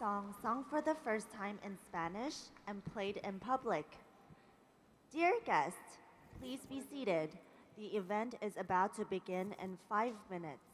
song sung for the first time in Spanish and played in public. Dear guests, please be seated. The event is about to begin in 5 minutes.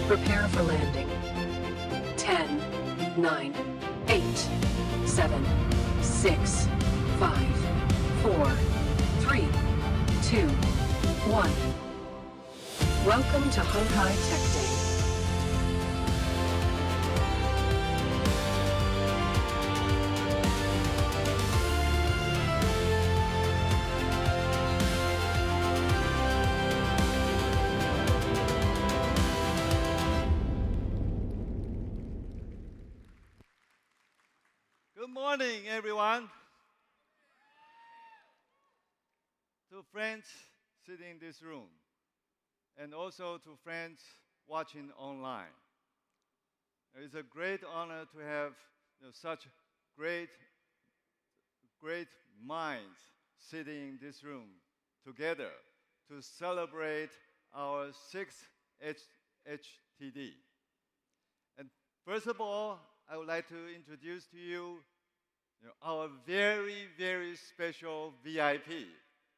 Prepare for landing. 10, 9, 8, 7, 6, 5, 4, 3, 2, 1. Welcome to Honghai Tech Day. morning, everyone. To friends sitting in this room, and also to friends watching online. It's a great honor to have such great minds sitting in this room together to celebrate our 6th HHTD. And first of all, I would like to introduce to you, our very, very special VIP,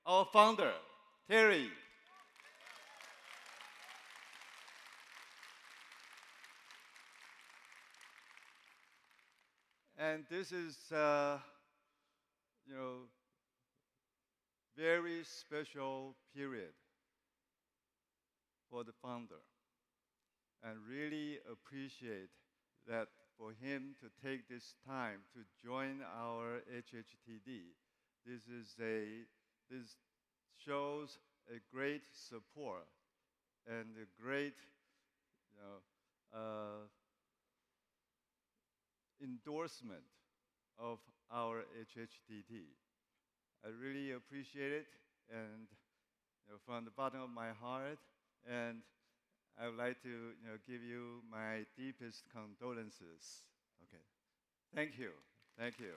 our founder, Terry. And this is, very special period for the founder, and really appreciate that for him to take this time to join our HHTD. This shows a great support and a great, endorsement of our HHTD. I really appreciate it, and from the bottom of my heart, and I would like to give you my deepest condolences. Okay, thank you, thank you.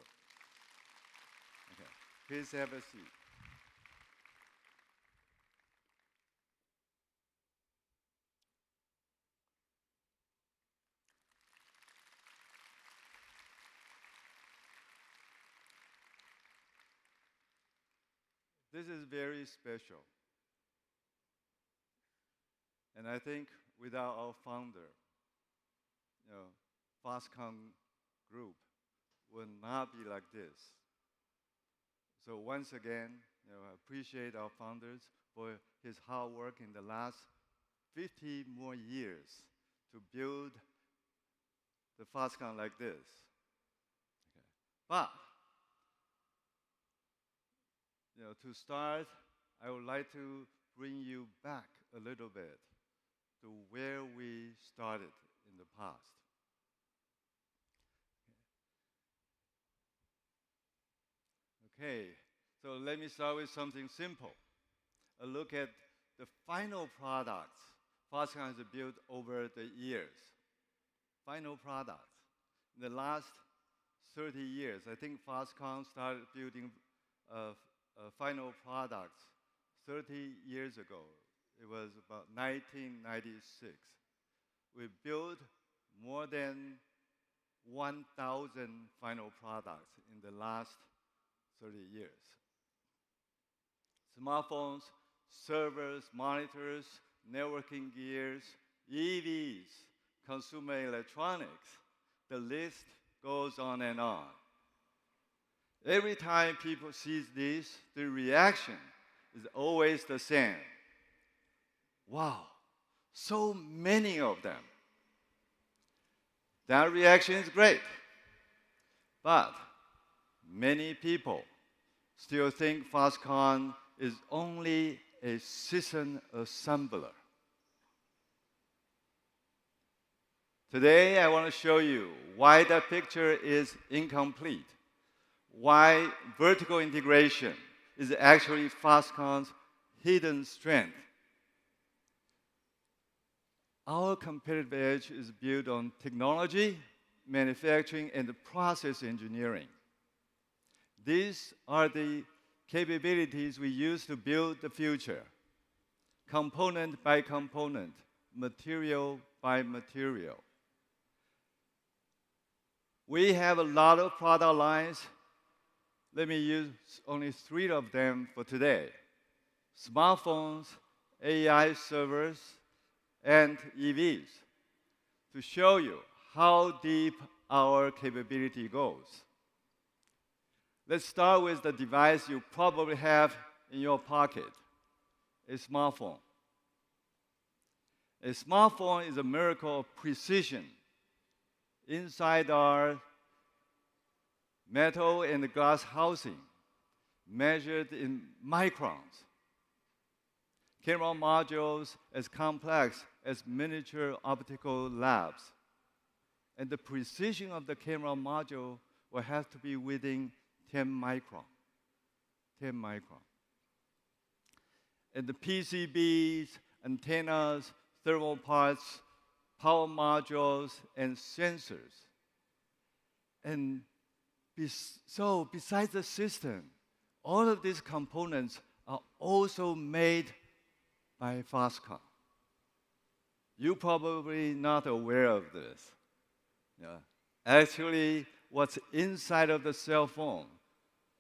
Okay, please have a seat. This is very special. And I think without our founder, Foxconn Group would not be like this. So once again, I appreciate our founders for his hard work in the last 50 more years to build the Foxconn like this. Okay. But to start, I would like to bring you back a little bit to where we started in the past. Okay, so let me start with something simple. A look at the final products Foxconn has built over the years. Final products. In the last 30 years, I think Foxconn started building final products 30 years ago. It was about 1996. We built more than 1,000 final products in the last 30 years. Smartphones, servers, monitors, networking gears, EVs, consumer electronics. The list goes on and on. Every time people see this, the reaction is always the same. Wow, so many of them. That reaction is great. But many people still think Foxconn is only a system assembler. Today, I want to show you why that picture is incomplete, why vertical integration is actually Foxconn's hidden strength. Our competitive edge is built on technology, manufacturing, and process engineering. These are the capabilities we use to build the future, component by component, material by material. We have a lot of product lines. Let me use only 3 of them for today: smartphones, AI servers, and EVs, to show you how deep our capability goes. Let's start with the device you probably have in your pocket, a smartphone. A smartphone is a miracle of precision. Inside are metal and glass housing, measured in microns. Camera modules as complex as miniature optical labs. And the precision of the camera module will have to be within 10 micron. 10 micron. And the PCBs, antennas, thermal parts, power modules, and sensors. And so besides the system, all of these components are also made by Foxconn. You're probably not aware of this. Yeah. Actually, what's inside of the cell phone,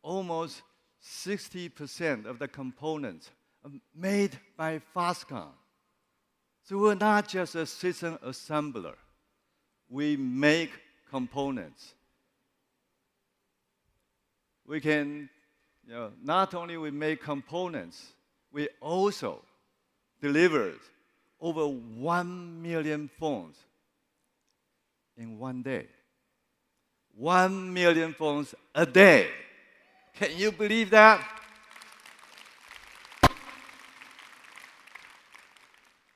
almost 60% of the components are made by Foxconn. So we're not just a system assembler. We make components. We can, not only we make components, we also delivered over 1 million phones in one day. 1 million phones a day. Can you believe that?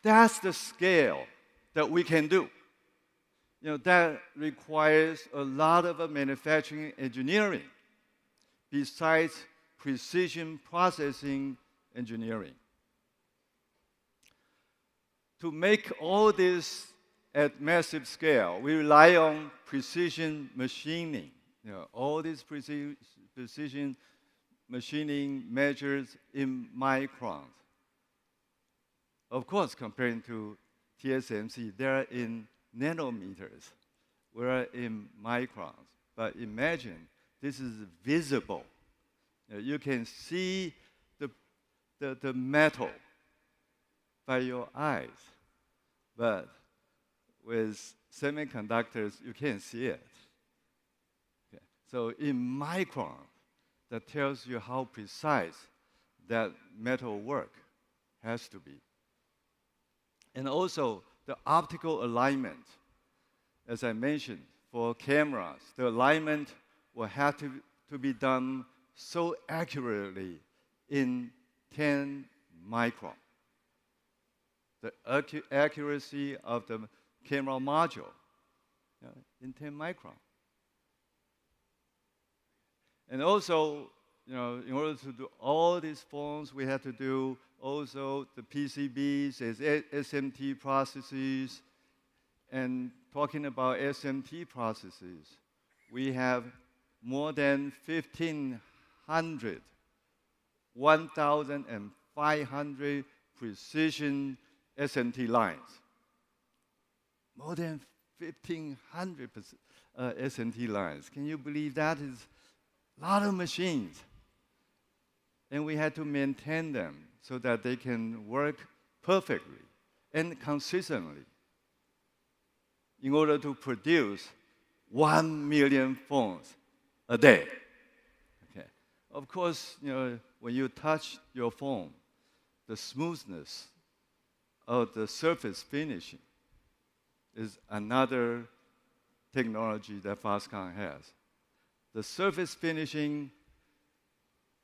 That's the scale that we can do. That requires a lot of manufacturing engineering besides precision processing engineering. To make all this at massive scale, we rely on precision machining. All these precision machining measures in microns. Of course, comparing to TSMC, they're in nanometers. We're in microns. But imagine this is visible. You can see the metal by your eyes. But with semiconductors, you can't see it. Okay. So in microns, that tells you how precise that metal work has to be. And also, the optical alignment. As I mentioned, for cameras, the alignment will have to be done so accurately in 10 micron. The accuracy of the camera module in 10 micron. And also, in order to do all these phones, we had to do also the PCBs as SMT processes. And talking about SMT processes, we have more than 1,500 precision SMT lines. More than 1,500 SMT lines. Can you believe that? Is a lot of machines. And we had to maintain them so that they can work perfectly and consistently in order to produce 1 million phones a day. Okay. Of course, when you touch your phone, the smoothness of the surface finishing is another technology that Foxconn has. The surface finishing,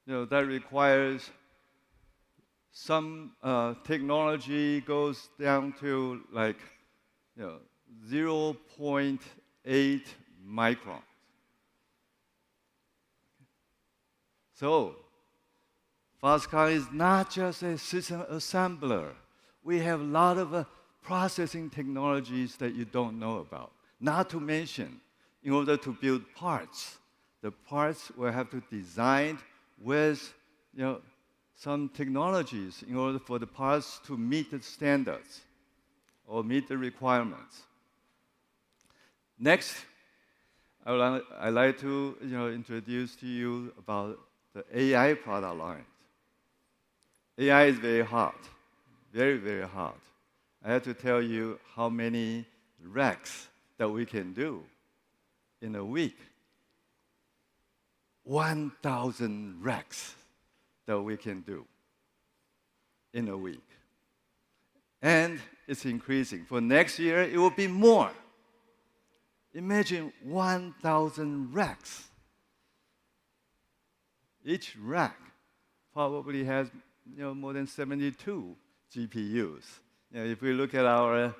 that requires some technology goes down to like, 0.8 microns. So, Foxconn is not just a system assembler. We have a lot of processing technologies that you don't know about. Not to mention, in order to build parts, the parts will have to design with some technologies in order for the parts to meet the standards or meet the requirements. Next, I'd like to introduce to you about the AI product line. AI is very hot, very, very hot. I have to tell you how many racks that we can do in a week. 1,000 racks that we can do in a week. And it's increasing. For next year, it will be more. Imagine 1,000 racks. Each rack probably has more than 72 GPUs. If we look at our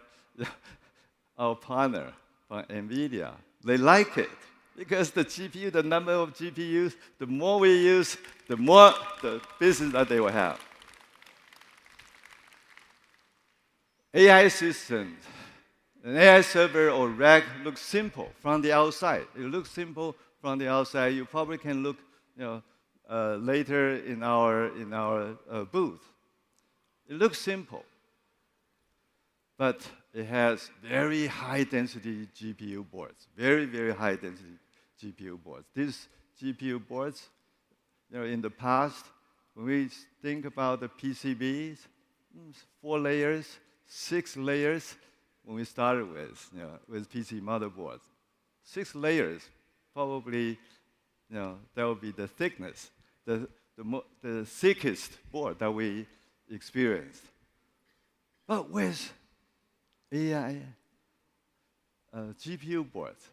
partner from NVIDIA, they like it. Because the GPU, the number of GPUs, the more we use, the more the business that they will have. AI systems, an AI server or rack looks simple from the outside. It looks simple from the outside. You probably can look, later in our booth. It looks simple, but it has very high density GPU boards. Very, very high density GPU boards. These GPU boards, in the past, when we think about the PCBs, 4 layers, 6 layers, when we started with PC motherboards. 6 layers, probably, that would be the thickness, the thickest board that we experienced. But with AI GPU boards,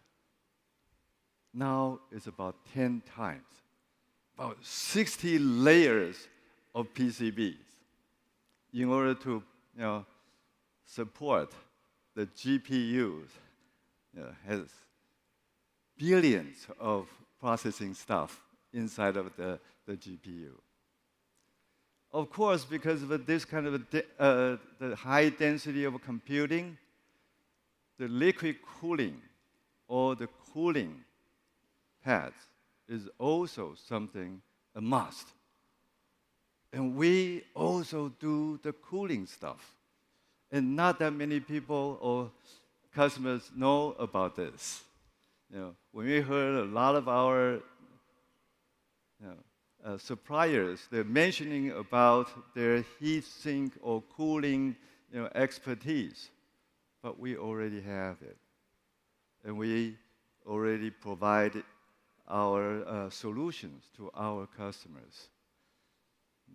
now it's about 10 times, about 60 layers of PCBs in order to support the GPUs. Has billions of processing stuff inside of the GPU. Of course, because of this kind of the high density of computing, the liquid cooling or the cooling pads is also something, a must. And we also do the cooling stuff. And not that many people or customers know about this. When we heard a lot of our suppliers, they're mentioning about their heat sink or cooling expertise, but we already have it. And we already provide our solutions to our customers.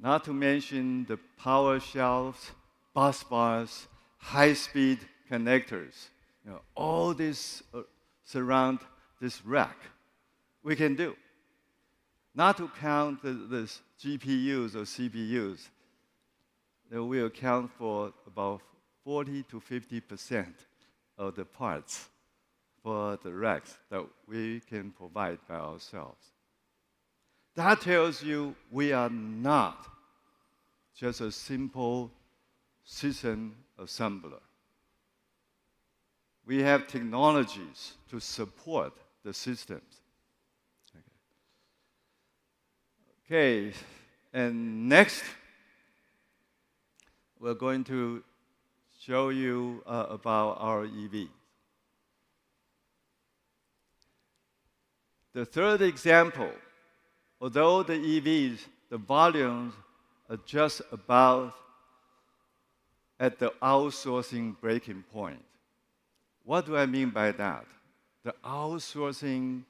Not to mention the power shelves, bus bars, high-speed connectors. All this surround this rack. We can do. Not to count the GPUs or CPUs, that will account for about 40 to 50% of the parts for the racks that we can provide by ourselves. That tells you we are not just a simple system assembler. We have technologies to support the systems. Okay, and next, we're going to show you about our EV. The third example, although the EVs, the volumes are just about at the outsourcing breaking point. What do I mean by that? The outsourcing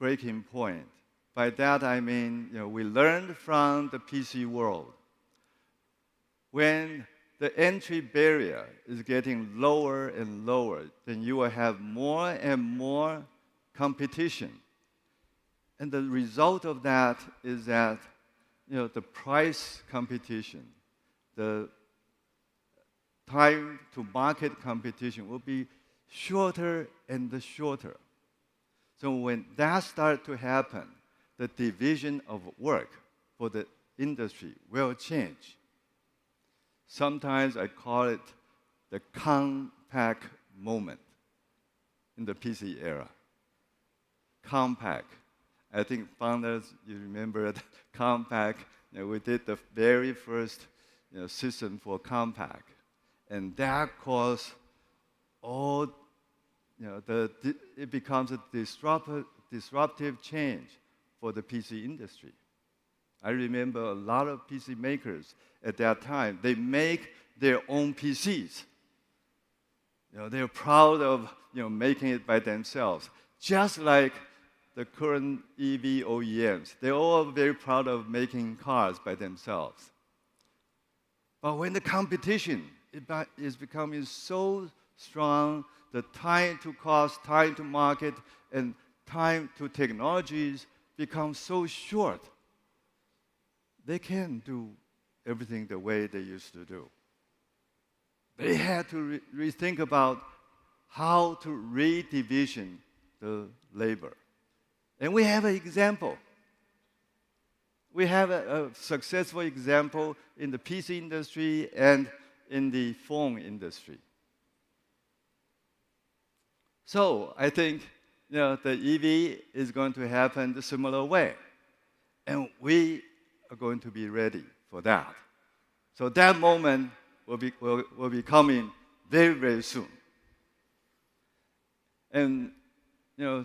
breaking point. By that I mean, we learned from the PC world. When the entry barrier is getting lower and lower, then you will have more and more competition. And the result of that is that, the price competition, the time to market competition will be shorter and shorter. So when that starts to happen, the division of work for the industry will change. Sometimes I call it the compact moment in the PC era. Compact. I think founders, you remember the compact. We did the very first system for compact. And that caused all, it becomes a disruptive change for the PC industry. I remember a lot of PC makers at that time, they make their own PCs. They're proud of making it by themselves. Just like the current EV OEMs, they're all very proud of making cars by themselves. But when the competition is becoming so strong, the time to cost, time to market, and time to technologies become so short, they can't do everything the way they used to do. They had to rethink about how to redivision the labor. And we have an example. We have a successful example in the PC industry and in the phone industry. So I think the EV is going to happen the similar way. And we are going to be ready for that. So that moment will be coming very, very soon. And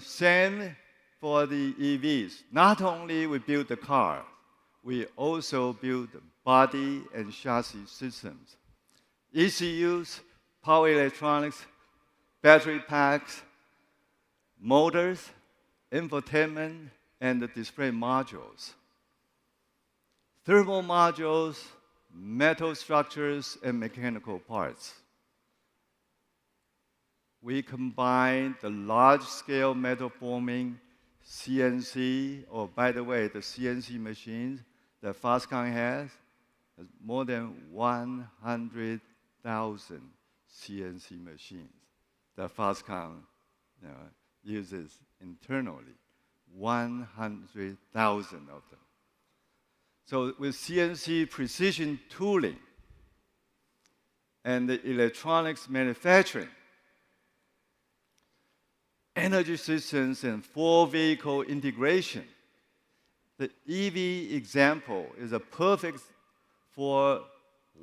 same for the EVs. Not only we build the car, we also build the body and chassis systems. ECUs, power electronics, battery packs, motors, infotainment, and the display modules. Thermal modules, metal structures, and mechanical parts. We combine the large-scale metal forming, CNC, or by the way, the CNC machines that Foxconn has more than 100,000 CNC machines that Foxconn uses internally. 100,000 of them. So with CNC precision tooling and the electronics manufacturing, energy systems, and full vehicle integration, the EV example is a perfect for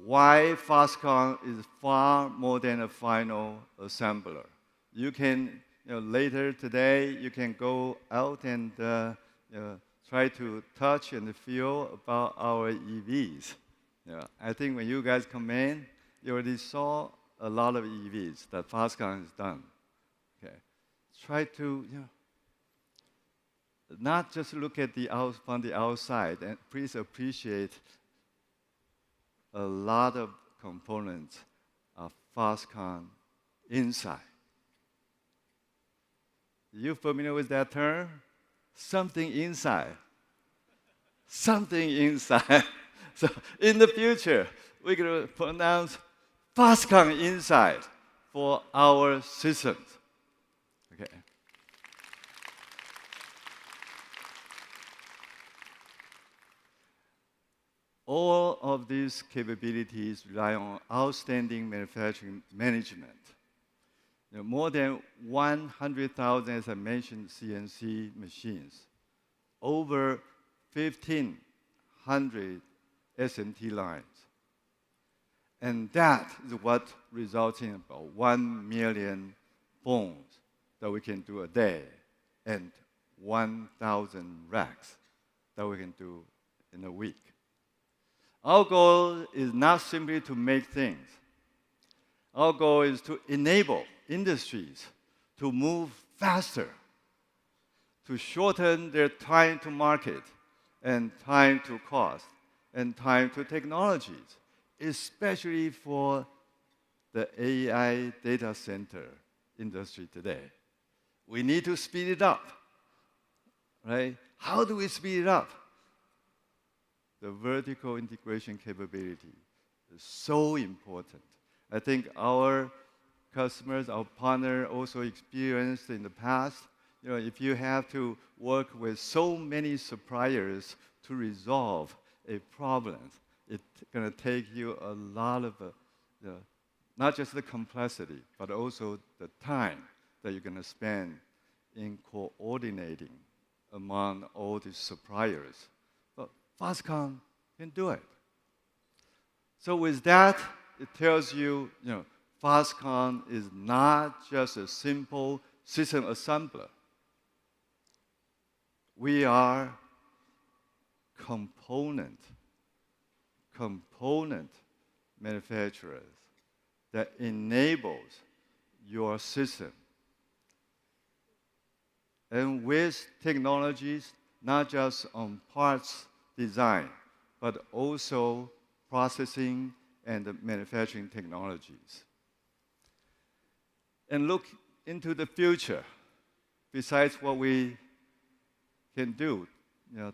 why Foxconn is far more than a final assembler. You can, later today, you can go out and try to touch and feel about our EVs. I think when you guys come in, you already saw a lot of EVs that Foxconn has done. Okay. Try to not just look at from the outside, and please appreciate a lot of components of Foxconn inside. You familiar with that term? Something inside. Something inside. So in the future, we're going to pronounce Foxconn inside for our systems. Okay. All of these capabilities rely on outstanding manufacturing management. More than 100,000, as I mentioned, CNC machines, over 1,500 SMT lines. And that is what results in about 1 million phones that we can do a day, and 1,000 racks that we can do in a week. Our goal is not simply to make things. Our goal is to enable industries to move faster, to shorten their time to market, and time to cost, and time to technologies, especially for the AI data center industry today. We need to speed it up, right? How do we speed it up? The vertical integration capability is so important. I think our customers, our partner also experienced in the past, if you have to work with so many suppliers to resolve a problem, it's going to take you a lot of, not just the complexity, but also the time that you're going to spend in coordinating among all these suppliers. But Foxconn can do it. So with that, it tells you, Foxconn is not just a simple system assembler. We are component manufacturers that enables your system. And with technologies, not just on parts design, but also processing and manufacturing technologies. And look into the future, besides what we can do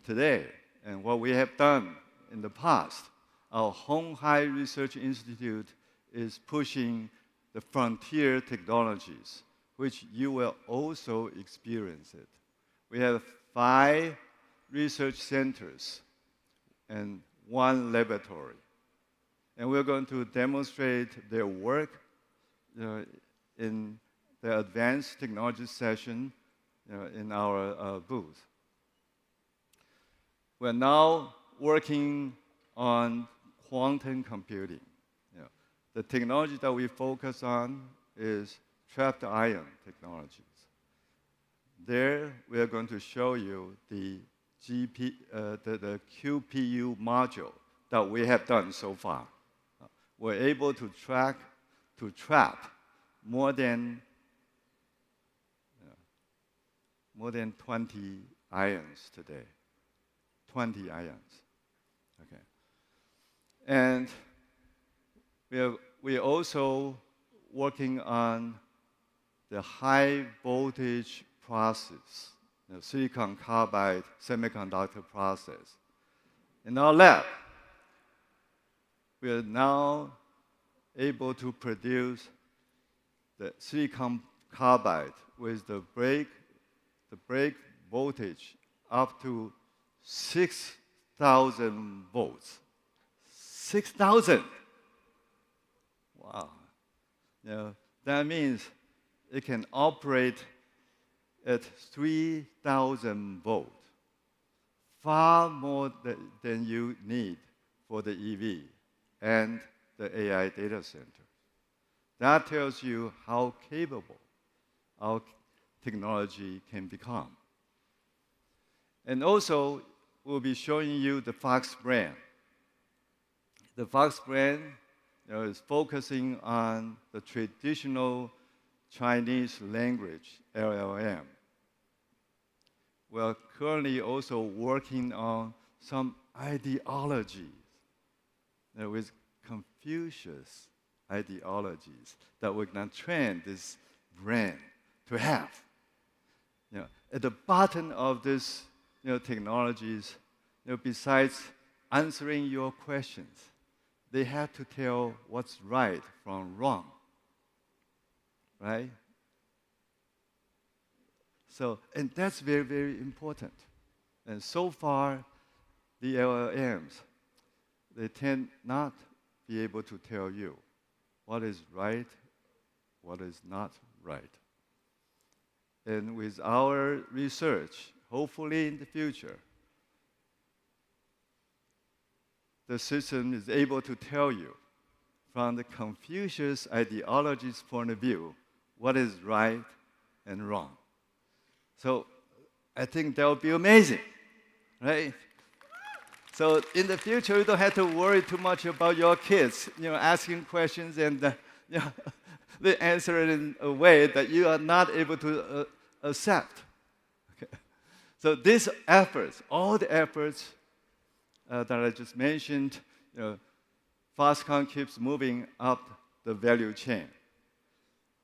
today and what we have done in the past. Our Honghai Research Institute is pushing the frontier technologies which you will also experience it. We have 5 research centers and 1 laboratory. And we're going to demonstrate their work in the advanced technology session in our booth. We're now working on quantum computing. The technology that we focus on is trapped ion technologies. There, we are going to show you the QPU module that we have done so far. We're able to trap more than 20 ions today. 20 ions. Okay. And we're also working on the high voltage process, the silicon carbide semiconductor process. In our lab, we are now able to produce the silicon carbide with the break voltage up to 6,000 volts. 6,000! Wow. That means it can operate at 3,000 volts, far more than you need for the EV and the AI data center. That tells you how capable our technology can become. And also, we'll be showing you the Fox brand. The Fox brand is focusing on the traditional Chinese language, LLM. We're currently also working on some ideologies with Confucius ideologies that we're going to train this brand to have. At the bottom of this technologies, besides answering your questions, they have to tell what's right from wrong, right? So, and that's very, very important. And so far, the LLMs, they tend not be able to tell you what is right, what is not right. And with our research, hopefully in the future, the system is able to tell you from the Confucius ideology's point of view what is right and wrong. So I think that would be amazing, right? So in the future, you don't have to worry too much about your kids, asking questions and they answer it in a way that you are not able to accept. Okay. So these efforts, all the efforts that I just mentioned, Foxconn keeps moving up the value chain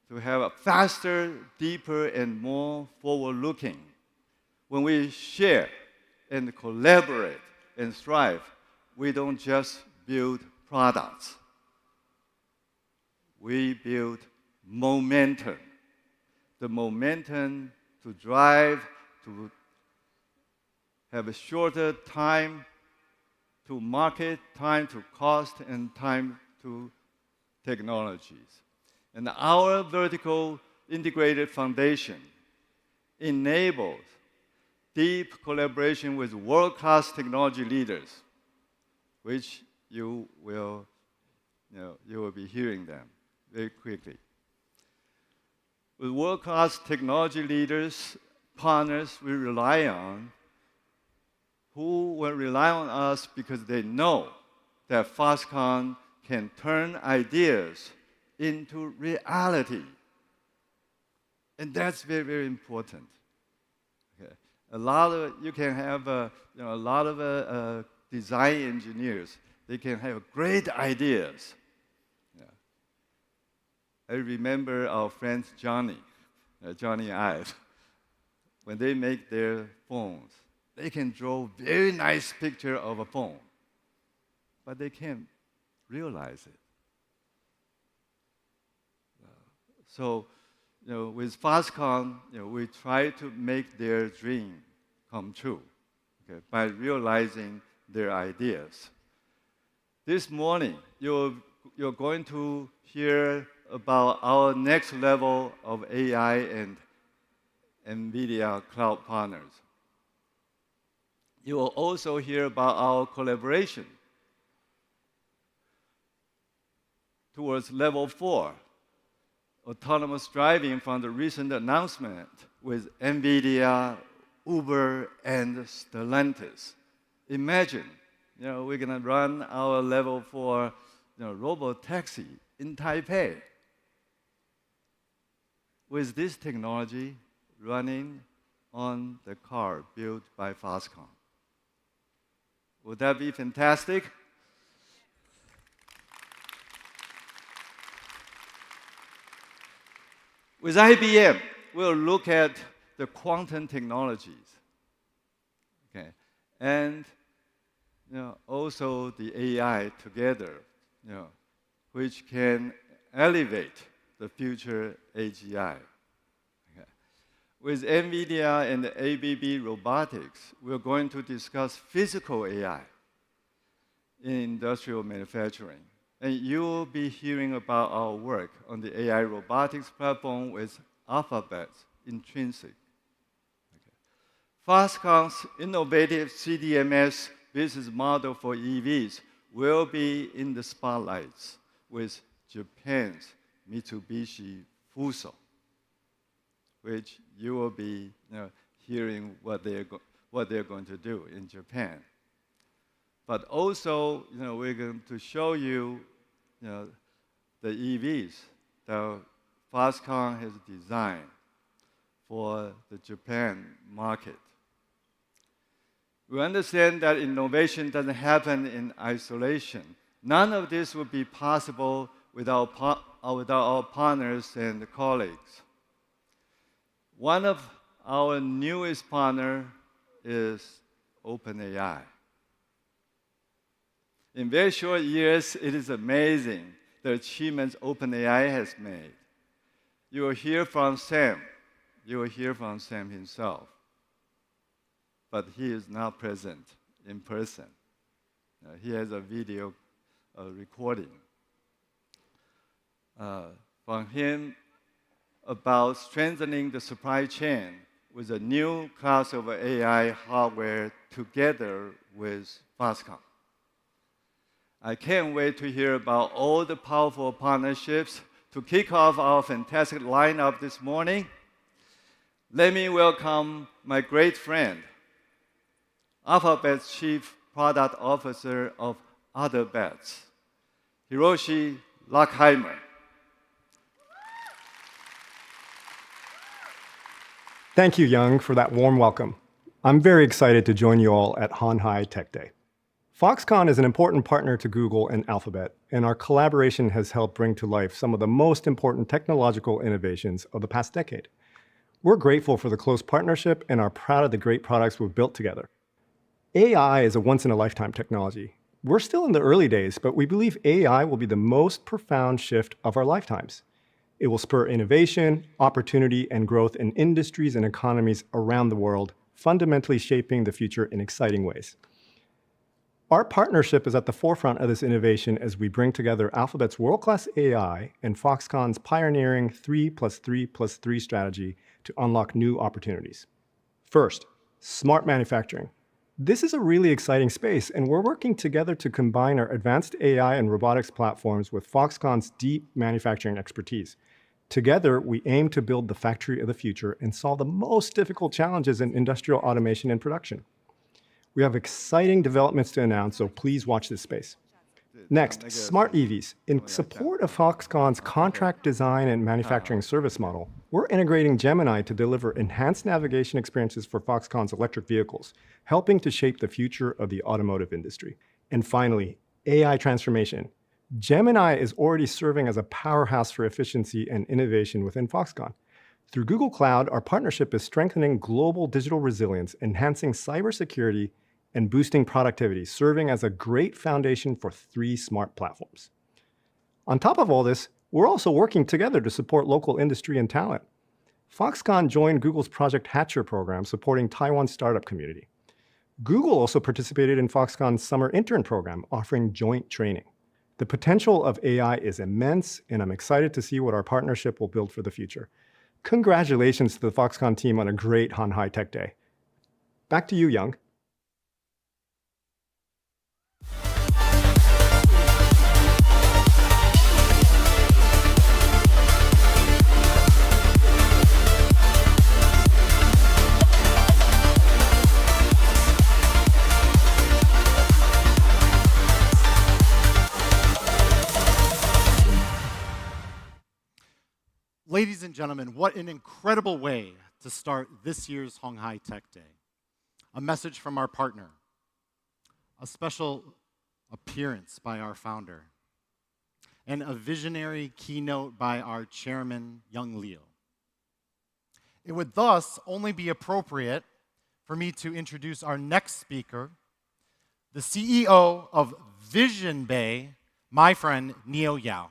to have a faster, deeper, and more forward-looking. When we share and collaborate and strive, we don't just build products. We build momentum. The momentum to drive, to have a shorter time to market, time to cost, and time to technologies. And our vertical integrated foundation enables deep collaboration with world-class technology leaders, which you will be hearing them very quickly. With world-class technology leaders, partners we rely on, who will rely on us because they know that Foxconn can turn ideas into reality. And that's very, very important. Okay. You can have a lot of design engineers. They can have great ideas. Yeah. I remember our friend Johnny Ive. When they make their phones, they can draw very nice picture of a phone, but they can't realize it. So with Foxconn, we try to make their dream come true, okay, by realizing their ideas. This morning, you're going to hear about our next level of AI and NVIDIA cloud partners. You will also hear about our collaboration towards level 4, autonomous driving from the recent announcement with NVIDIA, Uber, and Stellantis. Imagine, we're going to run our level 4 Robotaxi in Taipei with this technology running on the car built by Foxconn. Would that be fantastic? With IBM, we'll look at the quantum technologies, okay, and also the AI together, which can elevate the future AGI. Okay. With NVIDIA and ABB Robotics, we're going to discuss physical AI in industrial manufacturing. And you will be hearing about our work on the AI robotics platform with Alphabet's Intrinsic. Okay. Foxconn's innovative CDMS business model for EVs will be in the spotlights with Japan's Mitsubishi-FUSO, which you will be hearing what they're going to do in Japan. But also, we're going to show you, the EVs that Foxconn has designed for the Japan market. We understand that innovation doesn't happen in isolation. None of this would be possible without our partners and colleagues. One of our newest partners is OpenAI. In very short years, it is amazing the achievements OpenAI has made. You will hear from Sam. You will hear from Sam himself. But he is not present in person. He has a video recording from him about strengthening the supply chain with a new class of AI hardware together with Foxconn. I can't wait to hear about all the powerful partnerships to kick off our fantastic lineup this morning. Let me welcome my great friend, Alphabet's Chief Product Officer of Other Bets, Hiroshi Lockheimer. Thank you, Young, for that warm welcome. I'm very excited to join you all at Honhai Tech Day. Foxconn is an important partner to Google and Alphabet, and our collaboration has helped bring to life some of the most important technological innovations of the past decade. We're grateful for the close partnership and are proud of the great products we've built together. AI is a once-in-a-lifetime technology. We're still in the early days, but we believe AI will be the most profound shift of our lifetimes. It will spur innovation, opportunity, and growth in industries and economies around the world, fundamentally shaping the future in exciting ways. Our partnership is at the forefront of this innovation as we bring together Alphabet's world-class AI and Foxconn's pioneering 3+3+3 strategy to unlock new opportunities. First, smart manufacturing. This is a really exciting space, and we're working together to combine our advanced AI and robotics platforms with Foxconn's deep manufacturing expertise. Together, we aim to build the factory of the future and solve the most difficult challenges in industrial automation and production. We have exciting developments to announce, so please watch this space. Next, smart EVs. In support of Foxconn's contract design and manufacturing service model, we're integrating Gemini to deliver enhanced navigation experiences for Foxconn's electric vehicles, helping to shape the future of the automotive industry. And finally, AI transformation. Gemini is already serving as a powerhouse for efficiency and innovation within Foxconn. Through Google Cloud, our partnership is strengthening global digital resilience, enhancing cybersecurity, and boosting productivity, serving as a great foundation for 3 smart platforms. On top of all this, We're also working together to support local industry and talent. Foxconn joined Google's Project Hatcher program supporting Taiwan's startup community. Google also participated in Foxconn's summer intern program, offering joint training. The potential of AI is immense, and I'm excited to see what our partnership will build for the future. Congratulations to the Foxconn team on a great Hanhai Tech Day. Back to you, Young. Ladies and gentlemen, what an incredible way to start this year's Hanhai Tech Day. A message from our partner, a special appearance by our founder, and a visionary keynote by our chairman, Young Leo. It would thus only be appropriate for me to introduce our next speaker, the CEO of Visionbay, my friend, Neo Yao.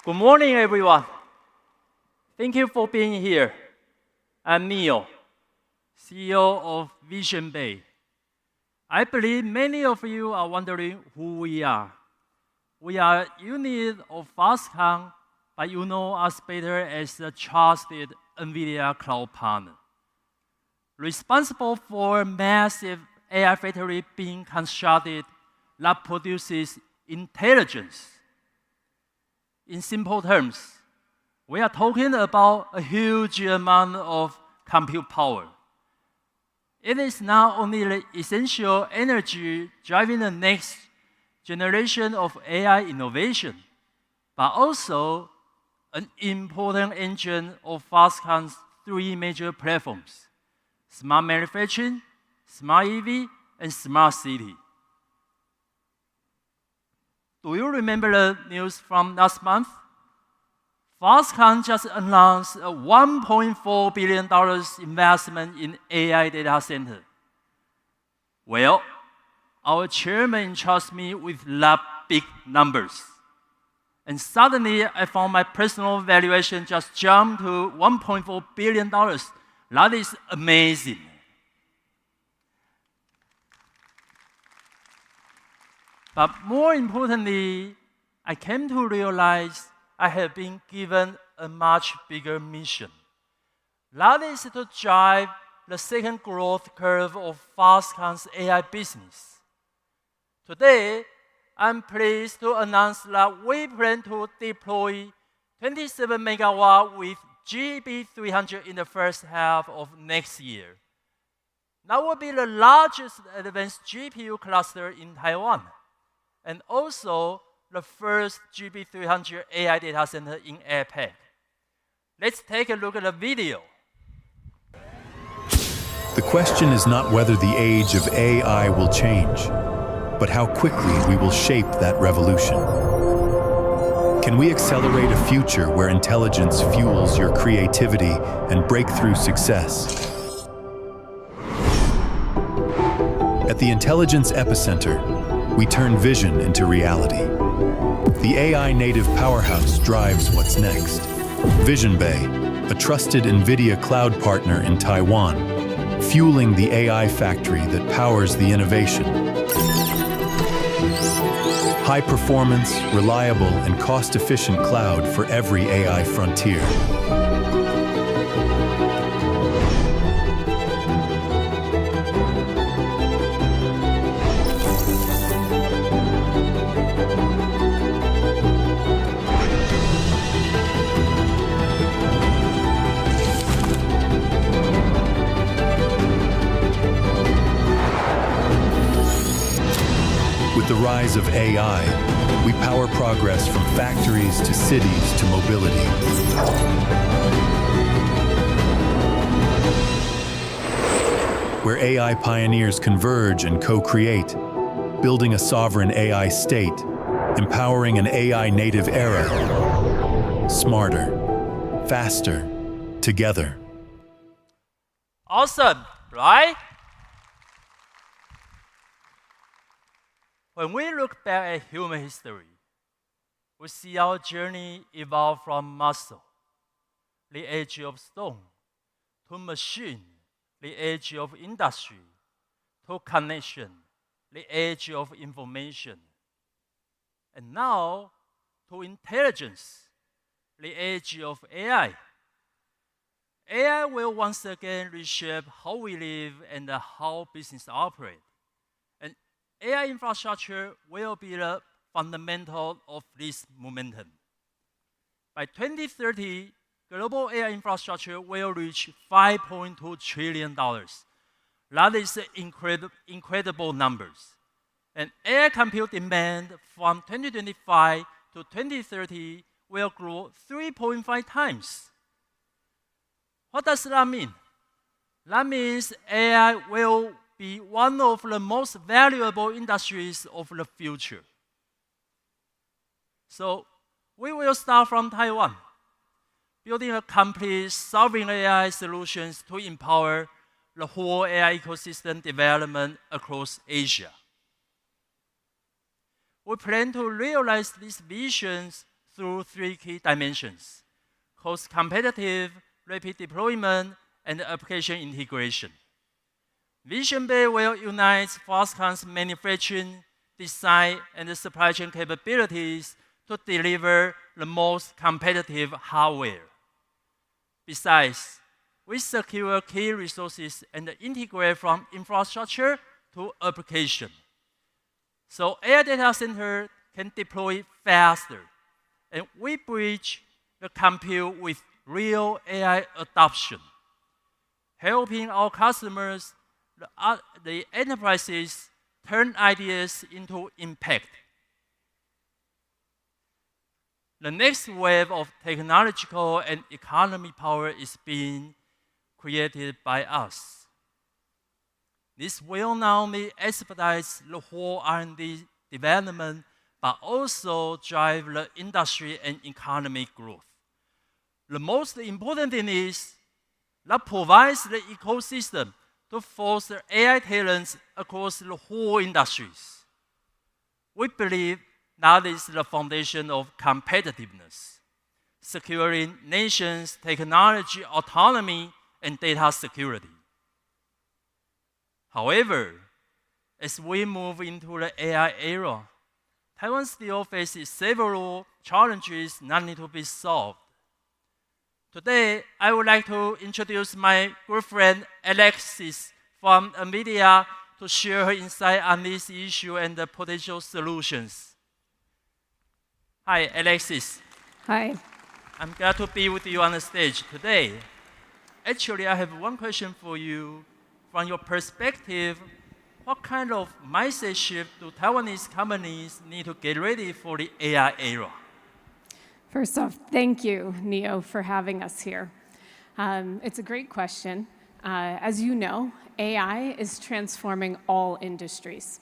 Good morning, everyone. Thank you for being here. I'm Neo, CEO of Visionbay. I believe many of you are wondering who we are. We are a unit of Foxconn, but you know us better as a trusted NVIDIA cloud partner. Responsible for a massive AI factory being constructed that produces intelligence. In simple terms, we are talking about a huge amount of compute power. It is not only the essential energy driving the next generation of AI innovation, but also an important engine of Foxconn's three major platforms: smart manufacturing, smart EV, and smart city. Do you remember the news from last month? Foxconn just announced a $1.4 billion investment in AI data center. Well, our chairman entrusted me with that big numbers. And suddenly, I found my personal valuation just jumped to $1.4 billion. That is amazing. But more importantly, I came to realize I have been given a much bigger mission. That is to drive the second growth curve of Foxconn's AI business. Today, I'm pleased to announce that we plan to deploy 27 megawatt with GB300 in the first half of next year. That will be the largest advanced GPU cluster in Taiwan, and also the first GB300 AI data center in APAC. Let's take a look at the video. The question is not whether the age of AI will change, but how quickly we will shape that revolution. Can we accelerate a future where intelligence fuels your creativity and breakthrough success? At the intelligence epicenter, we turn vision into reality. The AI-native powerhouse drives what's next. Visionbay, a trusted NVIDIA cloud partner in Taiwan, fueling the AI factory that powers the innovation. High performance, reliable, and cost-efficient cloud for every AI frontier. With the rise of AI, we power progress from factories to cities to mobility. Where AI pioneers converge and co-create, building a sovereign AI state, empowering an AI-native era. Smarter, faster, together. Awesome, right? When we look back at human history, we see our journey evolve from muscle, the age of stone, to machine, the age of industry, to connection, the age of information, and now to intelligence, the age of AI. AI will once again reshape how we live and how business operate. And AI infrastructure will be the fundamental of this momentum. By 2030, global AI infrastructure will reach $5.2 trillion. That is incredible numbers. And AI compute demand from 2025 to 2030 will grow 3.5 times. What does that mean? That means AI will be one of the most valuable industries of the future. So we will start from Taiwan, building a complete sovereign AI solutions to empower the whole AI ecosystem development across Asia. We plan to realize these visions through 3 key dimensions: cost-competitive, rapid deployment, and application integration. Visionbay will unite Foxconn's manufacturing, design, and supply chain capabilities to deliver the most competitive hardware. Besides, we secure key resources and integrate from infrastructure to application. So AI data center can deploy faster, and we bridge the compute with real AI adoption, helping our customers, the enterprises, turn ideas into impact. The next wave of technological and economic power is being created by us. This will not only expedite the whole R&D development, but also drive the industry and economic growth. The most important thing is that provides the ecosystem to foster AI talents across the whole industries. We believe that is the foundation of competitiveness, securing nations' technology autonomy and data security. However, as we move into the AI era, Taiwan still faces several challenges that need to be solved. Today, I would like to introduce my good friend Alexis from NVIDIA to share her insight on this issue and the potential solutions. Hi, Alexis. Hi. I'm glad to be with you on the stage today. Actually, I have one question for you. From your perspective, what kind of mindset shift do Taiwanese companies need to get ready for the AI era? First off, thank you, Neo, for having us here. It's a great question. As you know, AI is transforming all industries.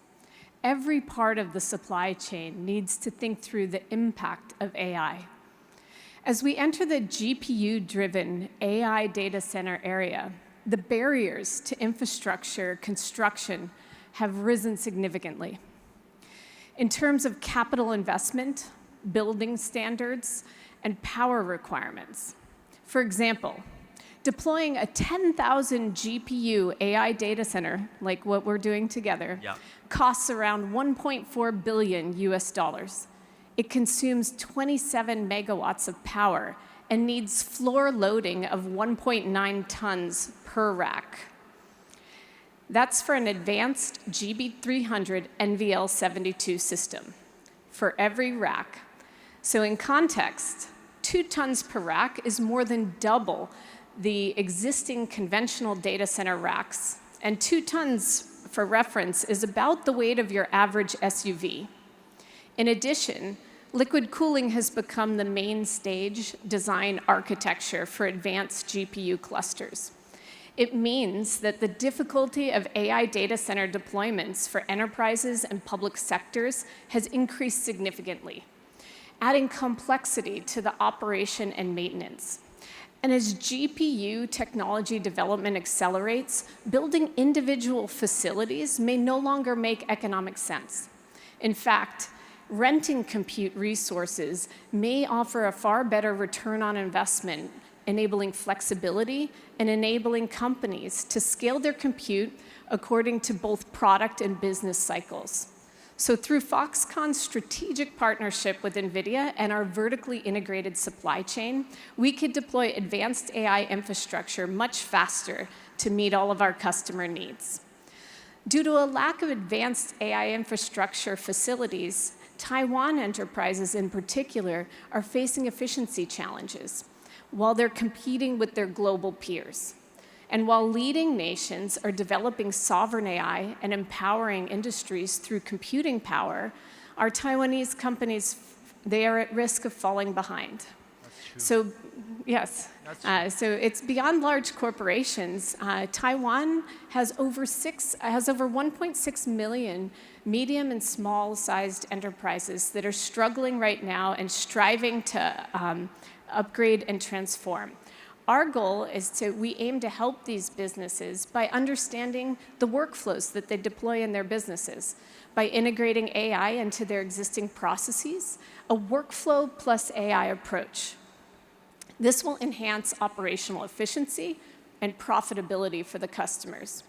Every part of the supply chain needs to think through the impact of AI. As we enter the GPU-driven AI data center area, the barriers to infrastructure construction have risen significantly. In terms of capital investment, building standards, and power requirements. For example, deploying a 10,000 GPU AI data center, like what we're doing together, costs around $1.4 billion US. It consumes 27 megawatts of power and needs floor loading of 1.9 tons per rack. That's for an advanced GB300 NVL72 system for every rack. So in context, 2 tons per rack is more than double the existing conventional data center racks, and 2 tons, for reference, is about the weight of your average SUV. In addition, liquid cooling has become the main stage design architecture for advanced GPU clusters. It means that the difficulty of AI data center deployments for enterprises and public sectors has increased significantly, adding complexity to the operation and maintenance. And as GPU technology development accelerates, building individual facilities may no longer make economic sense. In fact, renting compute resources may offer a far better return on investment, enabling flexibility and enabling companies to scale their compute according to both product and business cycles. So through Foxconn's strategic partnership with NVIDIA and our vertically integrated supply chain, we could deploy advanced AI infrastructure much faster to meet all of our customer needs. Due to a lack of advanced AI infrastructure facilities, Taiwan enterprises in particular are facing efficiency challenges while they're competing with their global peers. And while leading nations are developing sovereign AI and empowering industries through computing power, our Taiwanese companies, they are at risk of falling behind. So, yes, so it's beyond large corporations. Taiwan has over 1.6 million medium and small-sized enterprises that are struggling right now and striving to upgrade and transform. Our goal is we aim to help these businesses by understanding the workflows that they deploy in their businesses, by integrating AI into their existing processes, a workflow plus AI approach. This will enhance operational efficiency and profitability for the customers.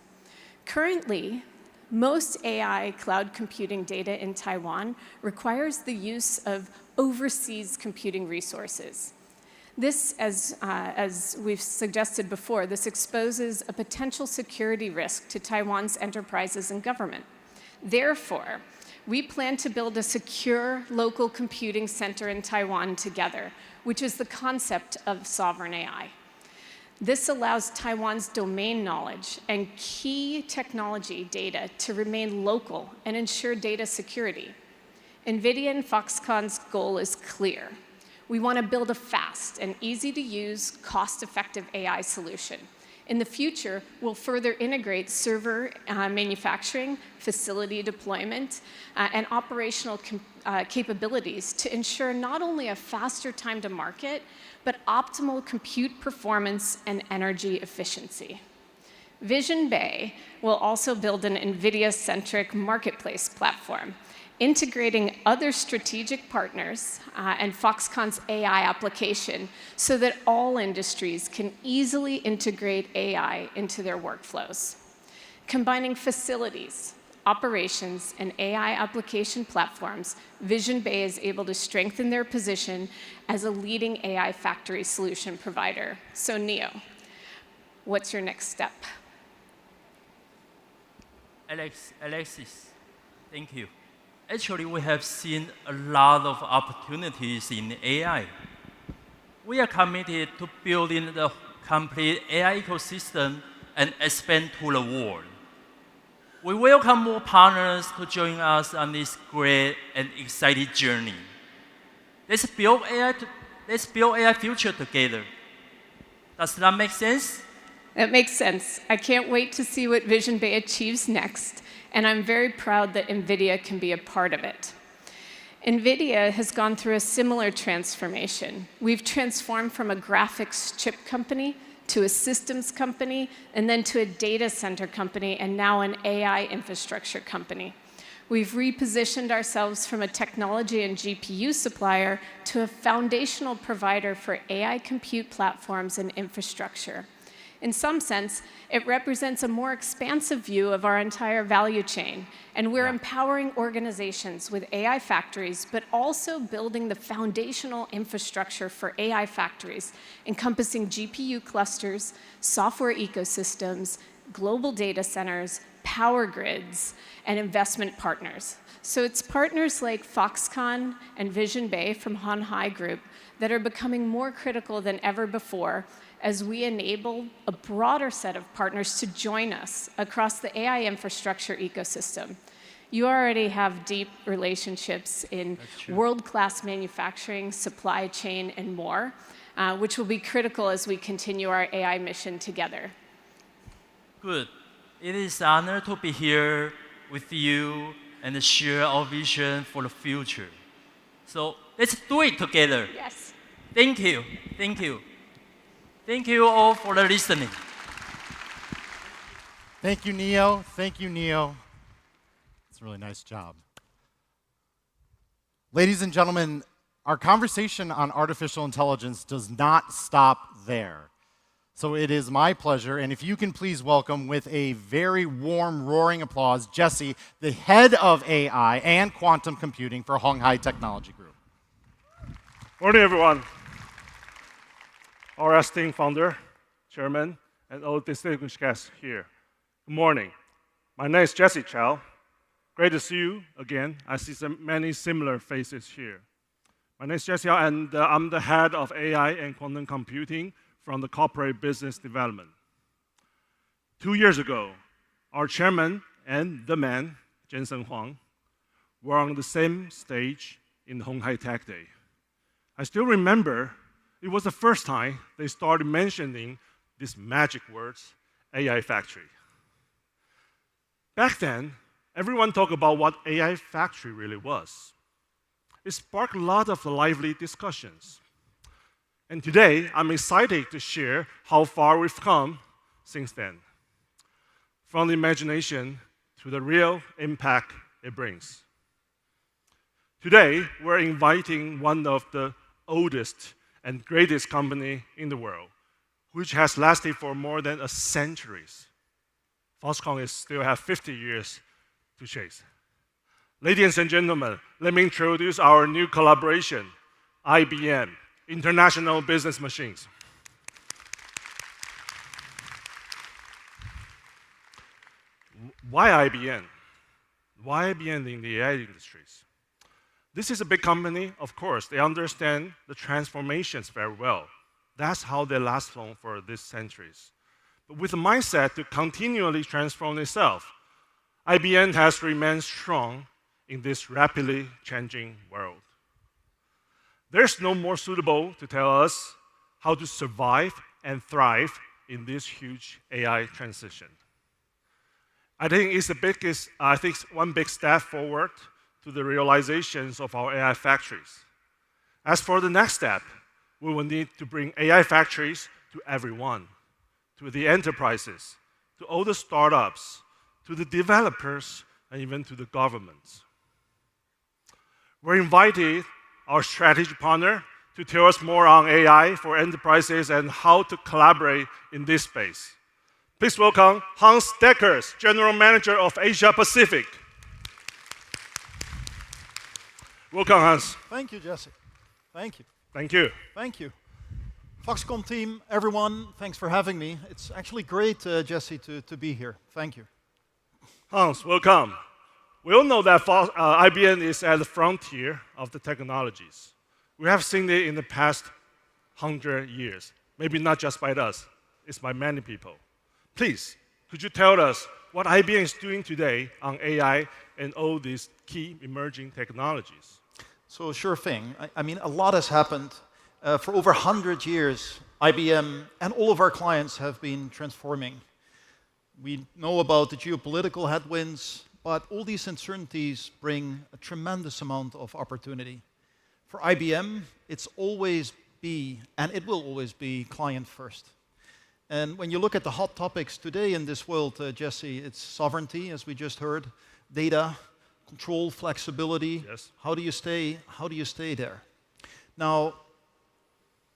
Currently, most AI cloud computing data in Taiwan requires the use of overseas computing resources. This, as we've suggested before, this exposes a potential security risk to Taiwan's enterprises and government. Therefore, we plan to build a secure local computing center in Taiwan together, which is the concept of sovereign AI. This allows Taiwan's domain knowledge and key technology data to remain local and ensure data security. NVIDIA and Foxconn's goal is clear. We want to build a fast and easy-to-use, cost-effective AI solution. In the future, we'll further integrate server manufacturing, facility deployment, and operational capabilities to ensure not only a faster time to market, but optimal compute performance and energy efficiency. Visionbay will also build an NVIDIA-centric marketplace platform, integrating other strategic partners and Foxconn's AI application so that all industries can easily integrate AI into their workflows. Combining facilities, operations, and AI application platforms, Visionbay is able to strengthen their position as a leading AI factory solution provider. So Neo, what's your next step? Alexis, thank you. Actually, we have seen a lot of opportunities in AI. We are committed to building the complete AI ecosystem and expand to the world. We welcome more partners to join us on this great and exciting journey. Let's build AI future together. Does that make sense? That makes sense. I can't wait to see what Visionbay achieves next, and I'm very proud that NVIDIA can be a part of it. NVIDIA has gone through a similar transformation. We've transformed from a graphics chip company to a systems company, and then to a data center company, and now an AI infrastructure company. We've repositioned ourselves from a technology and GPU supplier to a foundational provider for AI compute platforms and infrastructure. In some sense, it represents a more expansive view of our entire value chain, and we're empowering organizations with AI factories, but also building the foundational infrastructure for AI factories, encompassing GPU clusters, software ecosystems, global data centers, power grids, and investment partners. So it's partners like Foxconn and Visionbay from Hon Hai Group that are becoming more critical than ever before as we enable a broader set of partners to join us across the AI infrastructure ecosystem. You already have deep relationships in world-class manufacturing, supply chain, and more, which will be critical as we continue our AI mission together. Good. It is an honor to be here with you and share our vision for the future. So let's do it together. Yes. Thank you. Thank you. Thank you all for the listening. Thank you, Neo. Thank you, Neo. It's a really nice job. Ladies and gentlemen, our conversation on artificial intelligence does not stop there. So it is my pleasure, and if you can please welcome with a very warm, roaring applause, Jesse, the head of AI and quantum computing for Honghai Technology Group. Morning, everyone. Our esteemed founder, chairman, and all distinguished guests here. Good morning. My name is Jesse Chow. Great to see you again. I see many similar faces here. My name is Jesse Chow, and I'm the head of AI and quantum computing from the corporate business development. 2 years ago, our chairman and the man, Jensen Huang, were on the same stage in Honghai Tech Day. I still remember it was the first time they started mentioning these magic words, AI factory. Back then, everyone talked about what AI factory really was. It sparked a lot of lively discussions. And today, I'm excited to share how far we've come since then, from the imagination to the real impact it brings. Today, we're inviting one of the oldest and greatest company in the world, which has lasted for more than a century. Foxconn still have 50 years to chase. Ladies and gentlemen, let me introduce our new collaboration, IBM, International Business Machines. Why IBM? Why IBM in the AI industries? This is a big company, of course. They understand the transformations very well. That's how they last long for these centuries. But with a mindset to continually transform itself, IBM has remained strong in this rapidly changing world. There's no more suitable to tell us how to survive and thrive in this huge AI transition. I think it's one big step forward to the realizations of our AI factories. As for the next step, we will need to bring AI factories to everyone, to the enterprises, to all the startups, to the developers, and even to the governments. We're invited our strategic partner to tell us more on AI for enterprises and how to collaborate in this space. Please welcome Hans Deckers, General Manager of Asia Pacific. Welcome, Hans. Thank you, Jesse. Thank you. Thank you. Thank you. Foxconn team, everyone, thanks for having me. It's actually great, Jesse, to be here. Thank you. Hans, welcome. We all know that IBM is at the frontier of the technologies. We have seen it in the past 100 years. Maybe not just by us, it's by many people. Please, could you tell us what IBM is doing today on AI and all these key emerging technologies? So sure thing. I mean, a lot has happened. For over 100 years, IBM and all of our clients have been transforming. We know about the geopolitical headwinds, but all these uncertainties bring a tremendous amount of opportunity. For IBM, it's always be, and it will always be, client first. And when you look at the hot topics today in this world, Jesse, it's sovereignty, as we just heard, data, control, flexibility. Yes. How do you stay there? Now,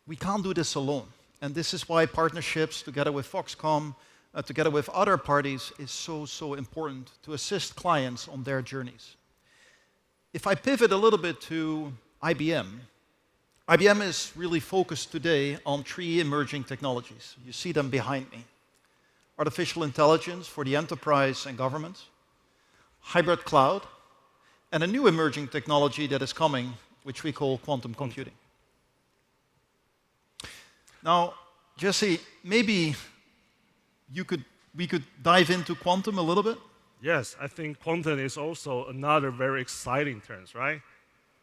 we can't do this alone. And this is why partnerships together with Foxconn, together with other parties, is so important to assist clients on their journeys. If I pivot a little bit to IBM, IBM is really focused today on 3 emerging technologies. You see them behind me. Artificial intelligence for the enterprise and government, hybrid cloud, and a new emerging technology that is coming, which we call quantum computing. Now, Jesse, maybe we could dive into quantum a little bit? Yes, I think quantum is also another very exciting term, right?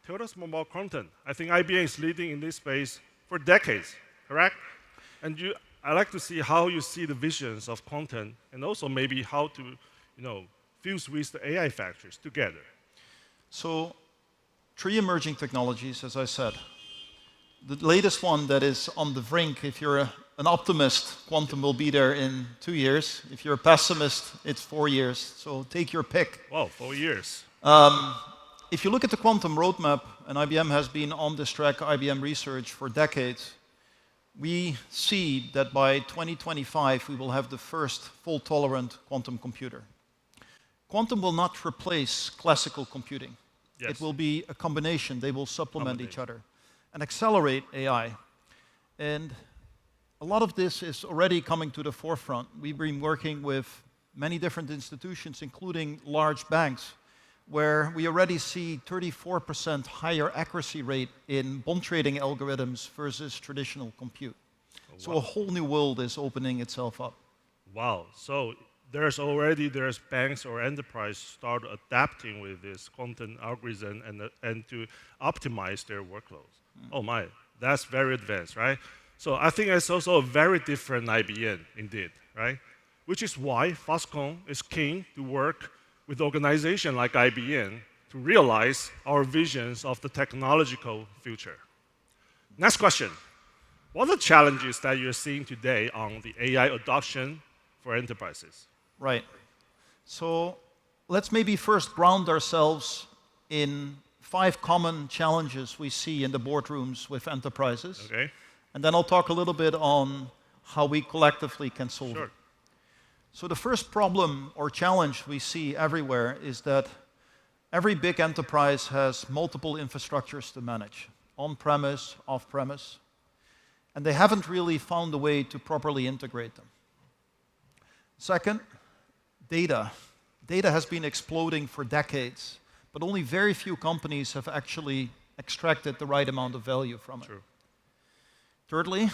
Tell us more about quantum. I think IBM is leading in this space for decades, correct? And I'd like to see how you see the visions of quantum and also maybe how to, fuse with the AI factories together. So, 3 emerging technologies, as I said. The latest one that is on the brink, if you're an optimist, quantum will be there in 2 years. If you're a pessimist, it's 4 years. So take your pick. Wow, 4 years. if you look at the quantum roadmap, and IBM has been on this track, IBM Research, for decades, we see that by 2025 we will have the first fault-tolerant quantum computer. Quantum will not replace classical computing. Yes. It will be a combination. They will supplement each other and accelerate AI. And a lot of this is already coming to the forefront. We've been working with many different institutions, including large banks, where we already see 34% higher accuracy rate in bond trading algorithms versus traditional compute. Oh, wow. So a whole new world is opening itself up. Wow. So there's banks or enterprise start adapting with this quantum algorithm and to optimize their workloads. Oh my, that's very advanced, right? So I think it's also a very different IBM indeed, right? Which is why Foxconn is keen to work with organizations like IBM to realize our visions of the technological future. Next question. What are the challenges that you're seeing today on the AI adoption for enterprises? Right. So let's maybe first ground ourselves in 5 common challenges we see in the boardrooms with enterprises. Okay. And then I'll talk a little bit on how we collectively can solve it. So the first problem or challenge we see everywhere is that every big enterprise has multiple infrastructures to manage, on-premise, off-premise, and they haven't really found a way to properly integrate them. Second, data. Data has been exploding for decades, but only very few companies have actually extracted the right amount of value from it. True. Thirdly,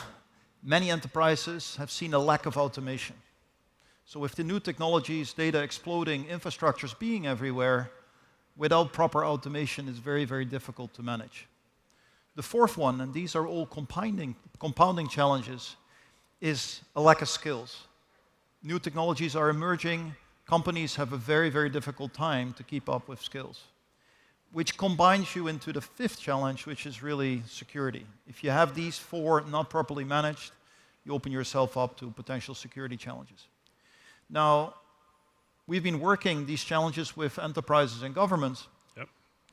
many enterprises have seen a lack of automation. So with the new technologies, data exploding, infrastructures being everywhere, without proper automation, it's very, very difficult to manage. The fourth one, and these are all compounding challenges, is a lack of skills. New technologies are emerging. Companies have a very, very difficult time to keep up with skills, which combines you into the fifth challenge, which is really security. If you have these 4 not properly managed, you open yourself up to potential security challenges. Now, we've been working these challenges with enterprises and governments,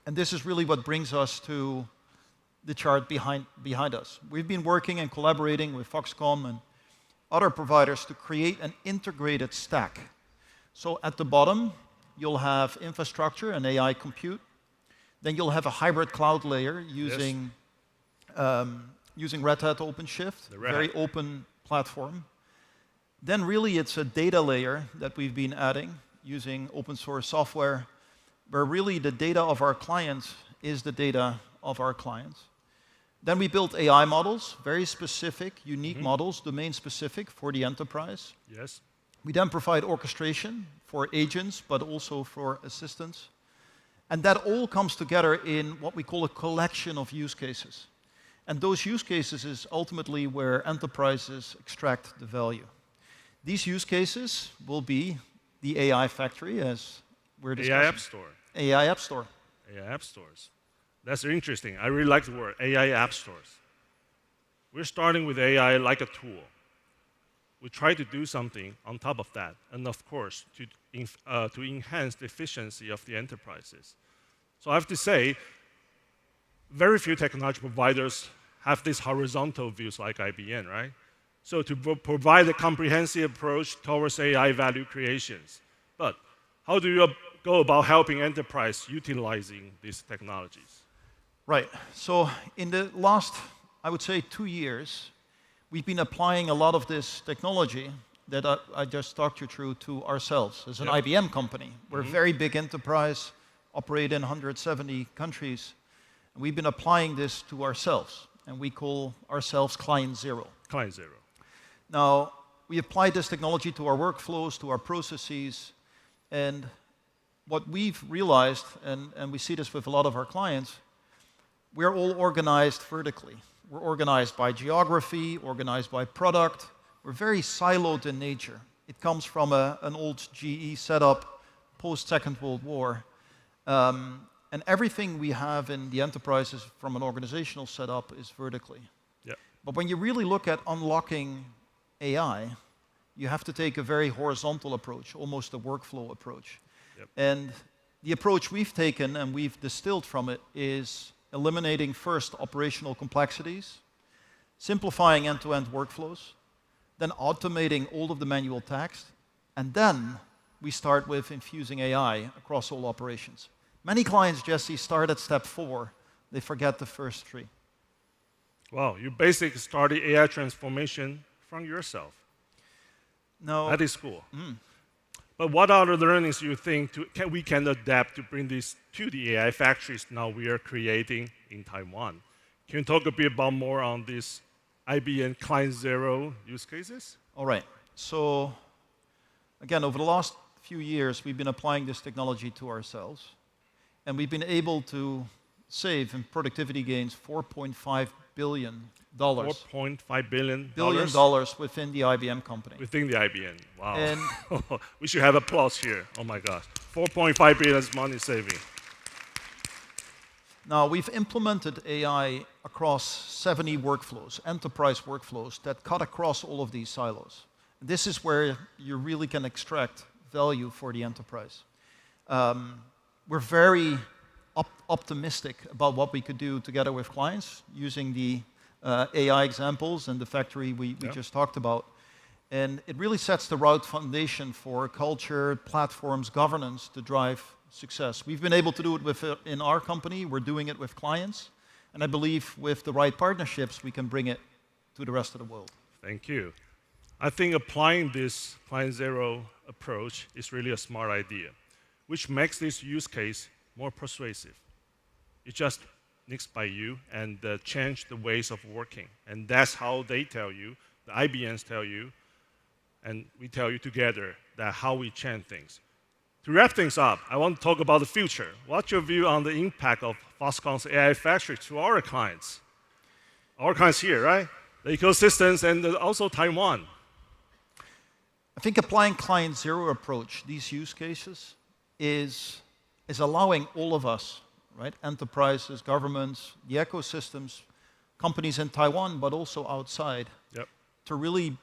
and this is really what brings us to the chart behind us. We've been working and collaborating with Foxconn and other providers to create an integrated stack. So at the bottom, you'll have infrastructure and AI compute. Then you'll have a hybrid cloud layer using Red Hat OpenShift, a very open platform. Then really it's a data layer that we've been adding using open source software, where really the data of our clients is the data of our clients. Then we built AI models, very specific, unique models, domain specific for the enterprise. Yes. We then provide orchestration for agents, but also for assistants. And that all comes together in what we call a collection of use cases. And those use cases is ultimately where enterprises extract the value. These use cases will be the AI factory, as we're discussing. AI App Store. AI App Store. AI App Stores. That's interesting. I really like the word, AI App Stores. We're starting with AI like a tool. We try to do something on top of that, and of course, to enhance the efficiency of the enterprises. So I have to say, very few technology providers have these horizontal views like IBM, right? So to provide a comprehensive approach towards AI value creations. But how do you go about helping enterprise utilizing these technologies? Right. So in the last, I would say, 2 years, we've been applying a lot of this technology that I just talked you through to ourselves as an IBM company. We're a very big enterprise, operate in 170 countries. And we've been applying this to ourselves, and we call ourselves Client Zero. Client Zero. Now, we apply this technology to our workflows, to our processes, and what we've realized, and we see this with a lot of our clients, we're all organized vertically. We're organized by geography, organized by product. We're very siloed in nature. It comes from an old GE setup post-Second World War. And everything we have in the enterprises from an organizational setup is vertically. Yep. But when you really look at unlocking AI, you have to take a very horizontal approach, almost a workflow approach. Yep. And the approach we've taken and we've distilled from it is eliminating first operational complexities, simplifying end-to-end workflows, then automating all of the manual tasks, and then we start with infusing AI across all operations. Many clients, Jesse, start at step 4. They forget the first 3. Wow, you basically started AI transformation from yourself. No. That is cool. But what are the learnings you think we can adapt to bring this to the AI factories now we are creating in Taiwan? Can you talk a bit about more on these IBM Client Zero use cases? All right. So again, over the last few years, we've been applying this technology to ourselves. And we've been able to save in productivity gains $4.5 billion. $4.5 billion? Billion dollars within the IBM company. Within the IBM, wow. And we should have applause here. Oh my gosh. 4.5 billion is money saving. Now, we've implemented AI across 70 workflows, enterprise workflows that cut across all of these silos. This is where you really can extract value for the enterprise. We're very optimistic about what we could do together with clients using the AI examples and the factory we just talked about. And it really sets the right foundation for culture, platforms, governance to drive success. We've been able to do it in our company. We're doing it with clients. And I believe with the right partnerships, we can bring it to the rest of the world. Thank you. I think applying this Client Zero approach is really a smart idea, which makes this use case more persuasive. It just needs by you and change the ways of working. And that's how they tell you, the IBMs tell you, and we tell you together that how we change things. To wrap things up, I want to talk about the future. What's your view on the impact of Foxconn's AI factory to our clients? Our clients here, right? The ecosystems and also Taiwan. I think applying Client Zero approach, these use cases, is allowing all of us, right? Enterprises, governments, the ecosystems, companies in Taiwan, but also outside, to really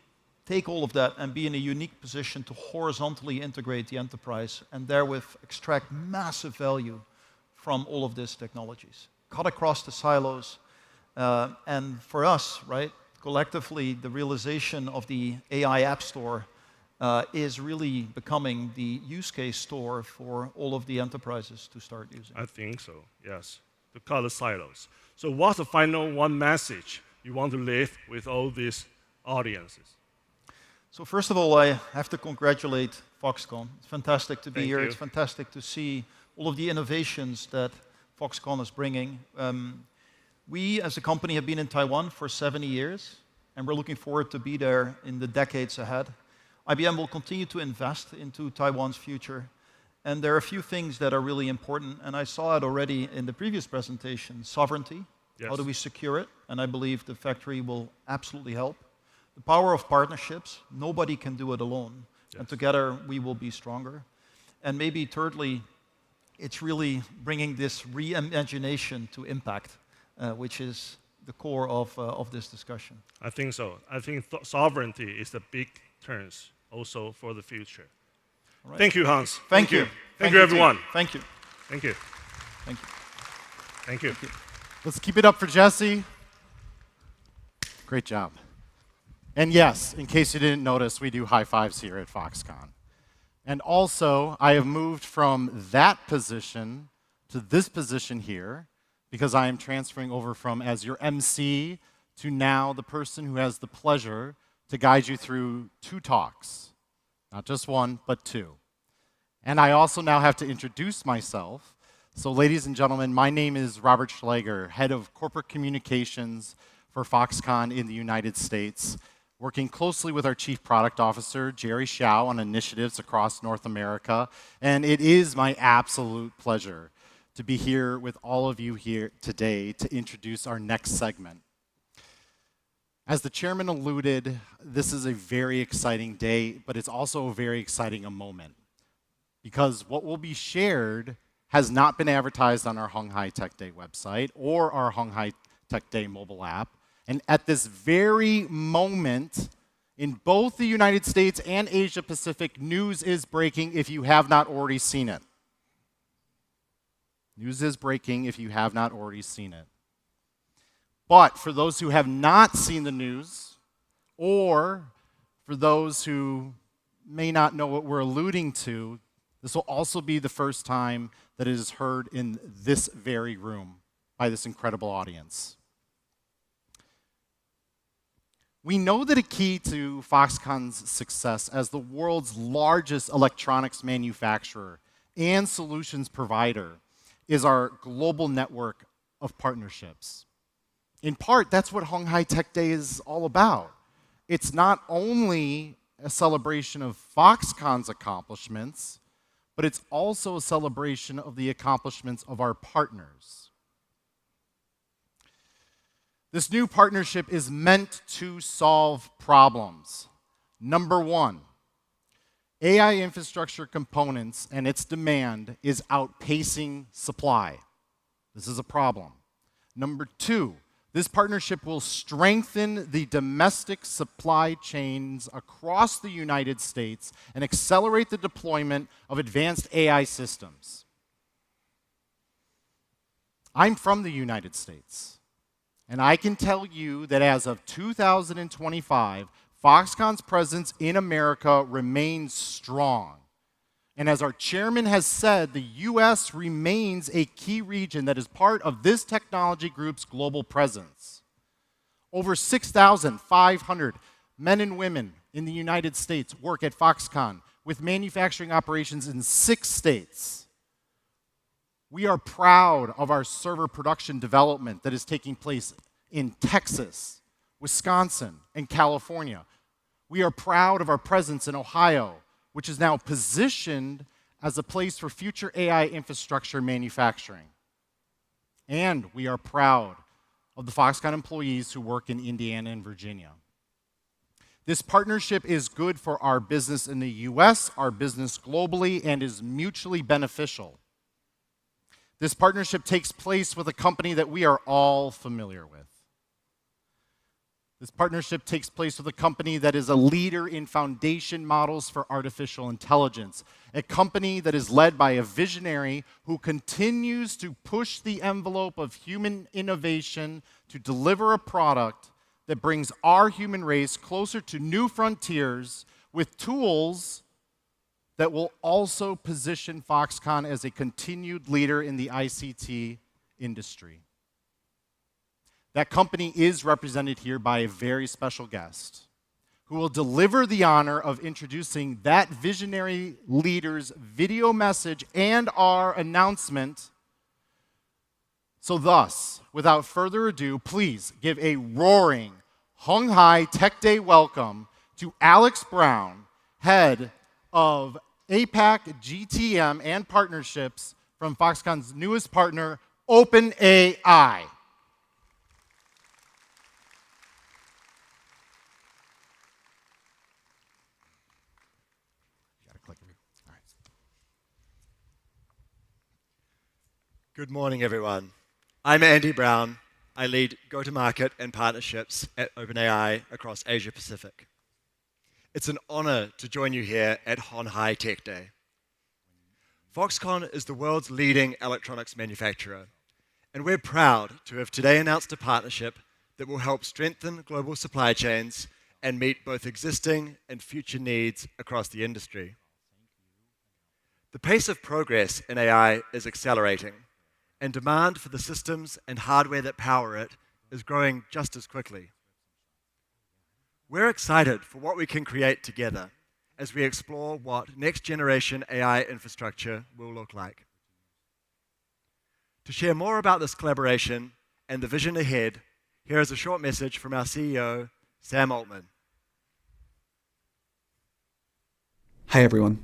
take all of that and be in a unique position to horizontally integrate the enterprise and therewith extract massive value from all of these technologies. Cut across the silos. And for us, right, collectively, the realization of the AI App Store is really becoming the use case store for all of the enterprises to start using. I think so, yes, to cut the silos. So what's the final one message you want to leave with all these audiences? So first of all, I have to congratulate Foxconn. It's fantastic to be here. You. It's fantastic to see all of the innovations that Foxconn is bringing. We, as a company, have been in Taiwan for 70 years, and we're looking forward to be there in the decades ahead. IBM will continue to invest into Taiwan's future. And there are a few things that are really important, and I saw it already in the previous presentation. Sovereignty, how do we secure it? And I believe the factory will absolutely help. The power of partnerships, nobody can do it alone. And together we will be stronger. And maybe thirdly, it's really bringing this reimagination to impact, which is the core of this discussion. I think so. I think sovereignty is the big turns also for the future. Right. Thank you, Hans. Thank you. Thank you, everyone. Thank you. Thank you. Thank you. Thank you. Thank you. Let's keep it up for Jesse. Great job. And yes, in case you didn't notice, we do high fives here at Foxconn. And also, I have moved from that position to this position here because I am transferring over from as your MC to now the person who has the pleasure to guide you through 2 talks. Not just 1, but 2. And I also now have to introduce myself. So ladies and gentlemen, my name is Robert Schlager, Head of Corporate Communications for Foxconn in the United States, working closely with our Chief Product Officer, Jerry Xiao, on initiatives across North America. And it is my absolute pleasure to be here with all of you here today to introduce our next segment. As the chairman alluded, this is a very exciting day, but it's also a very exciting moment because what will be shared has not been advertised on our Honghai Tech Day website or our Honghai Tech Day mobile app. And at this very moment, in both the United States and Asia Pacific, news is breaking if you have not already seen it. News is breaking if you have not already seen it. But for those who have not seen the news, or for those who may not know what we're alluding to, this will also be the first time that it is heard in this very room by this incredible audience. We know that a key to Foxconn's success as the world's largest electronics manufacturer and solutions provider is our global network of partnerships. In part, that's what Honghai Tech Day is all about. It's not only a celebration of Foxconn's accomplishments, but it's also a celebration of the accomplishments of our partners. This new partnership is meant to solve problems. Number one, AI infrastructure components and its demand is outpacing supply. This is a problem. Number two, this partnership will strengthen the domestic supply chains across the United States and accelerate the deployment of advanced AI systems. I'm from the United States, and I can tell you that as of 2025, Foxconn's presence in America remains strong. And as our chairman has said, the US remains a key region that is part of this technology group's global presence. Over 6,500 men and women in the United States work at Foxconn with manufacturing operations in 6 states. We are proud of our server production development that is taking place in Texas, Wisconsin, and California. We are proud of our presence in Ohio, which is now positioned as a place for future AI infrastructure manufacturing. And we are proud of the Foxconn employees who work in Indiana and Virginia. This partnership is good for our business in the US, our business globally, and is mutually beneficial. This partnership takes place with a company that we are all familiar with. This partnership takes place with a company that is a leader in foundation models for artificial intelligence, a company that is led by a visionary who continues to push the envelope of human innovation to deliver a product that brings our human race closer to new frontiers with tools that will also position Foxconn as a continued leader in the ICT industry. That company is represented here by a very special guest who will deliver the honor of introducing that visionary leader's video message and our announcement. So thus, without further ado, please give a roaring Honghai Tech Day welcome to Alex Brown, head of APAC, GTM, and partnerships from Foxconn's newest partner, OpenAI. Good morning, everyone. I'm Andy Brown. I lead go-to-market and partnerships at OpenAI across Asia Pacific. It's an honor to join you here at Honghai Tech Day. Foxconn is the world's leading electronics manufacturer, and we're proud to have today announced a partnership that will help strengthen global supply chains and meet both existing and future needs across the industry. The pace of progress in AI is accelerating, and demand for the systems and hardware that power it is growing just as quickly. We're excited for what we can create together as we explore what next-generation AI infrastructure will look like. To share more about this collaboration and the vision ahead, here is a short message from our CEO, Sam Altman. Hi, everyone.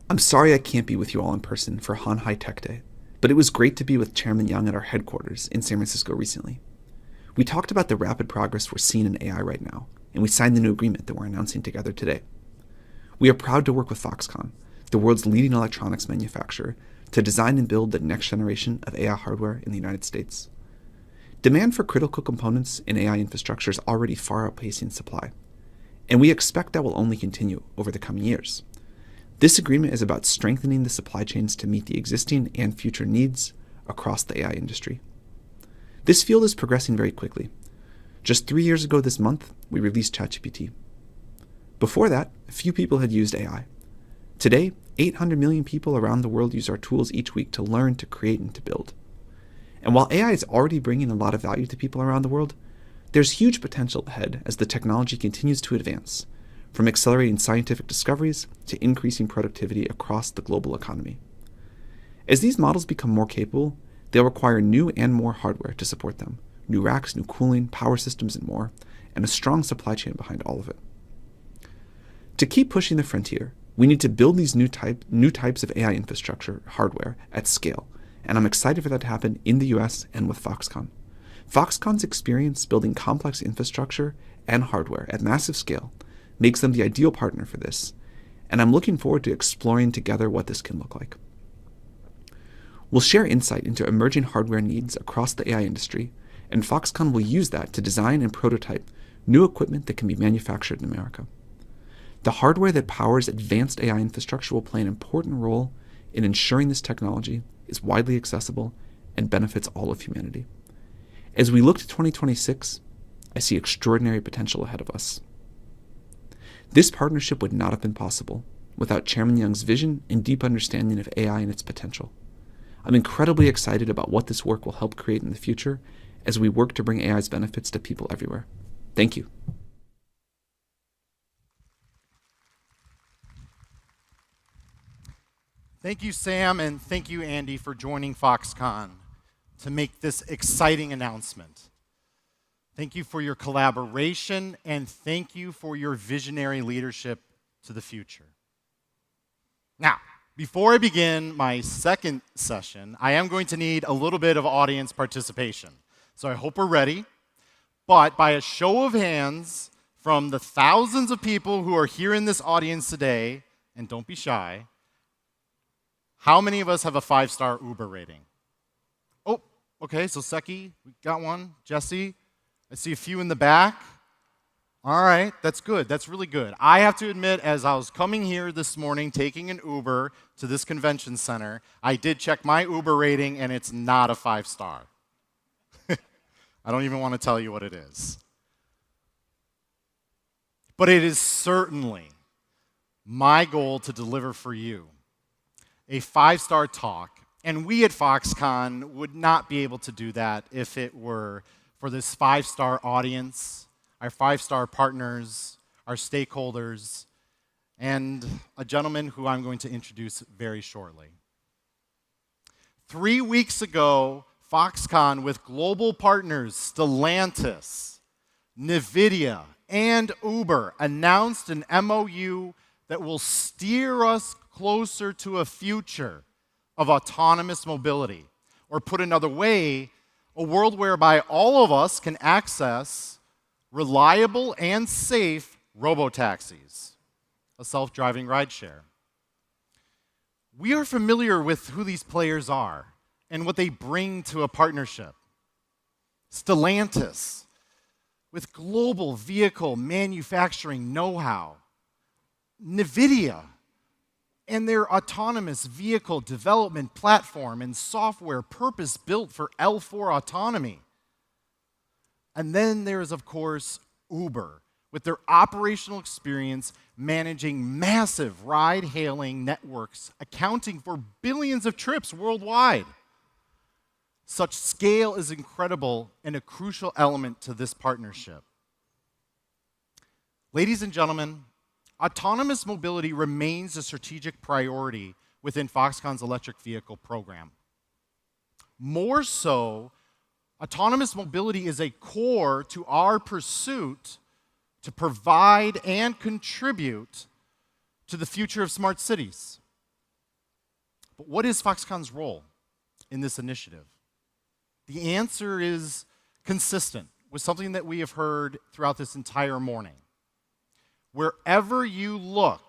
I'm sorry I can't be with you all in person for Honghai Tech Day, but it was great to be with Chairman Yang at our headquarters in San Francisco recently. We talked about the rapid progress we're seeing in AI right now, and we signed the new agreement that we're announcing together today. We are proud to work with Foxconn, the world's leading electronics manufacturer, to design and build the next generation of AI hardware in the United States. Demand for critical components in AI infrastructure is already far outpacing supply, and we expect that will only continue over the coming years. This agreement is about strengthening the supply chains to meet the existing and future needs across the AI industry. This field is progressing very quickly. Just 3 years ago this month, we released ChatGPT. Before that, few people had used AI. Today, 800 million people around the world use our tools each week to learn, to create, and to build. And while AI is already bringing a lot of value to people around the world, there's huge potential ahead as the technology continues to advance, from accelerating scientific discoveries to increasing productivity across the global economy. As these models become more capable, they'll require new and more hardware to support them, new racks, new cooling, power systems, and more, and a strong supply chain behind all of it. To keep pushing the frontier, we need to build these new types of AI infrastructure hardware at scale, and I'm excited for that to happen in the US and with Foxconn. Foxconn's experience building complex infrastructure and hardware at massive scale makes them the ideal partner for this, and I'm looking forward to exploring together what this can look like. We'll share insight into emerging hardware needs across the AI industry, and Foxconn will use that to design and prototype new equipment that can be manufactured in America. The hardware that powers advanced AI infrastructure will play an important role in ensuring this technology is widely accessible and benefits all of humanity. As we look to 2026, I see extraordinary potential ahead of us. This partnership would not have been possible without Chairman Young's vision and deep understanding of AI and its potential. I'm incredibly excited about what this work will help create in the future as we work to bring AI's benefits to people everywhere. Thank you. Thank you, Sam, and thank you, Andy, for joining Foxconn to make this exciting announcement. Thank you for your collaboration, and thank you for your visionary leadership to the future. Now, before I begin my second session, I am going to need a little bit of audience participation. So I hope we're ready. But by a show of hands, from the thousands of people who are here in this audience today, and don't be shy, how many of us have a 5-star Uber rating? Oh, okay, so Seki, we got one. Jesse, I see a few in the back. All right, that's good. That's really good. I have to admit, as I was coming here this morning, taking an Uber to this convention center, I did check my Uber rating, and it's not a 5-star. I don't even want to tell you what it is. But it is certainly my goal to deliver for you a 5-star talk, and we at Foxconn would not be able to do that if it were for this 5-star audience, our 5-star partners, our stakeholders, and a gentleman who I'm going to introduce very shortly. 3 weeks ago, Foxconn, with global partners Stellantis, NVIDIA, and Uber, announced an MOU that will steer us closer to a future of autonomous mobility. Or put another way, a world whereby all of us can access reliable and safe robotaxis, a self-driving rideshare. We are familiar with who these players are and what they bring to a partnership. Stellantis, with global vehicle manufacturing know-how. NVIDIA, and their autonomous vehicle development platform and software purpose-built for L4 autonomy. And then there is, of course, Uber, with their operational experience managing massive ride-hailing networks, accounting for billions of trips worldwide. Such scale is incredible and a crucial element to this partnership. Ladies and gentlemen, autonomous mobility remains a strategic priority within Foxconn's electric vehicle program. More so, autonomous mobility is a core to our pursuit to provide and contribute to the future of smart cities. But what is Foxconn's role in this initiative? The answer is consistent with something that we have heard throughout this entire morning. Wherever you look,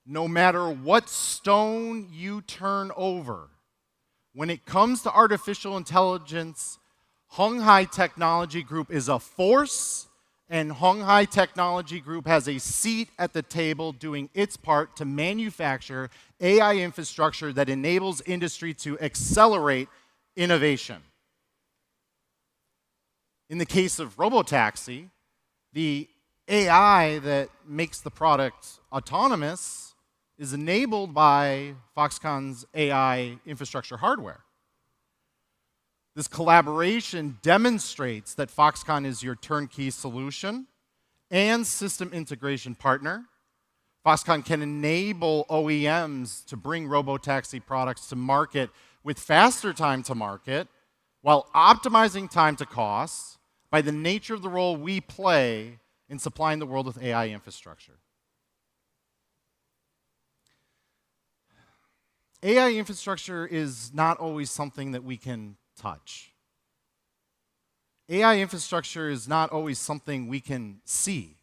no matter what stone you turn over, when it comes to artificial intelligence, Hong Hai Technology Group is a force and Honghai Technology Group has a seat at the table doing its part to manufacture AI infrastructure that enables industry to accelerate innovation. In the case of Robotaxi, the AI that makes the product autonomous is enabled by Foxconn's AI infrastructure hardware. This collaboration demonstrates that Foxconn is your turnkey solution and system integration partner. Foxconn can enable OEMs to bring Robotaxi products to market with faster time to market while optimizing time to cost by the nature of the role we play in supplying the world with AI infrastructure. AI infrastructure is not always something that we can touch. AI infrastructure is not always something we can see.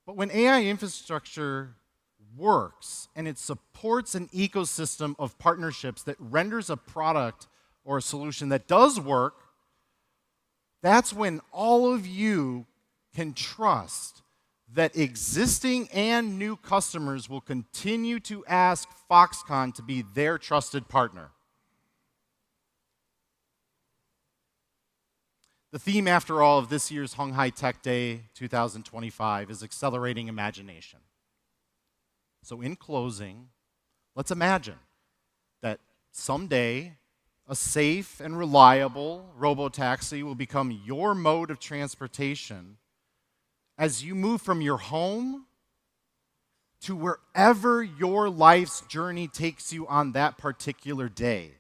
But when AI infrastructure works and it supports an ecosystem of partnerships that renders a product or a solution that does work, that's when all of you can trust that existing and new customers will continue to ask Foxconn to be their trusted partner. The theme, after all, of this year's Honghai Tech Day 2025 is accelerating imagination. So in closing, let's imagine that someday a safe and reliable robotaxi will become your mode of transportation as you move from your home to wherever your life's journey takes you on that particular day.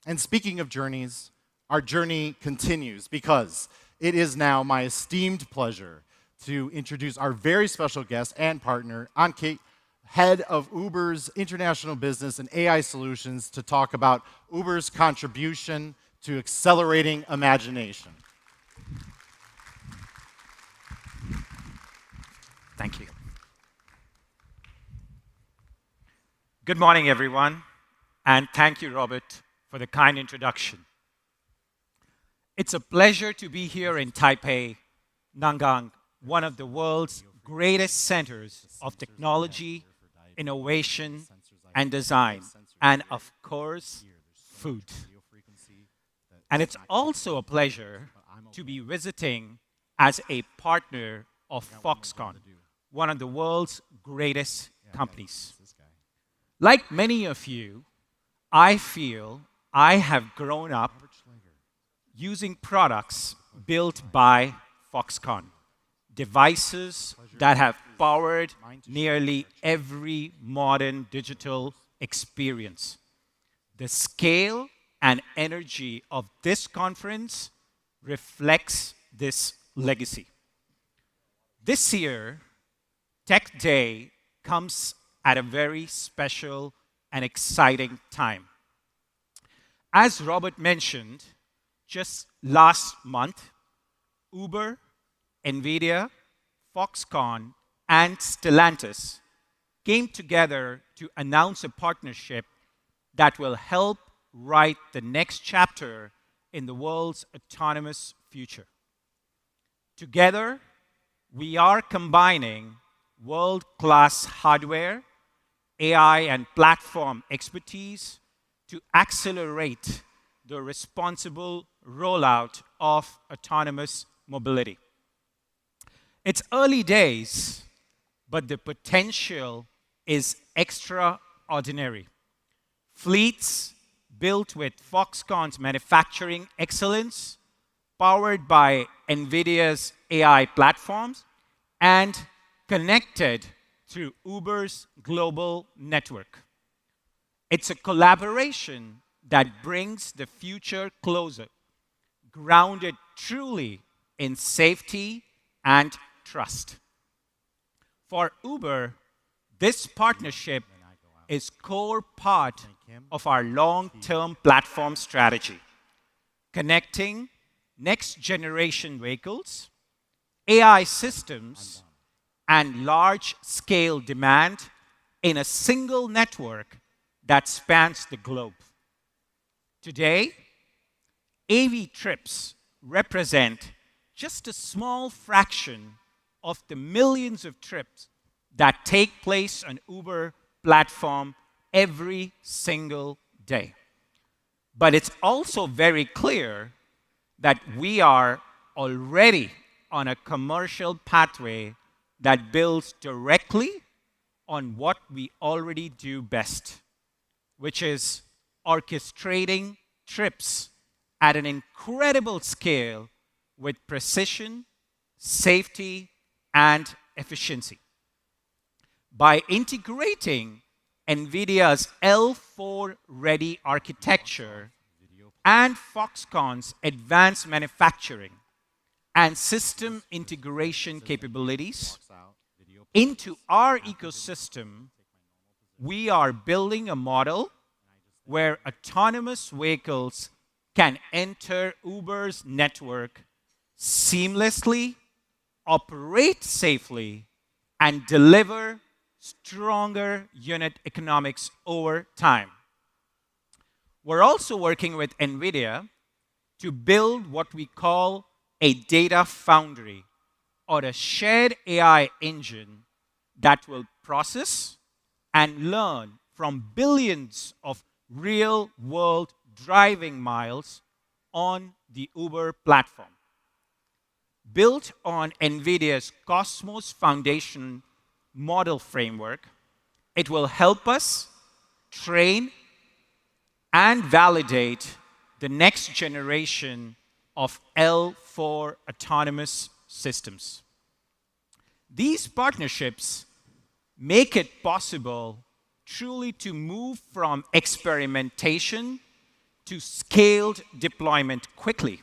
And speaking of journeys, our journey continues because it is now my esteemed pleasure to introduce our very special guest and partner, Ankit, head of Uber's international business and AI solutions, to talk about Uber's contribution to accelerating imagination. Thank you. Good morning, everyone, and thank you, Robert, for the kind introduction. It's a pleasure to be here in Taipei, Nangang, one of the world's greatest centers of technology, innovation, and design, and of course, food. And it's also a pleasure to be visiting as a partner of Foxconn, one of the world's greatest companies. Like many of you, I feel I have grown up using products built by Foxconn, devices that have powered nearly every modern digital experience. The scale and energy of this conference reflects this legacy. This year, Tech Day comes at a very special and exciting time. As Robert mentioned, just last month, Uber, NVIDIA, Foxconn, and Stellantis came together to announce a partnership that will help write the next chapter in the world's autonomous future. Together, we are combining world-class hardware, AI, and platform expertise to accelerate the responsible rollout of autonomous mobility. It's early days, but the potential is extraordinary. Fleets built with Foxconn's manufacturing excellence, powered by NVIDIA's AI platforms, and connected through Uber's global network. It's a collaboration that brings the future closer, grounded truly in safety and trust. For Uber, this partnership is core part of our long-term platform strategy, connecting next-generation vehicles, AI systems, and large-scale demand in a single network that spans the globe. Today, AV trips represent just a small fraction of the millions of trips that take place on Uber platform every single day. But it's also very clear that we are already on a commercial pathway that builds directly on what we already do best, which is orchestrating trips at an incredible scale with precision, safety, and efficiency. By integrating NVIDIA's L4-ready architecture and Foxconn's advanced manufacturing and system integration capabilities into our ecosystem, we are building a model where autonomous vehicles can enter Uber's network seamlessly, operate safely, and deliver stronger unit economics over time. We're also working with NVIDIA to build what we call a data foundry, or a shared AI engine that will process and learn from billions of real-world driving miles on the Uber platform. Built on NVIDIA's Cosmos Foundation model framework, it will help us train and validate the next generation of L4 autonomous systems. These partnerships make it possible truly to move from experimentation to scaled deployment quickly.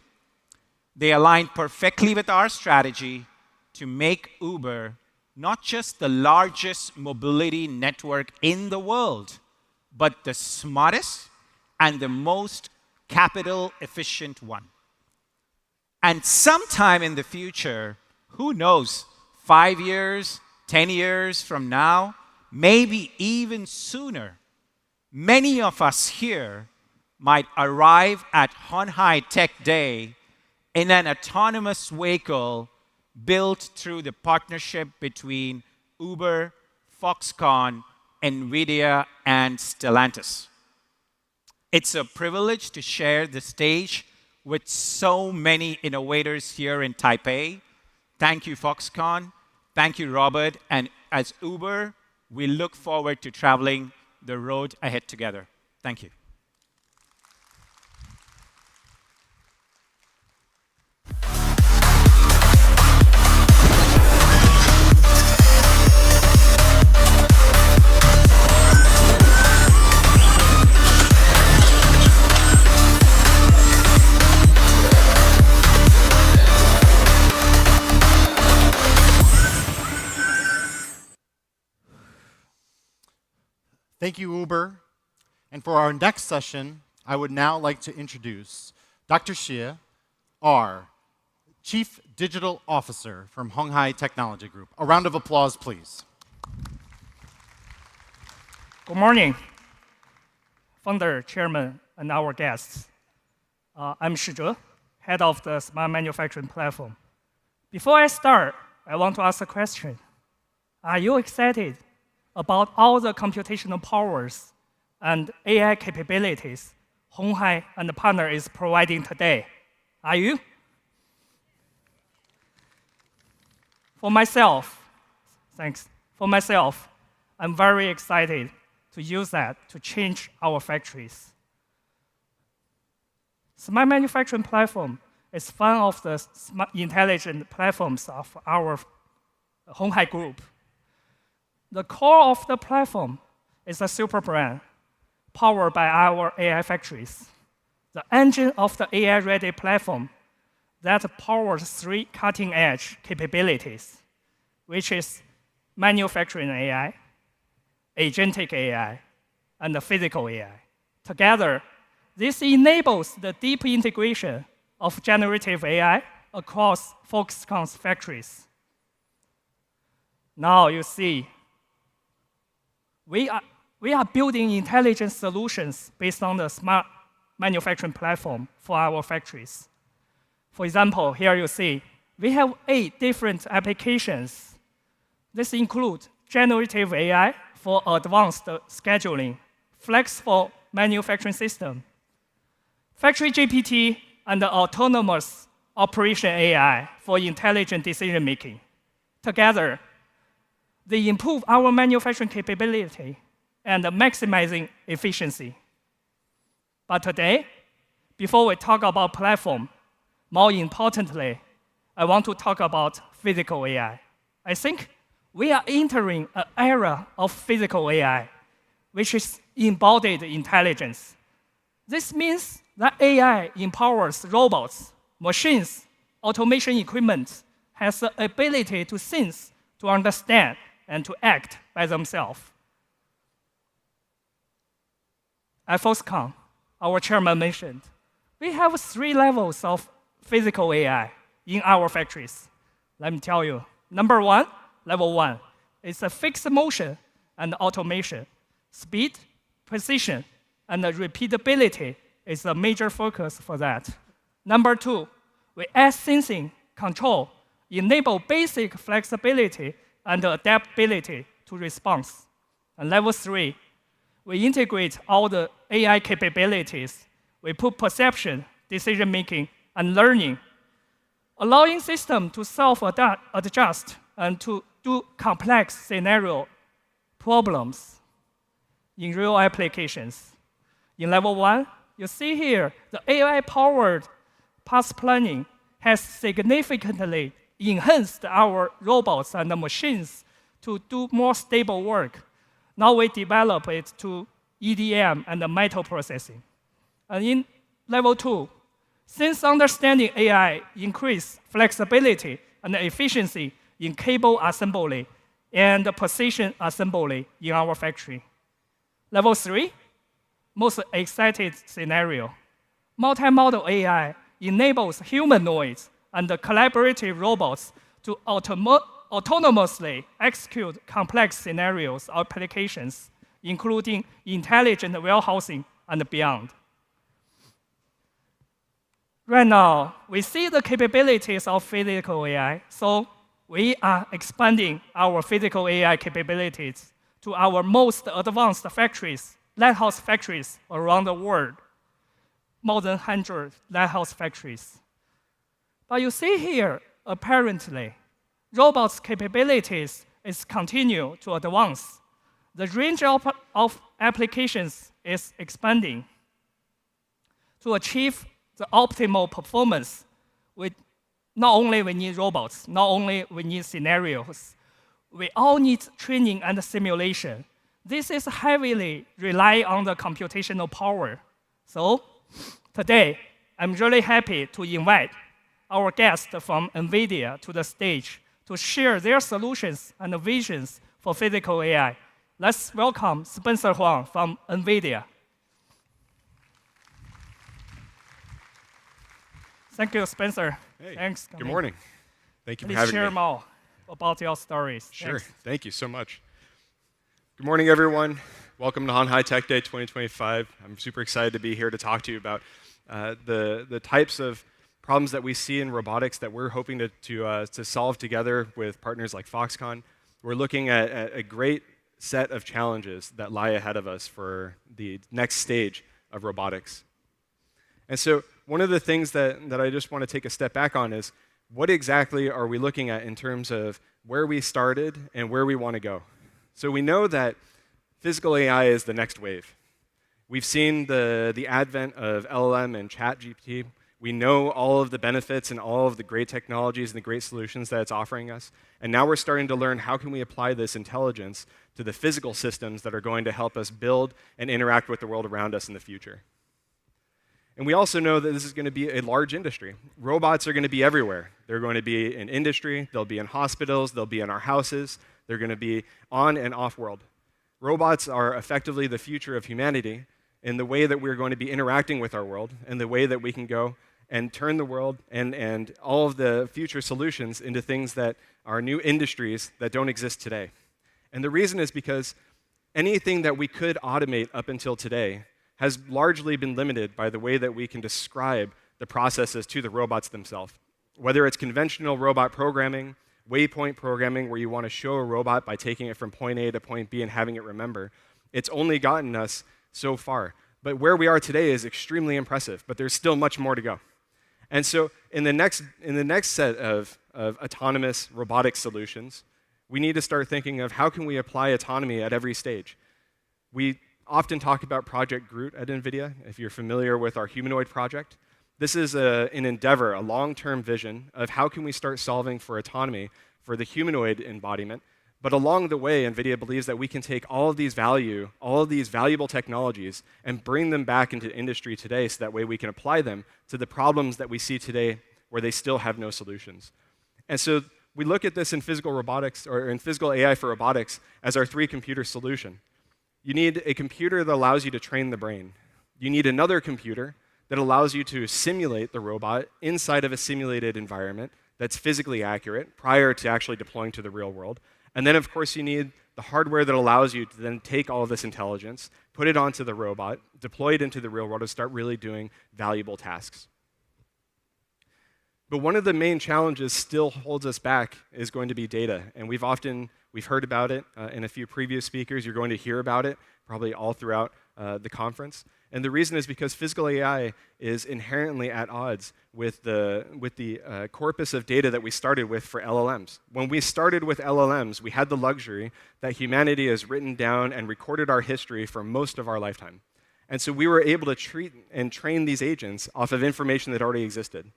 They align perfectly with our strategy to make Uber not just the largest mobility network in the world, but the smartest and the most capital-efficient one. And sometime in the future, who knows, 5 years, 10 years from now, maybe even sooner, many of us here might arrive at Honhai Tech Day in an autonomous vehicle built through the partnership between Uber, Foxconn, NVIDIA, and Stellantis. It's a privilege to share the stage with so many innovators here in Taipei. Thank you, Foxconn. Thank you, Robert. And as Uber, we look forward to traveling the road ahead together. Thank you. Thank you, Uber. And for our next session, I would now like to introduce Dr. Xie, our Chief Digital Officer from Honghai Technology Group. A round of applause, please. Good morning, founder, chairman, and our guests. I'm Shizhe, head of the Smart Manufacturing Platform. Before I start, I want to ask a question. Are you excited about all the computational powers and AI capabilities Honghai and the partner is providing today? Are you? For myself, thanks. For myself, I'm very excited to use that to change our factories. Smart Manufacturing Platform is one of the smart intelligent platforms of our Honghai Group. The core of the platform is a super brand powered by our AI factories, the engine of the AI-ready platform that powers 3 cutting-edge capabilities, which is manufacturing AI, agentic AI, and the physical AI. Together, this enables the deep integration of generative AI across Foxconn's factories. Now you see, we are building intelligent solutions based on the smart manufacturing platform for our factories. For example, here you see, we have 8 different applications. This includes generative AI for advanced scheduling, flexible manufacturing system, factory GPT, and autonomous operation AI for intelligent decision making. Together, they improve our manufacturing capability and maximizing efficiency. But today, before we talk about platform, more importantly, I want to talk about physical AI. I think we are entering an era of physical AI, which is embodied intelligence. This means that AI empowers robots, machines, automation equipment, has the ability to sense, to understand, and to act by themselves. At Foxconn, our chairman mentioned, we have 3 levels of physical AI in our factories. Let me tell you. Number 1, level 1, is a fixed motion and automation. Speed, precision, and repeatability is a major focus for that. Number 2, we add sensing, control, enable basic flexibility and adaptability to response. And level 3, we integrate all the AI capabilities. We put perception, decision-making, and learning, allowing system to self-adjust and to do complex scenario problems in real applications. In level 1, you see here, the AI-powered path planning has significantly enhanced our robots and the machines to do more stable work. Now we develop it to EDM and the metal processing. And in level 2, since understanding AI increase flexibility and efficiency in cable assembly and precision assembly in our factory. Level 3, most excited scenario. Multimodal AI enables humanoids and collaborative robots to autonomously execute complex scenarios or applications, including intelligent warehousing and beyond. Right now, we see the capabilities of physical AI, so we are expanding our physical AI capabilities to our most advanced factories, lighthouse factories around the world, more than 100 lighthouse factories. But you see here, apparently, robots' capabilities is continue to advance. The range of applications is expanding. To achieve the optimal performance, not only we need robots, not only we need scenarios, we all need training and simulation. This is heavily rely on the computational power. So today, I'm really happy to invite our guests from NVIDIA to the stage to share their solutions and visions for physical AI. Let's welcome Spencer Huang from NVIDIA. Thank you, Spencer. Hey, thanks. Good morning. Thank you for Please having share me. more about your stories. Sure. Thanks. Thank you so much. Good morning, everyone. Welcome to Hanhai Tech Day 2025. I'm super excited to be here to talk to you about the types of problems that we see in robotics that we're hoping to solve together with partners like Foxconn. We're looking at a great set of challenges that lie ahead of us for the next stage of robotics. And so one of the things that I just want to take a step back on is what exactly are we looking at in terms of where we started and where we want to go? So we know that physical AI is the next wave. We've seen the advent of LLM and ChatGPT. We know all of the benefits and all of the great technologies and the great solutions that it's offering us. And now we're starting to learn how can we apply this intelligence to the physical systems that are going to help us build and interact with the world around us in the future. And we also know that this is going to be a large industry. Robots are going to be everywhere. They're going to be in industry, they'll be in hospitals, they'll be in our houses, they're going to be on and off world. Robots are effectively the future of humanity in the way that we're going to be interacting with our world and the way that we can go and turn the world and all of the future solutions into things that are new industries that don't exist today. And the reason is because anything that we could automate up until today has largely been limited by the way that we can describe the processes to the robots themselves. Whether it's conventional robot programming, waypoint programming, where you want to show a robot by taking it from point A to point B and having it remember, it's only gotten us so far. But where we are today is extremely impressive, but there's still much more to go. And so in the next set of autonomous robotic solutions, we need to start thinking of how can we apply autonomy at every stage. We often talk about Project Groot at NVIDIA, if you're familiar with our humanoid project. This is an endeavor, a long-term vision of how can we start solving for autonomy for the humanoid embodiment. But along the way, NVIDIA believes that we can take all of these valuable technologies and bring them back into industry today so that way we can apply them to the problems that we see today where they still have no solutions. And so we look at this in physical robotics, or in physical AI for robotics, as our three-computer solution. You need a computer that allows you to train the brain. You need another computer that allows you to simulate the robot inside of a simulated environment that's physically accurate prior to actually deploying to the real world. And then, of course, you need the hardware that allows you to then take all of this intelligence, put it onto the robot, deploy it into the real world, and start really doing valuable tasks. But one of the main challenges still holds us back is going to be data. And we've heard about it in a few previous speakers. You're going to hear about it probably all throughout the conference. And the reason is because physical AI is inherently at odds with the corpus of data that we started with for LLMs. When we started with LLMs, we had the luxury that humanity has written down and recorded our history for most of our lifetime. And so we were able to treat and train these agents off of information that already existed.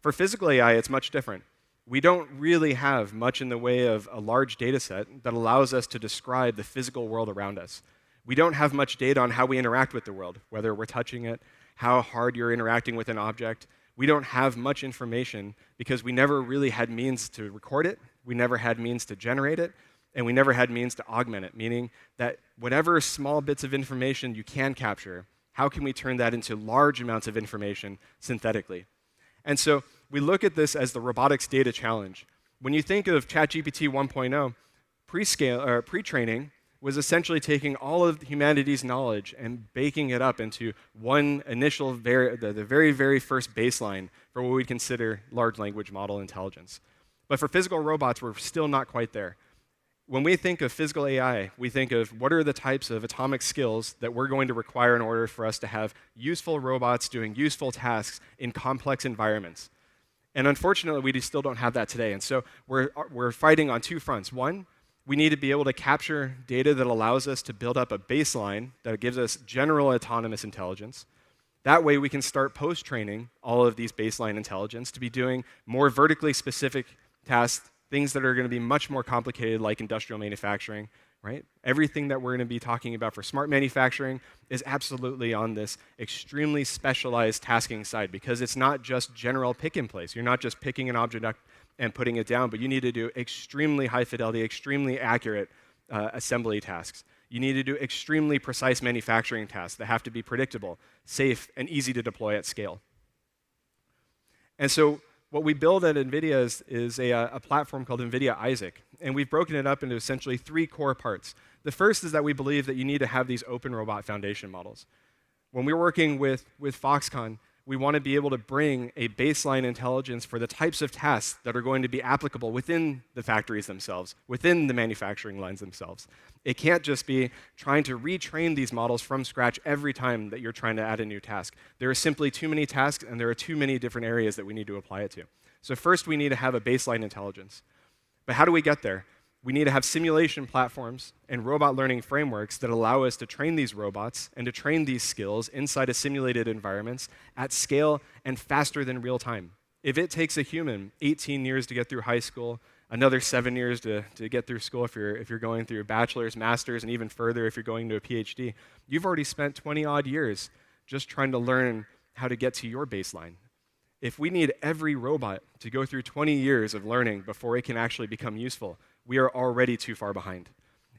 For physical AI, it's much different. We don't really have much in the way of a large data set that allows us to describe the physical world around us. We don't have much data on how we interact with the world, whether we're touching it, how hard you're interacting with an object. We don't have much information because we never really had means to record it, we never had means to generate it, and we never had means to augment it, meaning that whatever small bits of information you can capture, how can we turn that into large amounts of information synthetically? And so we look at this as the robotics data challenge. When you think of ChatGPT 1.0, pre-training was essentially taking all of humanity's knowledge and baking it up into one initial, the very, very first baseline for what we'd consider large language model intelligence. But for physical robots, we're still not quite there. When we think of physical AI, we think of what are the types of atomic skills that we're going to require in order for us to have useful robots doing useful tasks in complex environments. And unfortunately, we still don't have that today. And so we're fighting on two fronts. One, we need to be able to capture data that allows us to build up a baseline that gives us general autonomous intelligence. That way, we can start post-training all of these baseline intelligence to be doing more vertically specific tasks, things that are going to be much more complicated, like industrial manufacturing, right? Everything that we're going to be talking about for smart manufacturing is absolutely on this extremely specialized tasking side, because it's not just general pick and place. You're not just picking an object up and putting it down, but you need to do extremely high fidelity, extremely accurate assembly tasks. You need to do extremely precise manufacturing tasks that have to be predictable, safe, and easy to deploy at scale. And so what we build at NVIDIA is a platform called NVIDIA Isaac, and we've broken it up into essentially three core parts. The first is that we believe that you need to have these open robot foundation models. When we're working with Foxconn, we want to be able to bring a baseline intelligence for the types of tasks that are going to be applicable within the factories themselves, within the manufacturing lines themselves. It can't just be trying to retrain these models from scratch every time that you're trying to add a new task. There are simply too many tasks, and there are too many different areas that we need to apply it to. So first, we need to have a baseline intelligence. But how do we get there? We need to have simulation platforms and robot learning frameworks that allow us to train these robots and to train these skills inside of simulated environments at scale and faster than real time. If it takes a human 18 years to get through high school, another 7 years to get through school if you're going through a bachelor's, master's, and even further if you're going to a PhD, you've already spent 20-odd years just trying to learn how to get to your baseline. If we need every robot to go through 20 years of learning before it can actually become useful, we are already too far behind.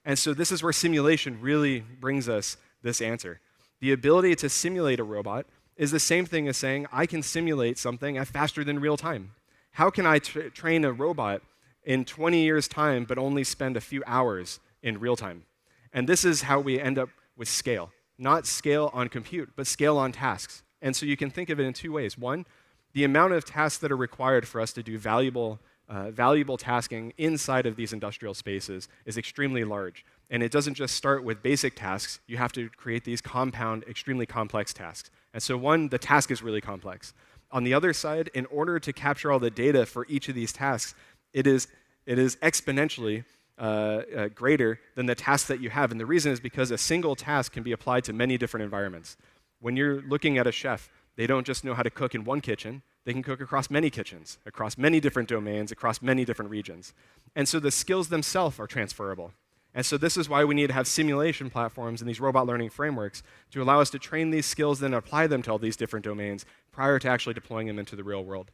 And so this is where simulation really brings us this answer. The ability to simulate a robot is the same thing as saying, I can simulate something at faster than real time. How can I train a robot in 20 years' time but only spend a few hours in real time? And this is how we end up with scale. not scale on compute, but scale on tasks. And so you can think of it in two ways. One, the amount of tasks that are required for us to do valuable tasking inside of these industrial spaces is extremely large. And it doesn't just start with basic tasks. You have to create these compound, extremely complex tasks. And so one, the task is really complex. On the other side, in order to capture all the data for each of these tasks, it is exponentially greater than the task that you have. And the reason is because a single task can be applied to many different environments. When you're looking at a chef, they don't just know how to cook in one kitchen. They can cook across many kitchens, across many different domains, across many different regions. And so the skills themselves are transferable. And so this is why we need to have simulation platforms and these robot learning frameworks to allow us to train these skills and apply them to all these different domains prior to actually deploying them into the real world.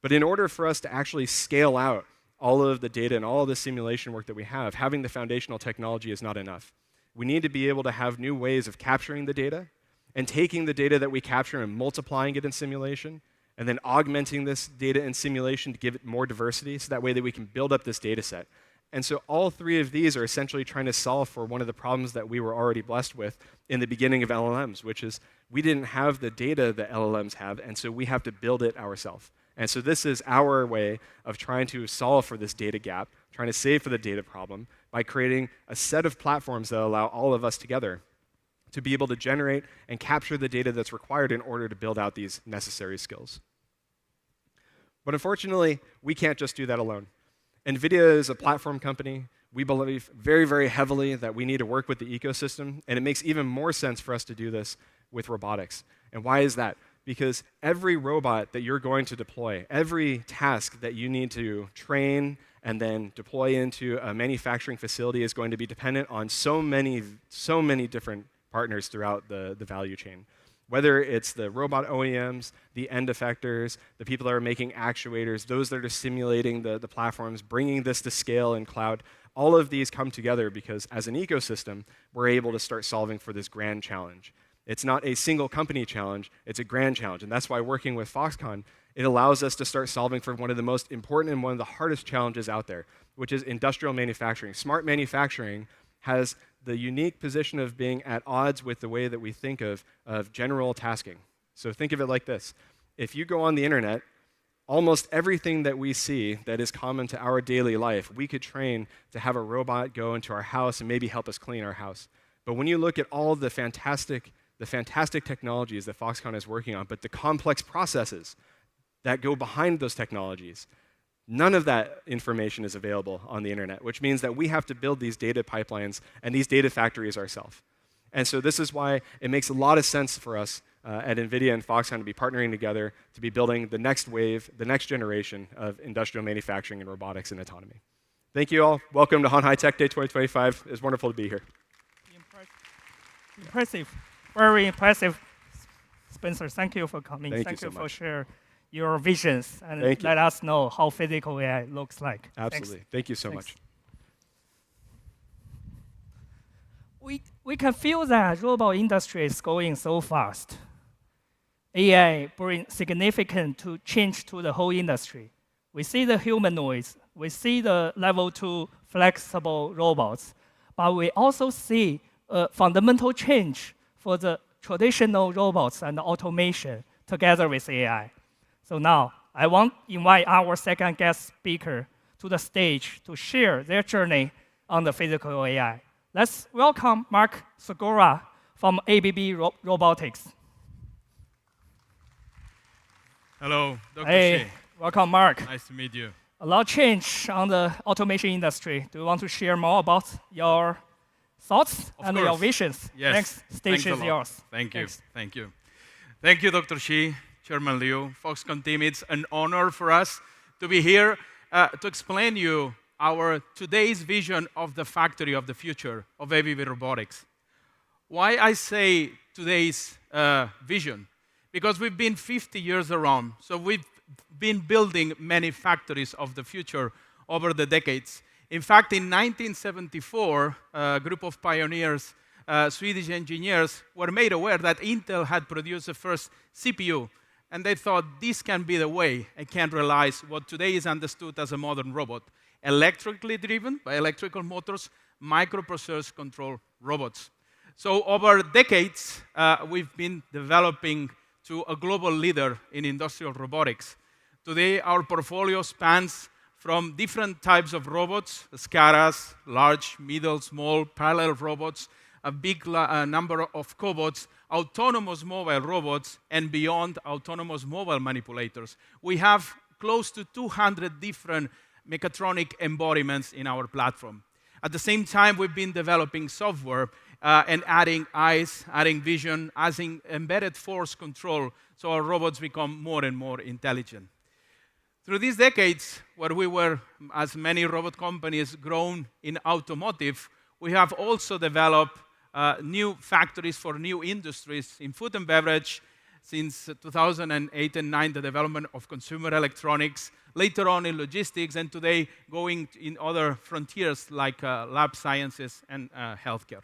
But in order for us to actually scale out all of the data and all of the simulation work that we have, having the foundational technology is not enough. We need to be able to have new ways of capturing the data and taking the data that we capture and multiplying it in simulation, and then augmenting this data in simulation to give it more diversity so that way that we can build up this data set. And so all three of these are essentially trying to solve for one of the problems that we were already blessed with in the beginning of LLMs, which is we didn't have the data that LLMs have, and so we have to build it ourselves. And so this is our way of trying to solve for this data gap, trying to save for the data problem by creating a set of platforms that allow all of us together to be able to generate and capture the data that's required in order to build out these necessary skills. But unfortunately, we can't just do that alone. NVIDIA is a platform company. We believe very, very heavily that we need to work with the ecosystem, and it makes even more sense for us to do this with robotics. And why is that? Because every robot that you're going to deploy, every task that you need to train and then deploy into a manufacturing facility is going to be dependent on so many different partners throughout the value chain. Whether it's the robot OEMs, the end effectors, the people that are making actuators, those that are simulating the platforms, bringing this to scale in cloud, all of these come together because as an ecosystem, we're able to start solving for this grand challenge. It's not a single company challenge, it's a grand challenge. And that's why working with Foxconn, it allows us to start solving for one of the most important and one of the hardest challenges out there, which is industrial manufacturing. Smart manufacturing has the unique position of being at odds with the way that we think of general tasking. So think of it like this. If you go on the internet, almost everything that we see that is common to our daily life, we could train to have a robot go into our house and maybe help us clean our house. But when you look at all the fantastic technologies that Foxconn is working on, but the complex processes that go behind those technologies, none of that information is available on the internet, which means that we have to build these data pipelines and these data factories ourselves. And so this is why it makes a lot of sense for us at NVIDIA and Foxconn to be partnering together to be building the next wave, the next generation of industrial manufacturing and robotics and autonomy. Thank you all. Welcome to Hanhai Tech Day 2025. It's wonderful to be here. Impressive. Very impressive, Spencer. Thank you for coming. Thank you so for much. sharing your visions and let us know how physical AI looks like. Absolutely. Thanks. Thank you so much. We can feel that robot industry is going so fast. AI brings significant change to the whole industry. We see the humanoids, we see the level 2 flexible robots, but we also see a fundamental change for the traditional robots and automation together with AI. So now, I want to invite our second guest speaker to the stage to share their journey on the physical AI. Let's welcome Mark Segura from ABB Robotics. Hello, Dr. Hey, Shi. welcome, Mark. Nice to meet you. A lot of change on the automation industry. Do you want to share more about your thoughts and your visions? Yes. Next stage is yours. Thank you. Thanks. Thank you. Thank you, Dr. Shi, Chairman Liu, Foxconn team. It's an honor for us to be here to explain you our today's vision of the factory of the future of ABB Robotics. Why I say today's vision? Because we've been 50 years around, so we've been building many factories of the future over the decades. In fact, in 1974, a group of pioneers, Swedish engineers, were made aware that Intel had produced the first CPU, and they thought this can be the way and can realize what today is understood as a modern robot, electrically driven by electrical motors, microprocessors control robots. So over decades, we've been developing to a global leader in industrial robotics. Today, our portfolio spans from different types of robots, SCADAs, large, middle, small, parallel robots, a big number of cobots, autonomous mobile robots, and beyond autonomous mobile manipulators. We have close to 200 different mechatronic embodiments in our platform. At the same time, we've been developing software and adding eyes, adding vision, adding embedded force control, so our robots become more and more intelligent. Through these decades, where we were, as many robot companies, grown in automotive, we have also developed new factories for new industries in food and beverage. Since 2008 and 2009, the development of consumer electronics, later on in logistics, and today going in other frontiers like lab sciences and healthcare.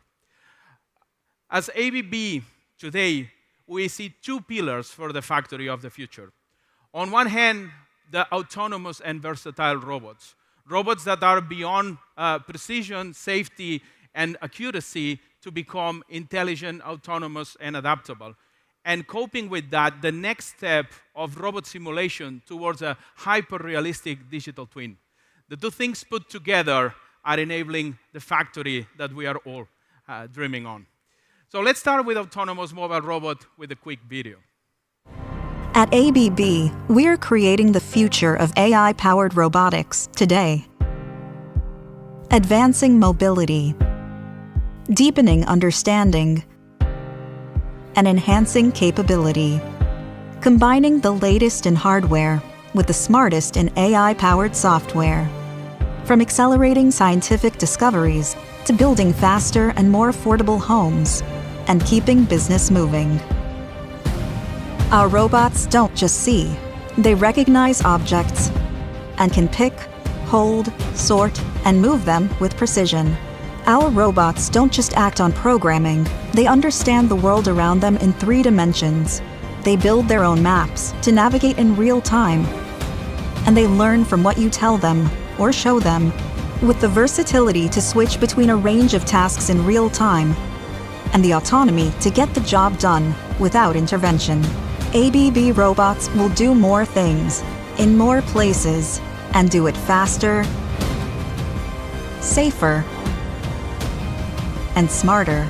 As ABB today, we see two pillars for the factory of the future. On one hand, the autonomous and versatile robots. Robots that are beyond precision, safety, and accuracy to become intelligent, autonomous, and adaptable. And coping with that, the next step of robot simulation towards a hyper-realistic digital twin. The two things put together are enabling the factory that we are all dreaming on. So let's start with autonomous mobile robot with a quick video. At ABB, we're creating the future of AI-powered robotics today. Advancing mobility, deepening understanding, and enhancing capability. Combining the latest in hardware with the smartest in AI-powered software. From accelerating scientific discoveries to building faster and more affordable homes and keeping business moving. Our robots don't just see, they recognize objects and can pick, hold, sort, and move them with precision. Our robots don't just act on programming, they understand the world around them in 3 dimensions. They build their own maps to navigate in real time. And they learn from what you tell them or show them, with the versatility to switch between a range of tasks in real time and the autonomy to get the job done without intervention. ABB robots will do more things, in more places, and do it faster, safer, and smarter,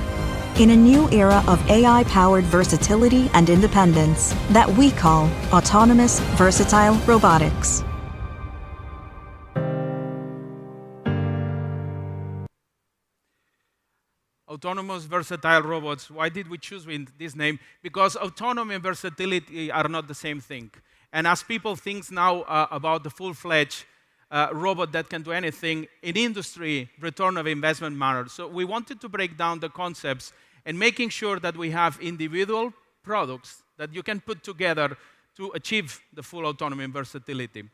in a new era of AI-powered versatility and independence that we call autonomous versatile robotics. Autonomous versatile robots. Why did we choose this name? Because autonomy and versatility are not the same thing. And as people think now about the full-fledged robot that can do anything, in industry, return of investment matters. So we wanted to break down the concepts and making sure that we have individual products that you can put together to achieve the full autonomy and versatility.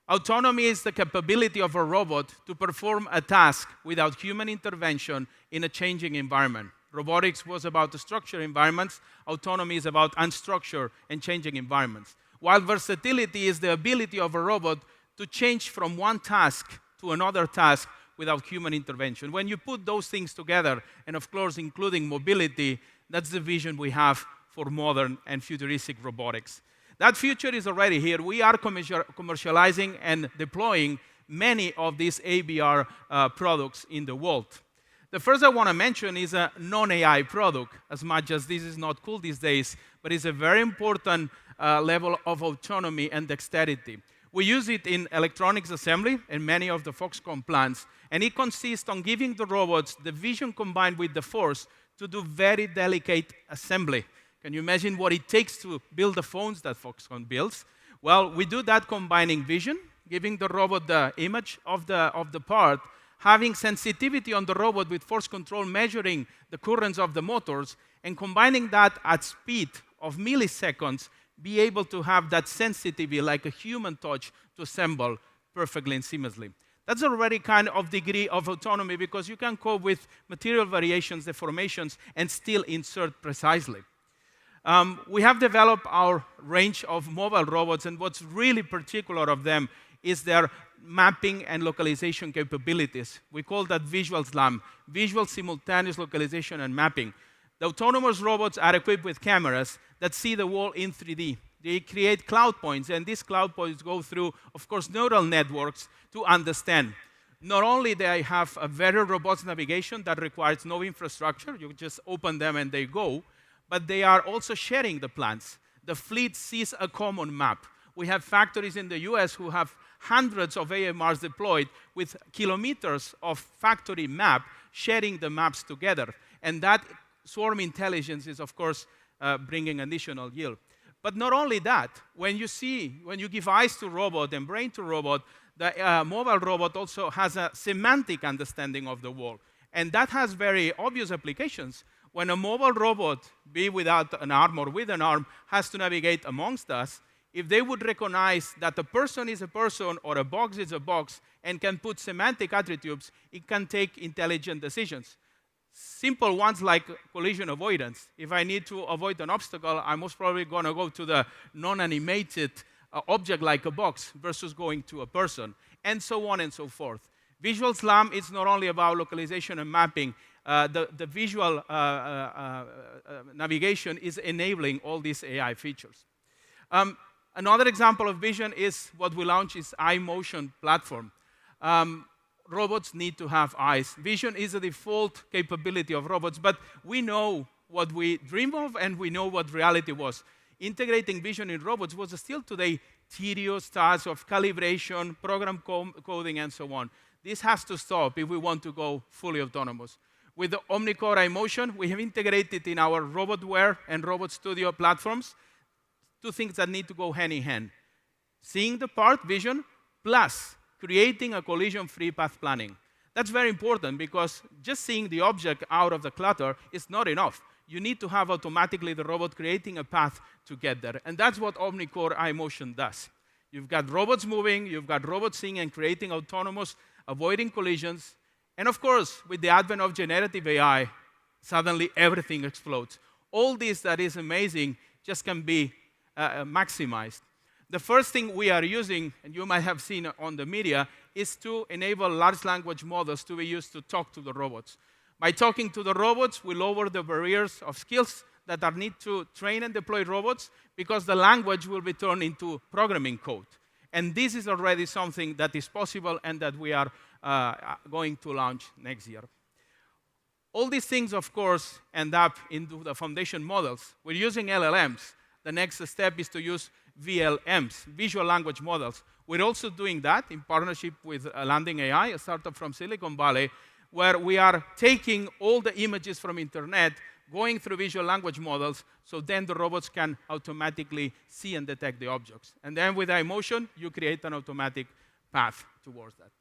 Autonomy is the capability of a robot to perform a task without human intervention in a changing environment. Robotics was about the structured environments. Autonomy is about unstructured and changing environments. While versatility is the ability of a robot to change from one task to another task without human intervention. When you put those things together, and of course including mobility, that's the vision we have for modern and futuristic robotics. That future is already here. We are commercializing and deploying many of these ABR products in the world. The first I want to mention is a non-AI product, as much as this is not cool these days, but it's a very important level of autonomy and dexterity. We use it in electronics assembly in many of the Foxconn plants, and it consists on giving the robots the vision combined with the force to do very delicate assembly. Can you imagine what it takes to build the phones that Foxconn builds? Well, we do that combining vision, giving the robot the image of the part, having sensitivity on the robot with force control, measuring the currents of the motors, and combining that at speed of milliseconds, be able to have that sensitivity like a human touch to assemble perfectly and seamlessly. That's already kind of degree of autonomy because you can cope with material variations, deformations, and still insert precisely. We have developed our range of mobile robots, and what's really particular of them is their mapping and localization capabilities. We call that Visual SLAM, Visual Simultaneous Localization and Mapping. The autonomous robots are equipped with cameras that see the world in 3D. They create cloud points, and these cloud points go through, of course, neural networks to understand. Not only do they have a very robust navigation that requires no infrastructure, you just open them and they go, but they are also sharing the plans. The fleet sees a common map. We have factories in the US who have hundreds of AMRs deployed with kilometers of factory map sharing the maps together. And that swarm intelligence is, of course, bringing additional yield. But not only that, when you give eyes to robot and brain to robot, the mobile robot also has a semantic understanding of the world. And that has very obvious applications. When a mobile robot, be without an arm or with an arm, has to navigate amongst us, if they would recognize that a person is a person or a box is a box and can put semantic attributes, it can take intelligent decisions. Simple ones like collision avoidance. If I need to avoid an obstacle, I'm most probably going to go to the non-animated object like a box versus going to a person, and so on and so forth. Visual SLAM is not only about localization and mapping. The visual navigation is enabling all these AI features. Another example of vision is what we launched is iMotion platform. Robots need to have eyes. Vision is a default capability of robots, but we know what we dream of and we know what reality was. Integrating vision in robots was still today tedious task of calibration, program coding, and so on. This has to stop if we want to go fully autonomous. With the OmniCore iMotion, we have integrated in our RobotWare and Robot Studio platforms two things that need to go hand in hand. Seeing the part, vision, plus creating a collision-free path planning. That's very important because just seeing the object out of the clutter is not enough. You need to have automatically the robot creating a path to get there. And that's what OmniCore iMotion does. You've got robots moving, you've got robots seeing and creating autonomous, avoiding collisions. And of course, with the advent of generative AI, suddenly everything explodes. All this that is amazing just can be maximized. The first thing we are using, and you might have seen on the media, is to enable large language models to be used to talk to the robots. By talking to the robots, we lower the barriers of skills that are need to train and deploy robots because the language will be turned into programming code. And this is already something that is possible and that we are going to launch next year. All these things, of course, end up into the foundation models. We're using LLMs. The next step is to use VLMs, visual language models. We're also doing that in partnership with Landing AI, a startup from Silicon Valley, where we are taking all the images from internet, going through visual language models, so then the robots can automatically see and detect the objects. And then with iMotion, you create an automatic path towards that.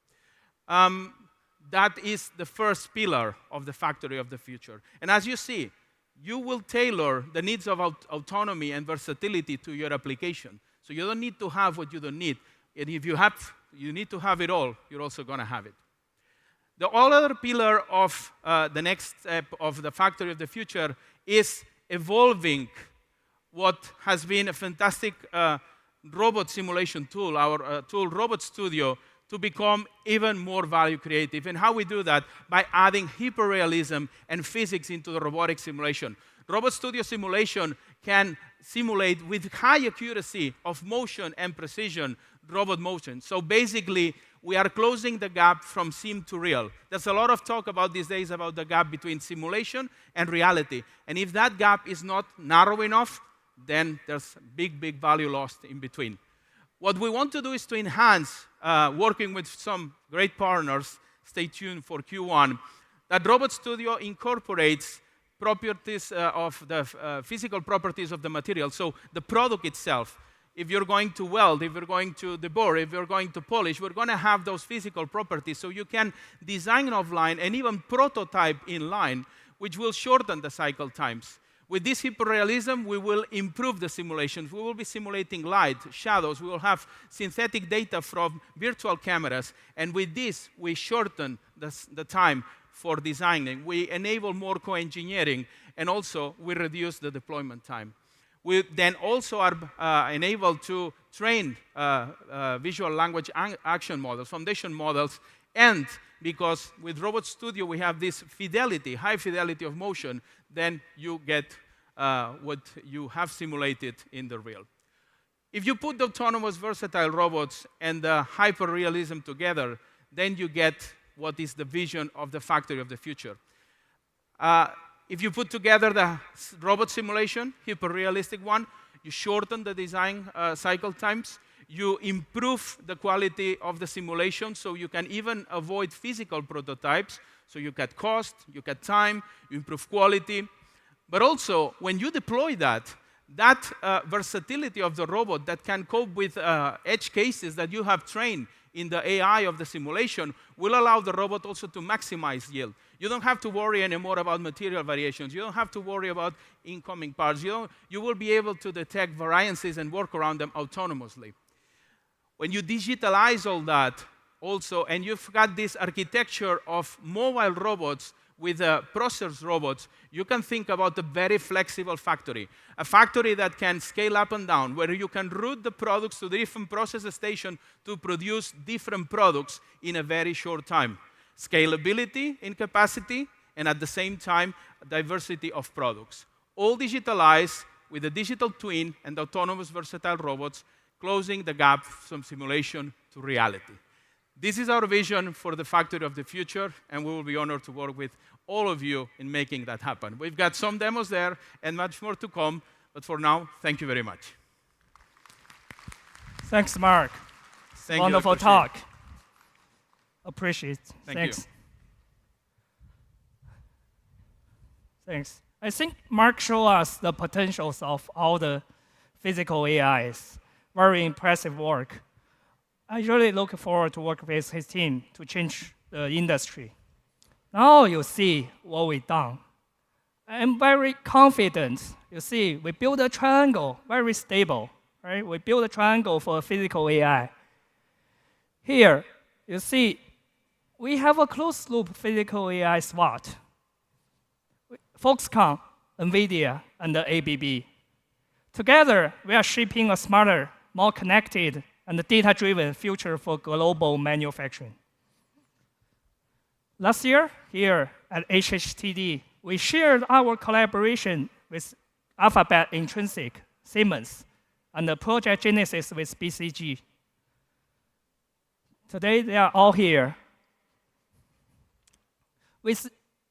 That is the first pillar of the factory of the future. And as you see, you will tailor the needs of autonomy and versatility to your application. So you don't need to have what you don't need. And if you need to have it all, you're also going to have it. The other pillar of the next step of the factory of the future is evolving what has been a fantastic robot simulation tool, our tool Robot Studio, to become even more value creative. And how we do that? By adding hyperrealism and physics into the robotic simulation. Robot Studio simulation can simulate with high accuracy of motion and precision robot motion. So basically, we are closing the gap from sim to real. There's a lot of talk about these days about the gap between simulation and reality. And if that gap is not narrow enough, then there's big, big value lost in between. What we want to do is to enhance, working with some great partners, stay tuned for Q1, that Robot Studio incorporates properties of the physical properties of the material, so the product itself. If you're going to weld, if you're going to debore, if you're going to polish, we're going to have those physical properties so you can design offline and even prototype in line, which will shorten the cycle times. With this hyperrealism, we will improve the simulations. We will be simulating light, shadows. We will have synthetic data from virtual cameras. And with this, we shorten the time for designing. We enable more co-engineering. And also, we reduce the deployment time. We then also are enabled to train visual language action models, foundation models, and because with Robot Studio we have this fidelity, high fidelity of motion, then you get what you have simulated in the real. If you put the autonomous versatile robots and the hyperrealism together, then you get what is the vision of the factory of the future. If you put together the robot simulation, hyperrealistic one, you shorten the design cycle times, you improve the quality of the simulation, so you can even avoid physical prototypes, so you cut cost, you cut time, you improve quality. But also, when you deploy that versatility of the robot that can cope with edge cases that you have trained in the AI of the simulation will allow the robot also to maximize yield. You don't have to worry anymore about material variations. You don't have to worry about incoming parts. You will be able to detect variances and work around them autonomously. When you digitalize all that also, and you've got this architecture of mobile robots with process robots, you can think about a very flexible factory. A factory that can scale up and down, where you can route the products to the different process stations to produce different products in a very short time. Scalability in capacity, and at the same time, diversity of products. All digitalized with a digital twin and autonomous versatile robots, closing the gap from simulation to reality. This is our vision for the factory of the future, and we will be honored to work with all of you in making that happen. We've got some demos there and much more to come, but for now, thank you very much. Thanks, Mark. Wonderful talk. Appreciate it. Thanks. Thanks. I think Mark showed us the potentials of all the physical AIs. Very impressive work. I really look forward to work with his team to change the industry. Now you see what we've done. I'm very confident. You see, we built a triangle, very stable, right? We built a triangle for physical AI. Here, you see, we have a closed-loop physical AI SWAT. Foxconn, NVIDIA, and the ABB. Together, we are shaping a smarter, more connected, and data-driven future for global manufacturing. Last year, here at HHTD, we shared our collaboration with Alphabet Intrinsic, Siemens, and the Project Genesis with BCG. Today, they are all here.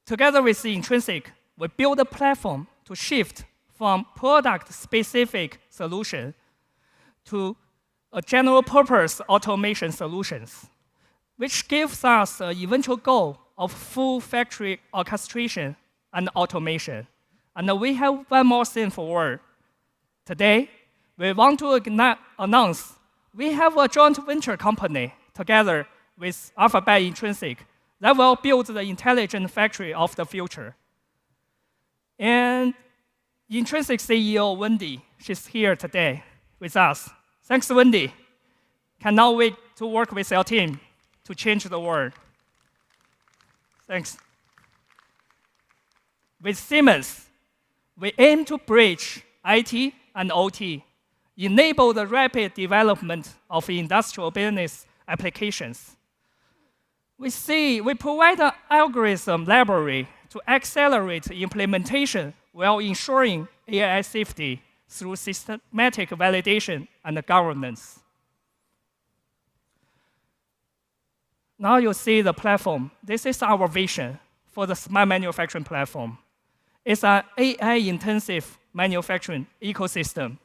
Together with the Intrinsic, we build a platform to shift from product-specific solution to a general-purpose automation solutions, which gives us an eventual goal of full factory orchestration and automation. And we have one more thing forward. Today, we want to announce we have a joint venture company together with Alphabet Intrinsic that will build the intelligent factory of the future. And Intrinsic CEO, Wendy, she's here today with us. Thanks, Wendy. Cannot wait to work with your team to change the world. Thanks. With Siemens, we aim to bridge IT and OT, enable the rapid development of industrial business applications. We provide an algorithm library to accelerate implementation while ensuring AI safety through systematic validation and governance. Now you see the platform. This is our vision for the smart manufacturing platform. It's an AI-intensive manufacturing ecosystem.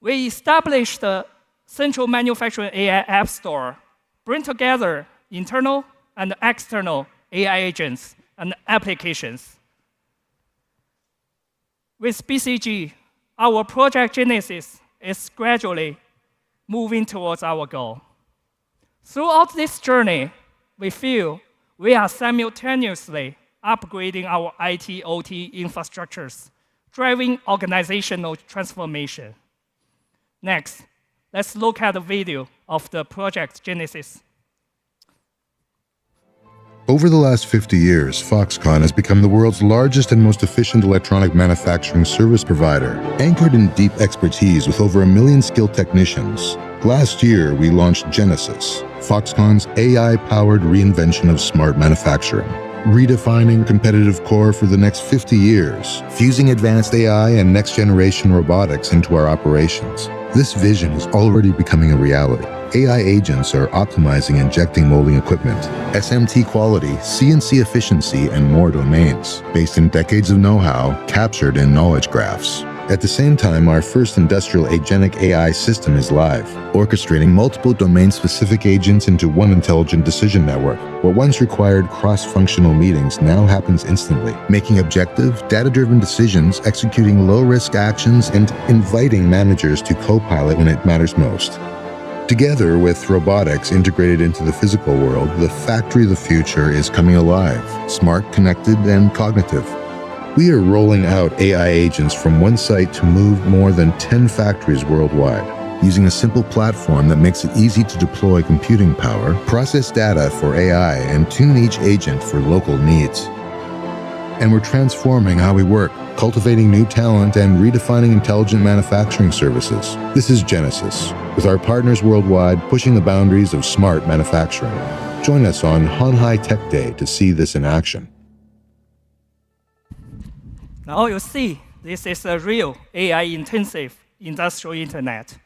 We established the Central Manufacturing AI App Store, bring together internal and external AI agents and applications. With BCG, our Project Genesis is gradually moving towards our goal. Throughout this journey, we feel we are simultaneously upgrading our IT/OT infrastructures, driving organizational transformation. Next, let's look at the video of the Project Genesis. Over the last 50 years, Foxconn has become the world's largest and most efficient electronic manufacturing service provider, anchored in deep expertise with over 1 million skilled technicians. Last year, we launched Genesis, Foxconn's AI-powered reinvention of smart manufacturing, redefining competitive core for the next 50 years, fusing advanced AI and next-generation robotics into our operations. This vision is already becoming a reality. AI agents are optimizing injecting molding equipment, SMT quality, CNC efficiency, and more domains, based in decades of know-how captured in knowledge graphs. At the same time, our first industrial agentic AI system is live, orchestrating multiple domain-specific agents into one intelligent decision network. What once required cross-functional meetings now happens instantly, making objective, data-driven decisions, executing low-risk actions, and inviting managers to co-pilot when it matters most. Together with robotics integrated into the physical world, the factory of the future is coming alive, smart, connected, and cognitive. We are rolling out AI agents from one site to move more than 10 factories worldwide, using a simple platform that makes it easy to deploy computing power, process data for AI, and tune each agent for local needs. And we're transforming how we work, cultivating new talent, and redefining intelligent manufacturing services. This is Genesis, with our partners worldwide pushing the boundaries of smart manufacturing. Join us on Honhai Tech Day to see this in action. Now you see, this is a real AI-intensive industrial internet.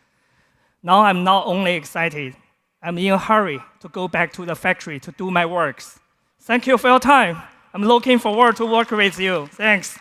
Now I'm not only excited, I'm in a hurry to go back to the factory to do my works. Thank you for your time. I'm looking forward to work with you. Thanks.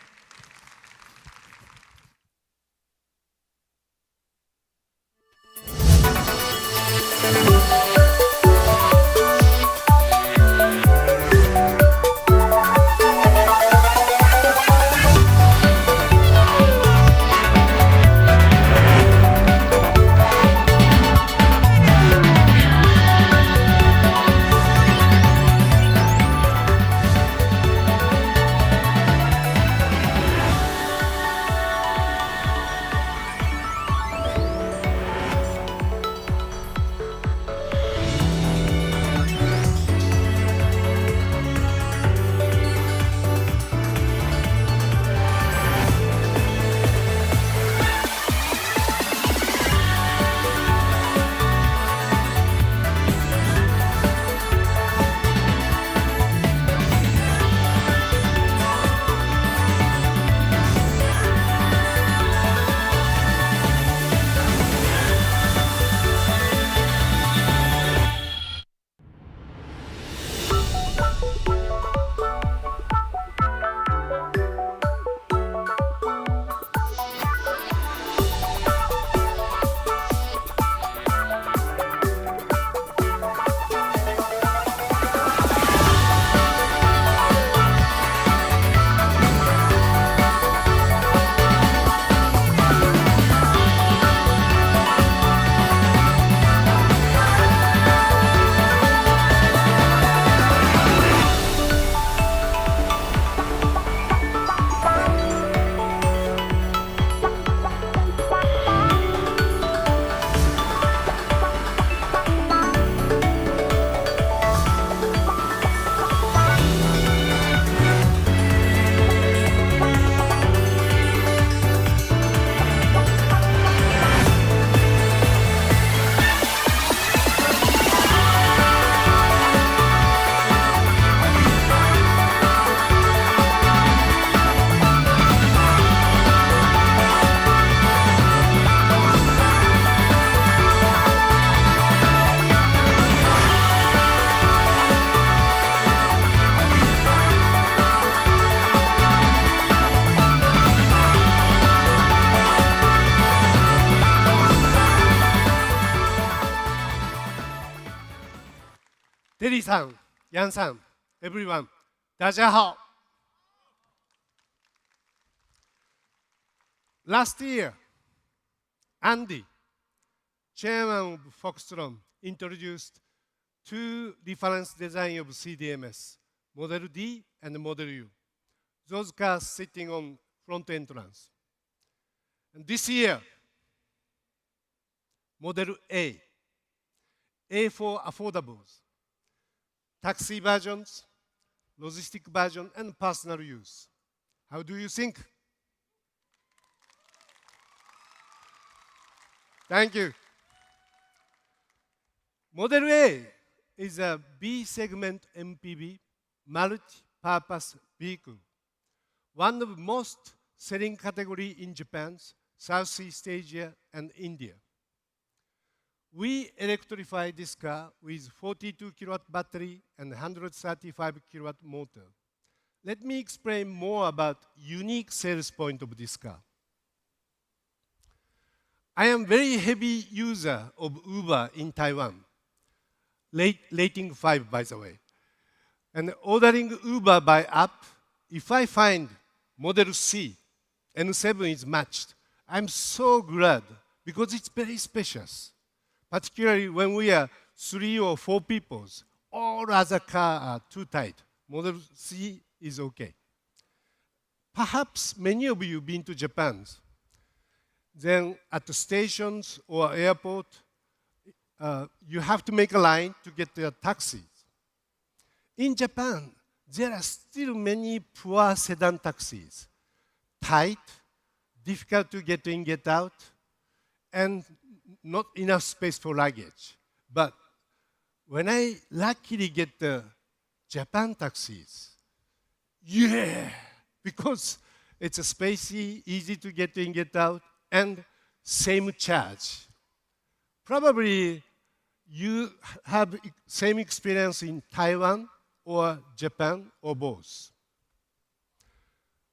Terry さん、ヤンさん、everyone、大家好。Last year, Andy, chairman of Foxconn, introduced two different designs of CDMS, Model D and Model U. Those cars sitting on front entrance. And this year, Model A for affordables, taxi versions, logistic version, and personal use. How do you think? Thank you. Model A is a B-segment MPV, multi-purpose vehicle, one of the most selling category in Japan, Southeast Asia, and India. We electrify this car with 42 kilowatt battery and 135 kilowatt motor. Let me explain more about unique sales point of this car. I am very heavy user of Uber in Taiwan, rating 5, by the way. And ordering Uber by app, if I find Model C and 7 is matched, I'm so glad because it's very spacious. Particularly when we are 3 or 4 people, all other cars are too tight. Model C is okay. Perhaps many of you have been to Japan. Then at the stations or airport, you have to make a line to get the taxis. In Japan, there are still many poor sedan taxis. Tight, difficult to get in, get out, and not enough space for luggage. But when I luckily get the Japan taxis, yeah, because it's a spacey, easy to get in, get out, and same charge. Probably you have same experience in Taiwan or Japan or both.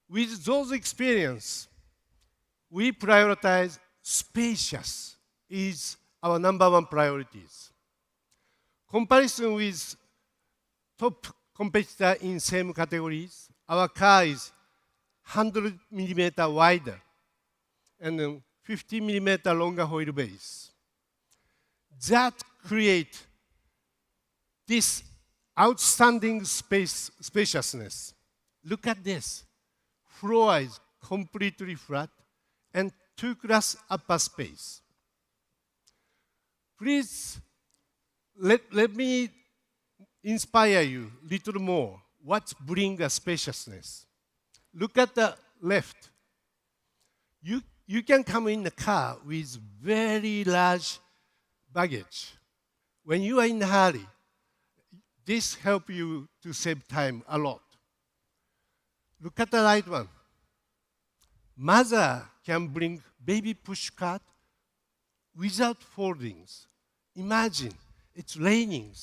With those experience, we prioritize spacious is our #1 priorities. Comparison with top competitor in same categories, our car is 100 millimeter wider and 50 millimeter longer wheelbase. That create this outstanding spaciousness. Look at this. Floor is completely flat and 2-class upper space. Please, let me inspire you a little more. What brings a spaciousness? Look at the left. You can come in the car with very large baggage. When you are in a hurry, this helps you to save time a lot. Look at the right one. Mother can bring baby push cart without foldings. Imagine, it's raining.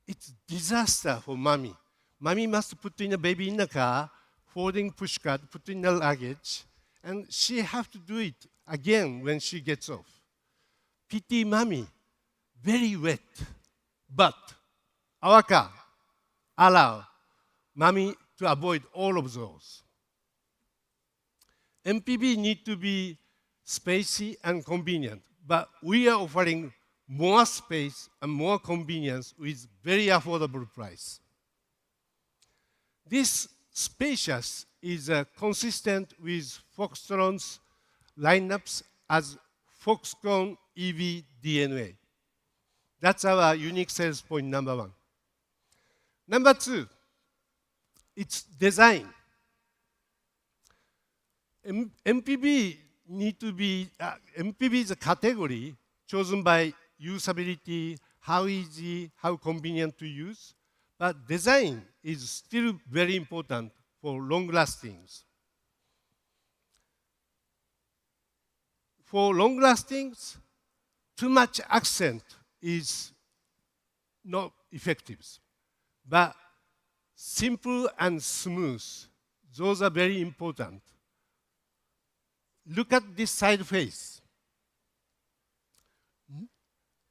It's disaster for mommy. Mommy must put in a baby in the car, folding push cart, put in the luggage, and she have to do it again when she gets off. Pity mommy, very wet. But our car allow mommy to avoid all of those. MPV need to be spacey and convenient, but we are offering more space and more convenience with very affordable price. This spacious is consistent with Foxtron's lineups as Foxconn EV DNA. That's our unique sales point #1. #2, it's design. MPV need to be, MPV is a category chosen by usability, how easy, how convenient to use, but design is still very important for long lastings. For long lastings, too much accent is not effective, but simple and smooth, those are very important. Look at this side face.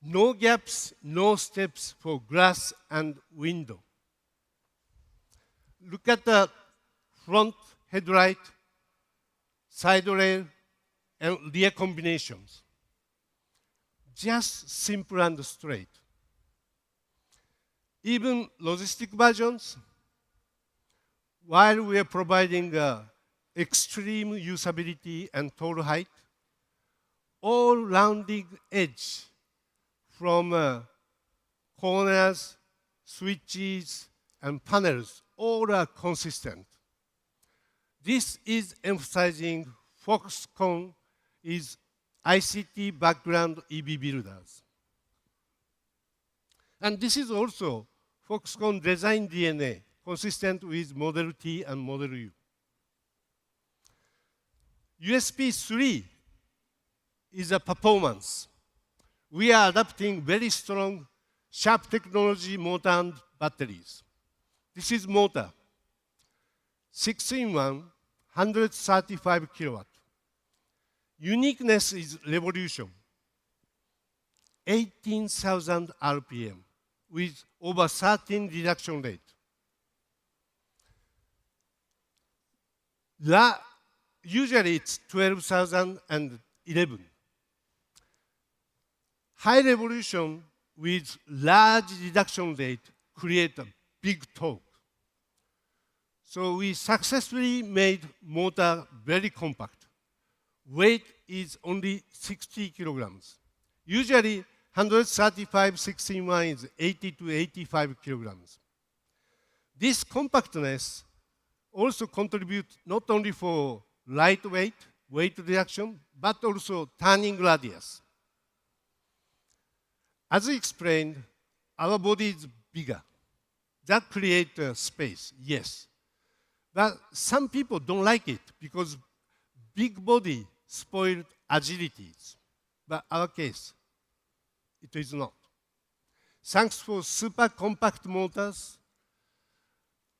No gaps, no steps for glass and window. Look at the front headlight, side rail, and rear combinations. Just simple and straight. Even logistic versions, while we are providing extreme usability and tall height, all rounding edge from corners, switches, and panels, all are consistent. This is emphasizing Foxconn is ICT background EV builders. And this is also Foxconn design DNA, consistent with Model T and Model U. USP 3 is a performance. We are adapting very strong sharp technology motor and batteries. This is motor, 6-in-1, 135 kilowatt. Uniqueness is revolution, 18,000 RPM with over 13 reduction rate. Usually it's 12,000 and 11. High revolution with large reduction rate create a big torque. So we successfully made motor very compact. Weight is only 60 kilograms. Usually 135 16-in-1 is 80 to 85 kilograms. This compactness also contributes not only for lightweight, weight reduction, but also turning radius. As I explained, our body is bigger. That creates space, yes. But some people don't like it because big body spoiled agilities. But our case, it is not. Thanks for super compact motors,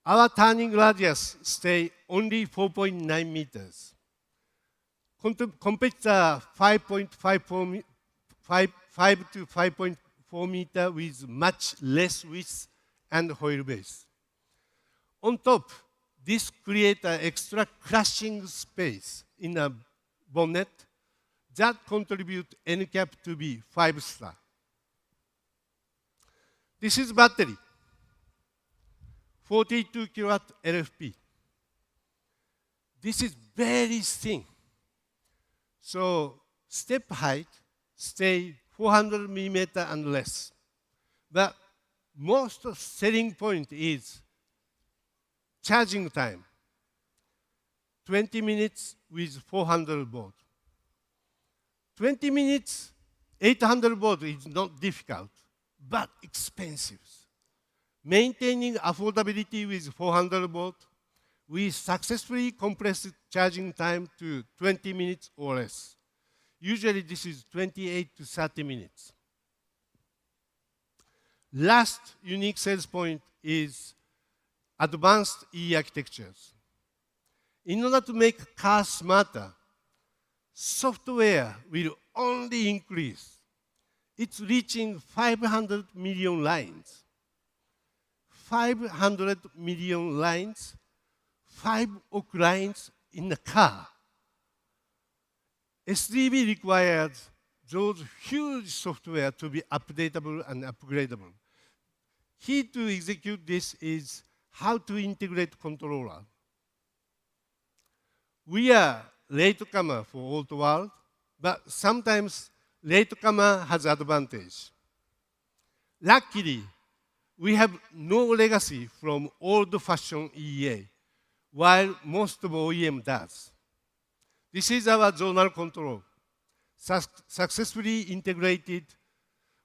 our turning radius stay only 4.9 meters. Competitor 5 to 5.4 meter with much less width and wheel base. On top, this creates an extra crushing space in a bonnet that contributes NCAP to be 5-star. This is battery, 42 kilowatt LFP. This is very thin. So step height stay 400 millimeter and less. But most selling point is charging time, 20 minutes with 400 volt. 20 minutes, 800 volt is not difficult, but expensive. Maintaining affordability with 400 volt, we successfully compressed charging time to 20 minutes or less. Usually this is 28 to 30 minutes. Last unique sales point is advanced E architectures. In order to make cars smarter, software will only increase. It's reaching 500 million lines. 500 million lines, 5 億 lines in a car. SDV requires those huge software to be updatable and upgradable. Key to execute this is how to integrate controller. We are latecomer for old world, but sometimes latecomer has advantage. Luckily, we have no legacy from old-fashioned EEA, while most of OEM does. This is our zonal control. Successfully integrated,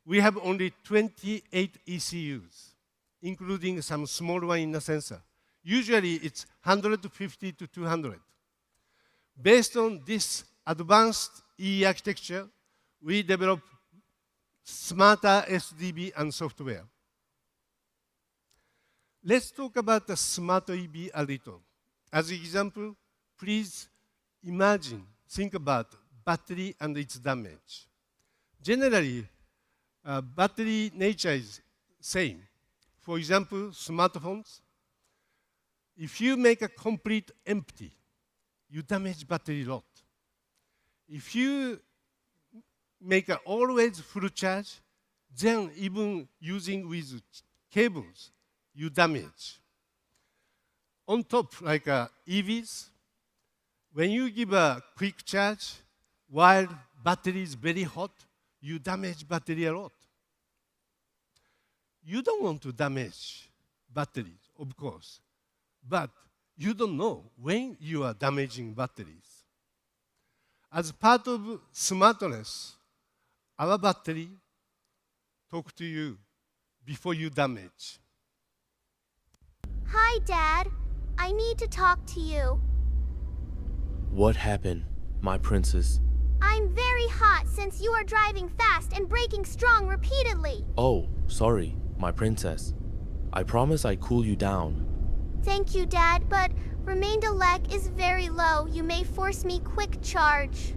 we have only 28 ECUs, including some small one in the sensor. Usually it's 150 to 200. Based on this advanced E architecture, we develop smarter SDV and software. Let's talk about the smart EV a little. As an example, please imagine, think about battery and its damage. Generally, battery nature is same. For example, smartphones. If you make a complete empty, you damage battery a lot. If you make an always full charge, then even using with cables, you damage. On top, like EVs, when you give a quick charge, while battery is very hot, you damage battery a lot. You don't want to damage batteries, of course. but you don't know when you are damaging batteries. As part of smartness, our battery talk to you before you damage. Hi, Dad. I need to talk to you. What happened, my princess? I'm very hot since you are driving fast and braking strong repeatedly. Oh, sorry, my princess. I promise I cool you down. Thank you, Dad, but Remaindelec is very low. You may force me quick charge.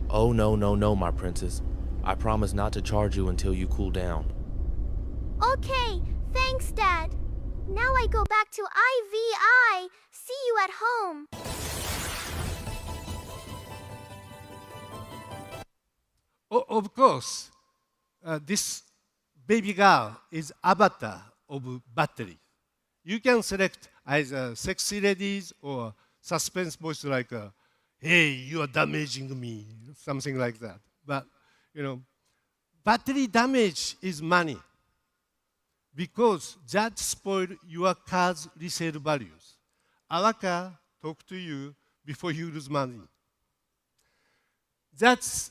Oh, no, my princess. I promise not to charge you until you cool down. Okay, thanks, Dad. Now I go back to IVI. See you at home. Of course, this baby girl is avatar of battery. You can select either sexy ladies or suspense voice like, hey, you are damaging me, something like that. But, battery damage is money because that spoils your car's resale values. Our car talk to you before you lose money. That's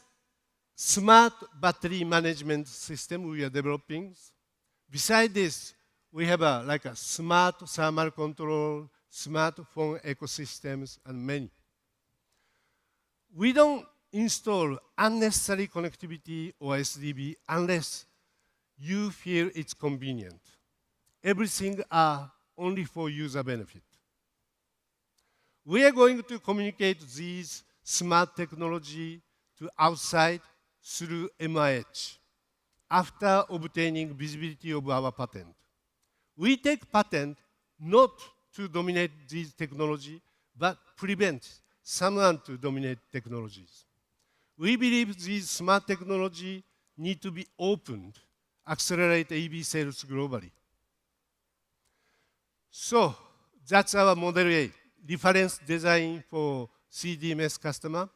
smart battery management system we are developing. Besides this, we have a smart thermal control, smartphone ecosystems, and many. We don't install unnecessary connectivity or SDB unless you feel it's convenient. Everything are only for user benefit. We are going to communicate these smart technology to outside through MIH after obtaining visibility of our patent. We take patent not to dominate this technology, but prevent someone to dominate technologies. We believe these smart technology need to be opened, accelerate EV sales globally. So that's our Model A, reference design for CDMS customer,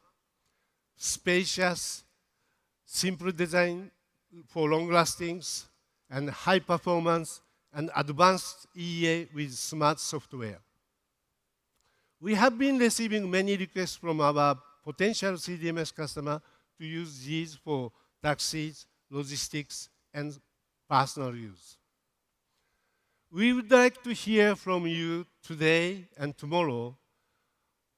spacious, simple design for long lastings, and high performance, and advanced EA with smart software. We have been receiving many requests from our potential CDMS customer to use these for taxis, logistics, and personal use. We would like to hear from you today and tomorrow.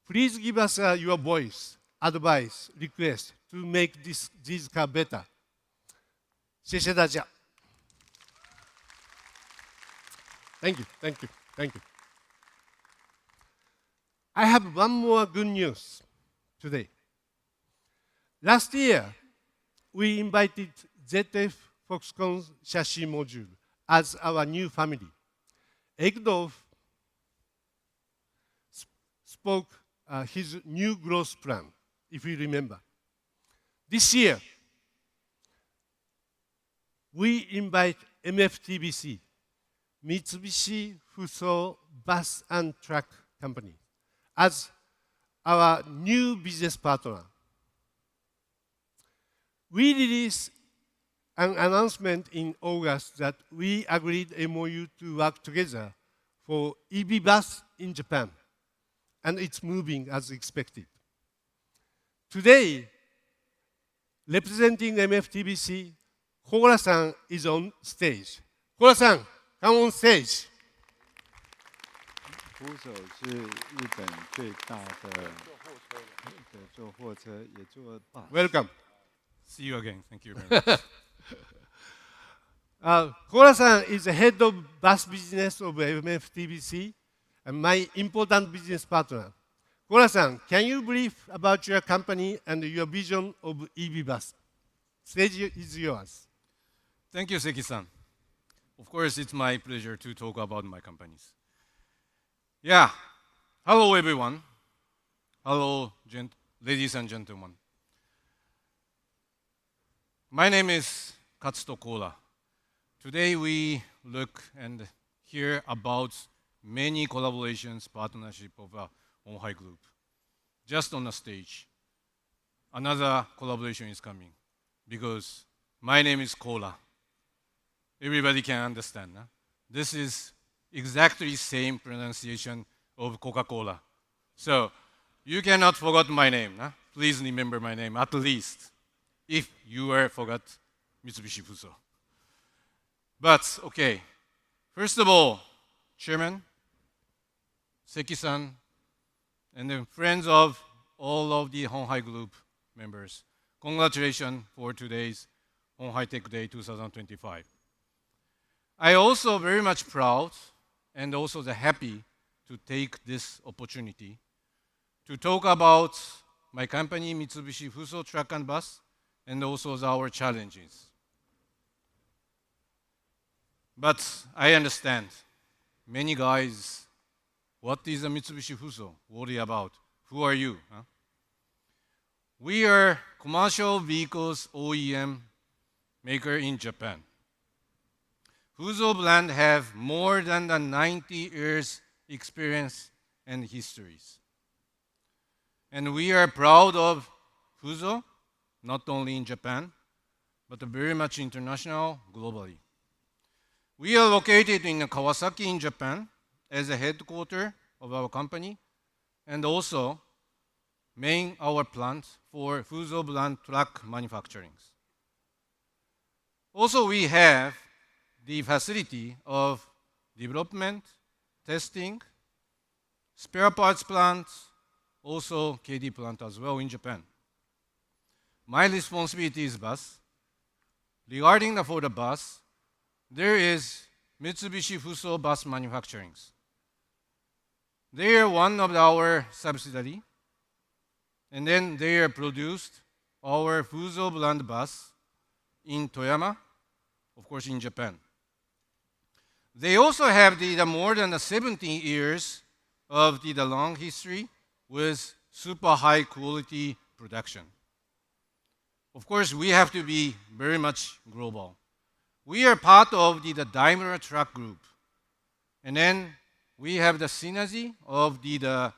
Please give us your voice, advice, request to make this car better. 谢谢大家. Thank you, thank you, thank you. I have one more good news today. Last year, we invited ZF Foxconn chassis module as our new family. Egdolf spoke his new growth plan, if you remember. This year, we invite MFTBC, Mitsubishi-FUSO Bus and Truck Company, as our new business partner. We released an announcement in August that we agreed MOU to work together for EV bus in Japan, and it's moving as expected. Today, representing MFTBC, Koura-san is on stage. Koura-san, come on stage. FUSO 是日本最大的做货车，也做 bus. Welcome. See you again. Thank you very much. Koura-san is the head of bus business of MFTBC and my important business partner. Koura-san, can you brief about your company and your vision of EV bus? Stage is yours. Thank you, Seki-san. Of course, it's my pleasure to talk about my companies. Yeah. Hello, everyone. Hello, ladies and gentlemen. My name is Katsuto Koura. Today, we look and hear about many collaborations, partnership of Honhai Group. Just on the stage, another collaboration is coming because my name is Koura. Everybody can understand. This is exactly same pronunciation of Coca-Cola. So you cannot forget my name. Huh? Please remember my name at least, if you forgot Mitsubishi FUSO. But okay, first of all, Chairman, Seki-san, and the friends of all of the Honhai Group members, congratulations for today's Honhai Tech Day 2025. I also very much proud and also happy to take this opportunity to talk about my company, Mitsubishi FUSO Truck and Bus, and also our challenges. But I understand many guys, what is a Mitsubishi FUSO? Worry about. Who are you? Huh? We are commercial vehicles OEM maker in Japan. FUSO brand have more than 90 years experience and histories. And we are proud of FUSO, not only in Japan, but very much international, globally. We are located in Kawasaki in Japan as a headquarters of our company, and also main our plant for FUSO brand truck manufacturing. Also, we have the facility of development, testing, spare parts plant, also KD plant as well in Japan. My responsibility is bus. Regarding for the bus, there is Mitsubishi FUSO bus manufacturing. They are one of our subsidiary, and then they are produced our FUSO brand bus in Toyama, of course in Japan. They also have the more than 17 years of the long history with super high quality production. Of course, we have to be very much global. We are part of the Daimler Truck Group. And then we have the synergy of the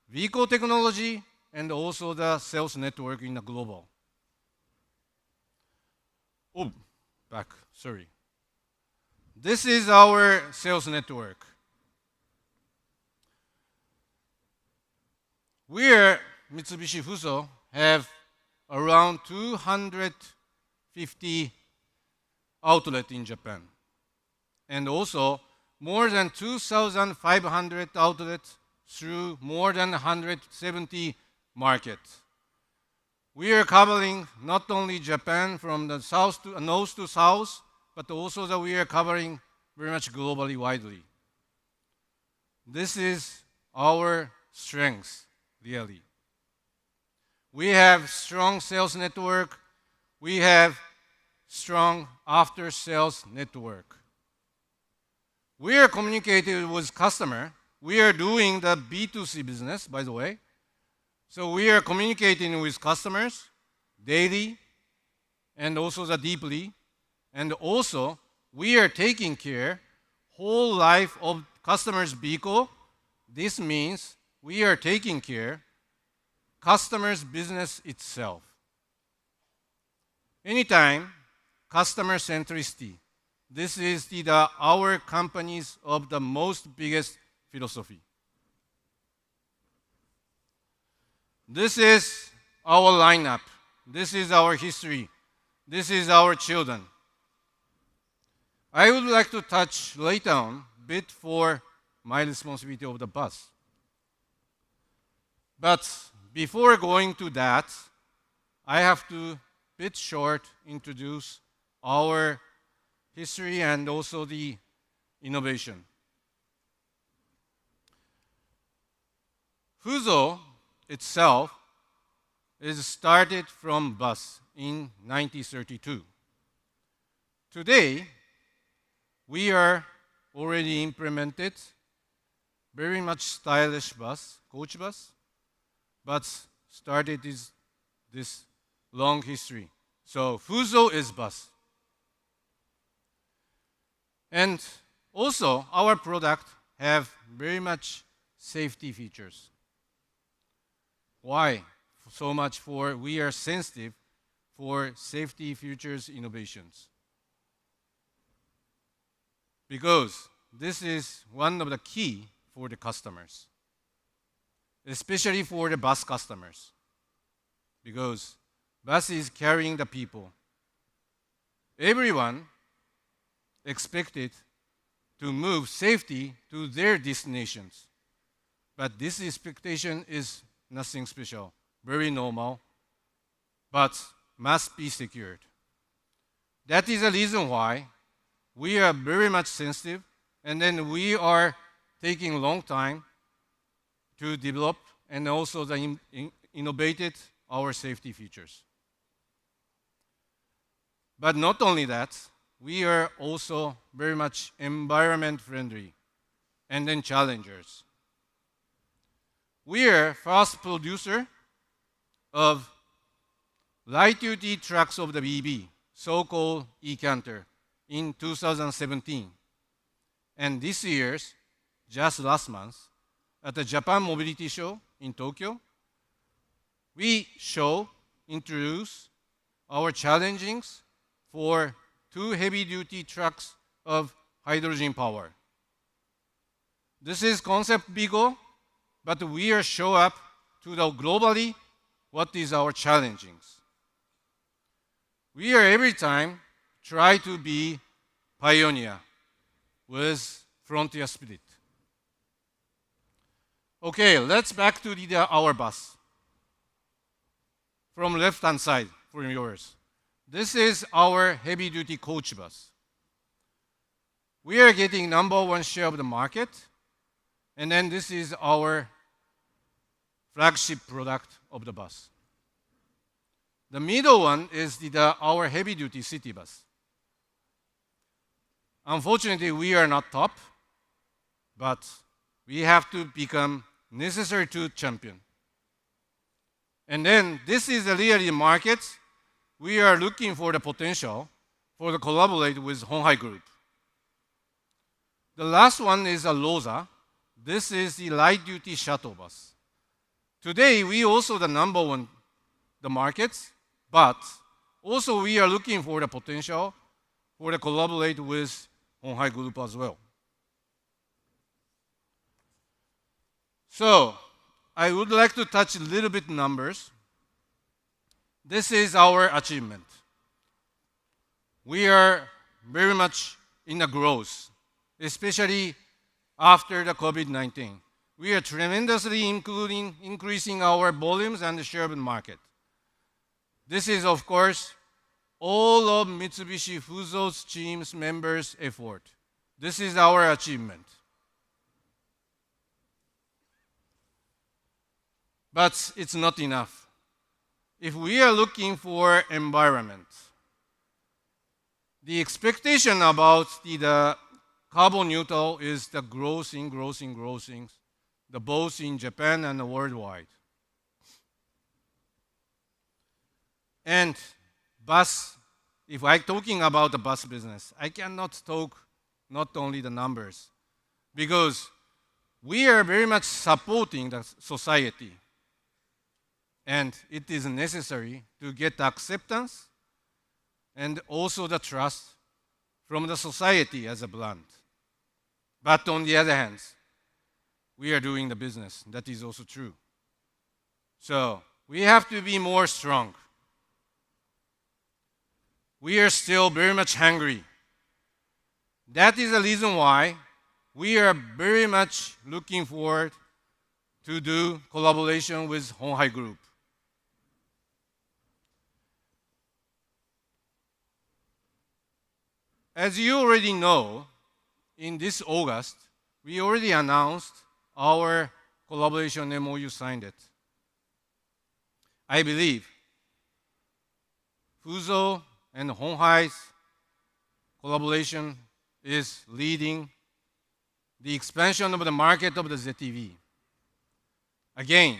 vehicle technology and also the sales network in the global. Oh, back, sorry. This is our sales network. We are Mitsubishi FUSO have around 250 outlets in Japan, and also more than 2,500 outlets through more than 170 markets. We are covering not only Japan from the south to north to south, but also that we are covering very much globally widely. This is our strength, really. We have strong sales network. We have strong after-sales network. We are communicating with customer. We are doing the B2C business, by the way. So we are communicating with customers daily and also deeply. And also, we are taking care whole life of customer's vehicle. This means we are taking care customer's business itself. Anytime, customer centricity. This is our company's of the most biggest philosophy. This is our lineup. This is our history. This is our children. I would like to touch later on a bit for my responsibility of the bus. But before going to that, I have to bit short introduce our history and also the innovation. FUSO itself is started from bus in 1932. Today, we are already implemented very much stylish bus, coach bus, but started this long history. So FUSO is bus. And also, our product have very much safety features. Why? So much for we are sensitive for safety features innovations. Because this is one of the key for the customers, especially for the bus customers, because bus is carrying the people. Everyone expected to move safely to their destinations. But this expectation is nothing special, very normal, but must be secured. That is the reason why we are very much sensitive, and then we are taking a long time to develop and also innovated our safety features. But not only that, we are also very much environment friendly and then challengers. We are first producer of light-duty trucks of the EV, so-called e-Canter, in 2017. And this year's, just last month, at the Japan Mobility Show in Tokyo, we introduce our challengings for 2 heavy-duty trucks of hydrogen power. This is concept bigger, but we are show up to the globally what is our challengings. We are every time try to be pioneer with frontier spirit. Okay, let's back to our bus. From left-hand side, from yours. This is our heavy-duty coach bus. We are getting #1 share of the market, and then this is our flagship product of the bus. The middle one is our heavy-duty city bus. Unfortunately, we are not top, but we have to become necessary to champion. And then this is the really market. We are looking for the potential for the collaborate with Honhai Group. The last one is a Rosa. This is the light-duty shuttle bus. Today, we also the #1 the markets, but also we are looking for the potential for the collaborate with Honhai Group as well. So, I would like to touch a little bit numbers. This is our achievement. We are very much in a growth, especially after the COVID-19. We are tremendously increasing our volumes and the share of the market. This is, of course, all of Mitsubishi FUSO's team's members' effort. This is our achievement. But it's not enough. If we are looking for environment, the expectation about the carbon neutral is the growth, both in Japan and worldwide. And bus, if I'm talking about the bus business, I cannot talk not only the numbers, because we are very much supporting the society. And it is necessary to get acceptance and also the trust from the society as a brand. But on the other hand, we are doing the business. That is also true. So we have to be more strong. We are still very much hungry. That is the reason why we are very much looking forward to do collaboration with Honhai Group. As you already know, in this August, we already announced our collaboration MOU signed it. I believe FUSO and Honhai's collaboration is leading the expansion of the market of the ZEV. Again,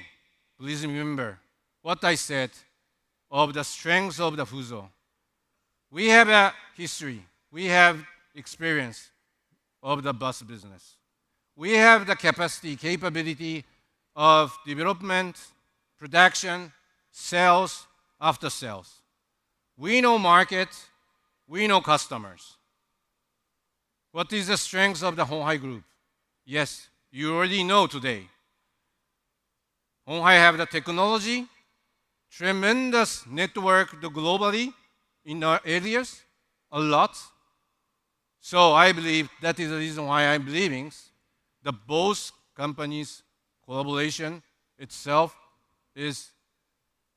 please remember what I said of the strengths of the FUSO. We have a history. We have experience of the bus business. We have the capability of development, production, sales, after sales. We know market, we know customers. What is the strength of the Honghai Group? Yes, you already know today. Honghai have the technology, tremendous network globally in our areas, a lot. So I believe that is the reason why I'm believing that both companies' collaboration itself is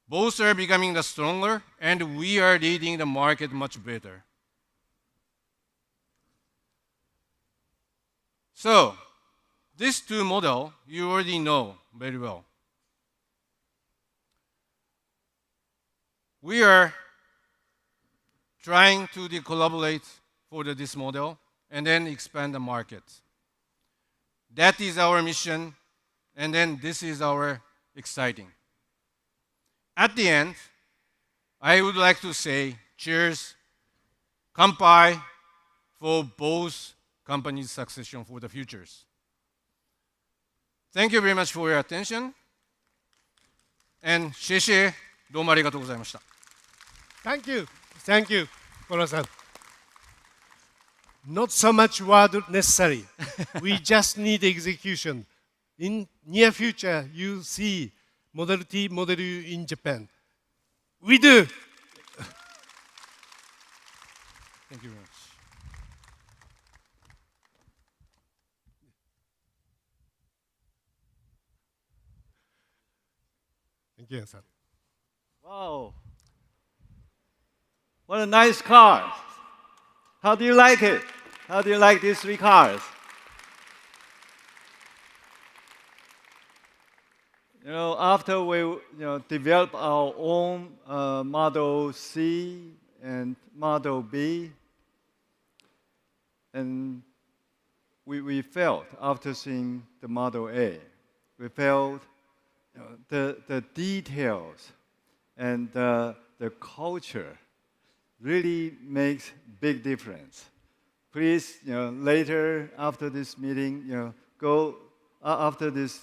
both are becoming the stronger, and we are leading the market much better. So, these two models you already know very well. We are trying to collaborate for this model and then expand the market. That is our mission, and then this is our exciting. At the end, I would like to say cheers, kanpai for both companies' succession for the futures. Thank you very much for your attention. And 谢谢、どうもありがとうございました。Thank you. Thank you, Kora-san. Not so much word necessary. We just need execution. In near future, you see Model T, Model U in Japan. We do. Thank you very much. Thank you, sir. Wow. What a nice car. How do you like it? How do you like these three cars? You know, after we develop our own Model C and Model B, and we felt after seeing the Model A, we felt the details and the culture really makes big difference. Please, later after this meeting, go after this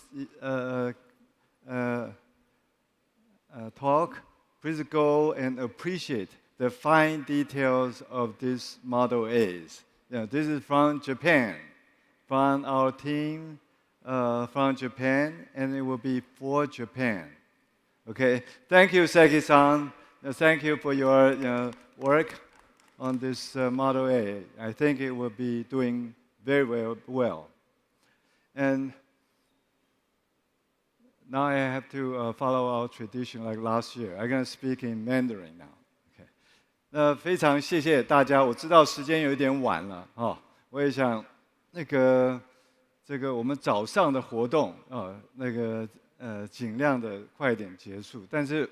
talk. Please go and appreciate the fine details of these Model A's. This is from Japan, from our team from Japan, and it will be for Japan. Okay, thank you, Seki-san. Thank you for your work on this Model A. I think it will be doing very well. And now I have to follow our tradition like last year. I'm going to speak in Mandarin now. Okay. 那非常谢谢大家，我知道时间有点晚了哦，我也想这个我们早上的活动尽量的快点结束。但是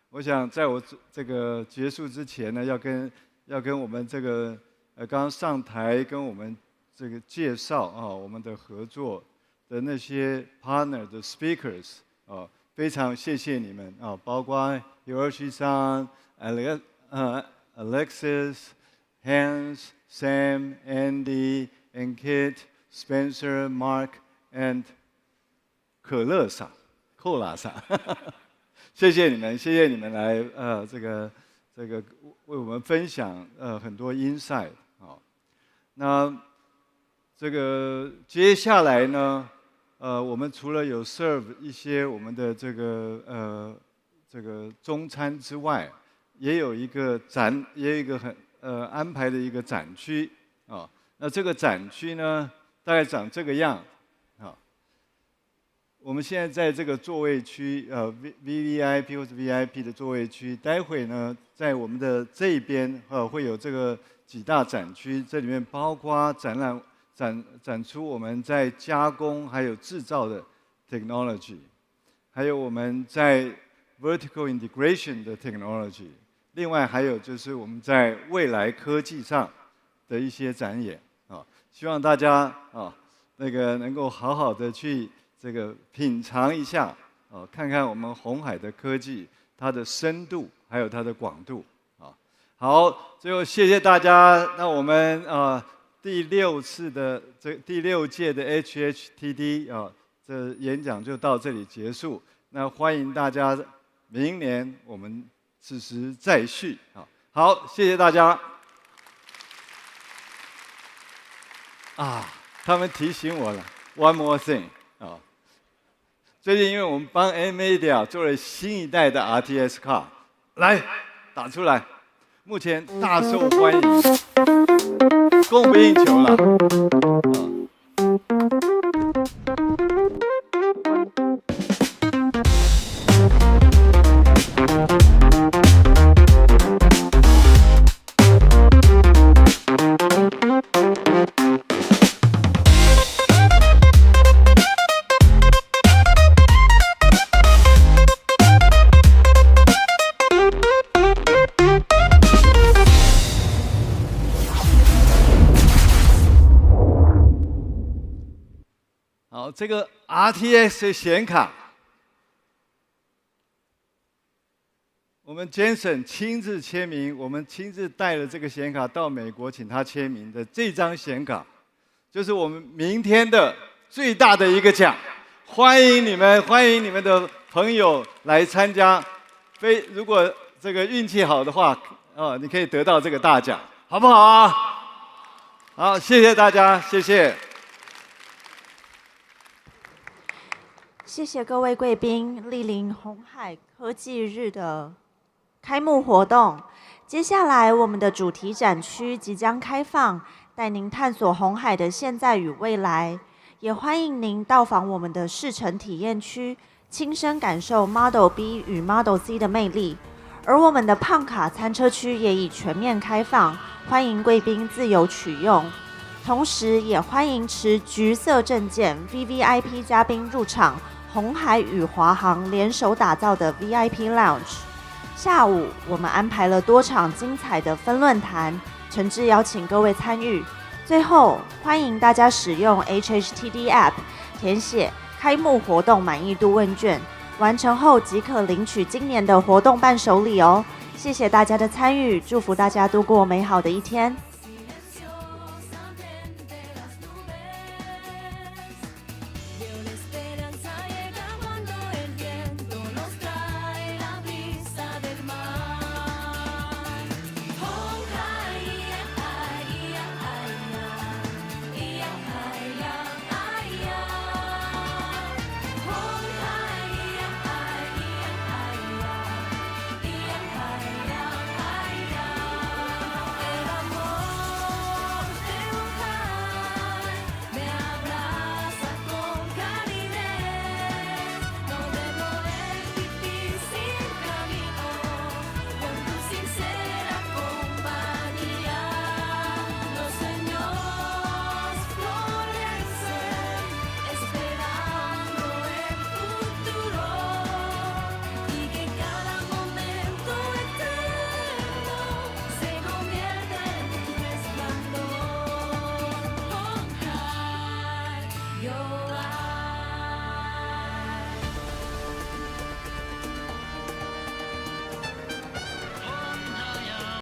我想在我这个结束之前呢，要跟我们这个刚刚上台跟我们这个介绍我们的合作的那些 partner 的 speakers 非常谢谢你们包括 Hiroshi-san, Alexis, Hans, Sam, Andy, and Kit, Spencer, Mark, and 可乐桑 Cola 桑谢谢你们来这个为我们分享很多 insight 那这个接下来呢我们除了有 serve 一些我们的这个中餐之外，也有一个很安排的一个展区那这个展区呢大概长这个样我们现在在这个座位区VVIP 或是 VIP 的座位区，待会呢在我们的这一边会有这个几大展区，这里面包括展出我们在加工还有制造的 technology， 还有我们在 vertical integration 的 technology， 另外还有就是我们在未来科技上的一些展演希望大家能够好好的去这个品尝一下看看我们鸿海的科技它的深度还有它的广度好，最后谢谢大家。那我们第6届的 HHTD 这演讲就到这里结束。那欢迎大家明年我们此时再续好，谢谢大家。他们提醒我了 ，one more thing 啊。最近因为我们帮 NVIDIA 做了新一代的 RTS car， 来打出来，目前大受欢迎，供不应求了。好，这个 RTX 的显卡，我们 Jensen 亲自签名，我们亲自带了这个显卡到美国，请他签名的这张显卡，就是我们明天的最大的一个奖。欢迎你们，欢迎你们的朋友来参加。如果这个运气好的话，你可以得到这个大奖，好不好啊？好，谢谢大家，谢谢。谢谢各位贵宾莅临鸿海科技日的开幕活动。接下来，我们的主题展区即将开放，带您探索鸿海的现在与未来。也欢迎您到访我们的试乘体验区，亲身感受 Model B 与 Model C 的魅力。而我们的胖卡餐车区也已全面开放，欢迎贵宾自由取用。同时，也欢迎持橘色证件 VVIP 嘉宾入场。鸿海与华航联手打造的 VIP Lounge。下午我们安排了多场精彩的分论坛，诚挚邀请各位参与。最后，欢迎大家使用 HHTD App 填写开幕活动满意度问卷，完成后即可领取今年的活动伴手礼哦。谢谢大家的参与，祝福大家度过美好的一天。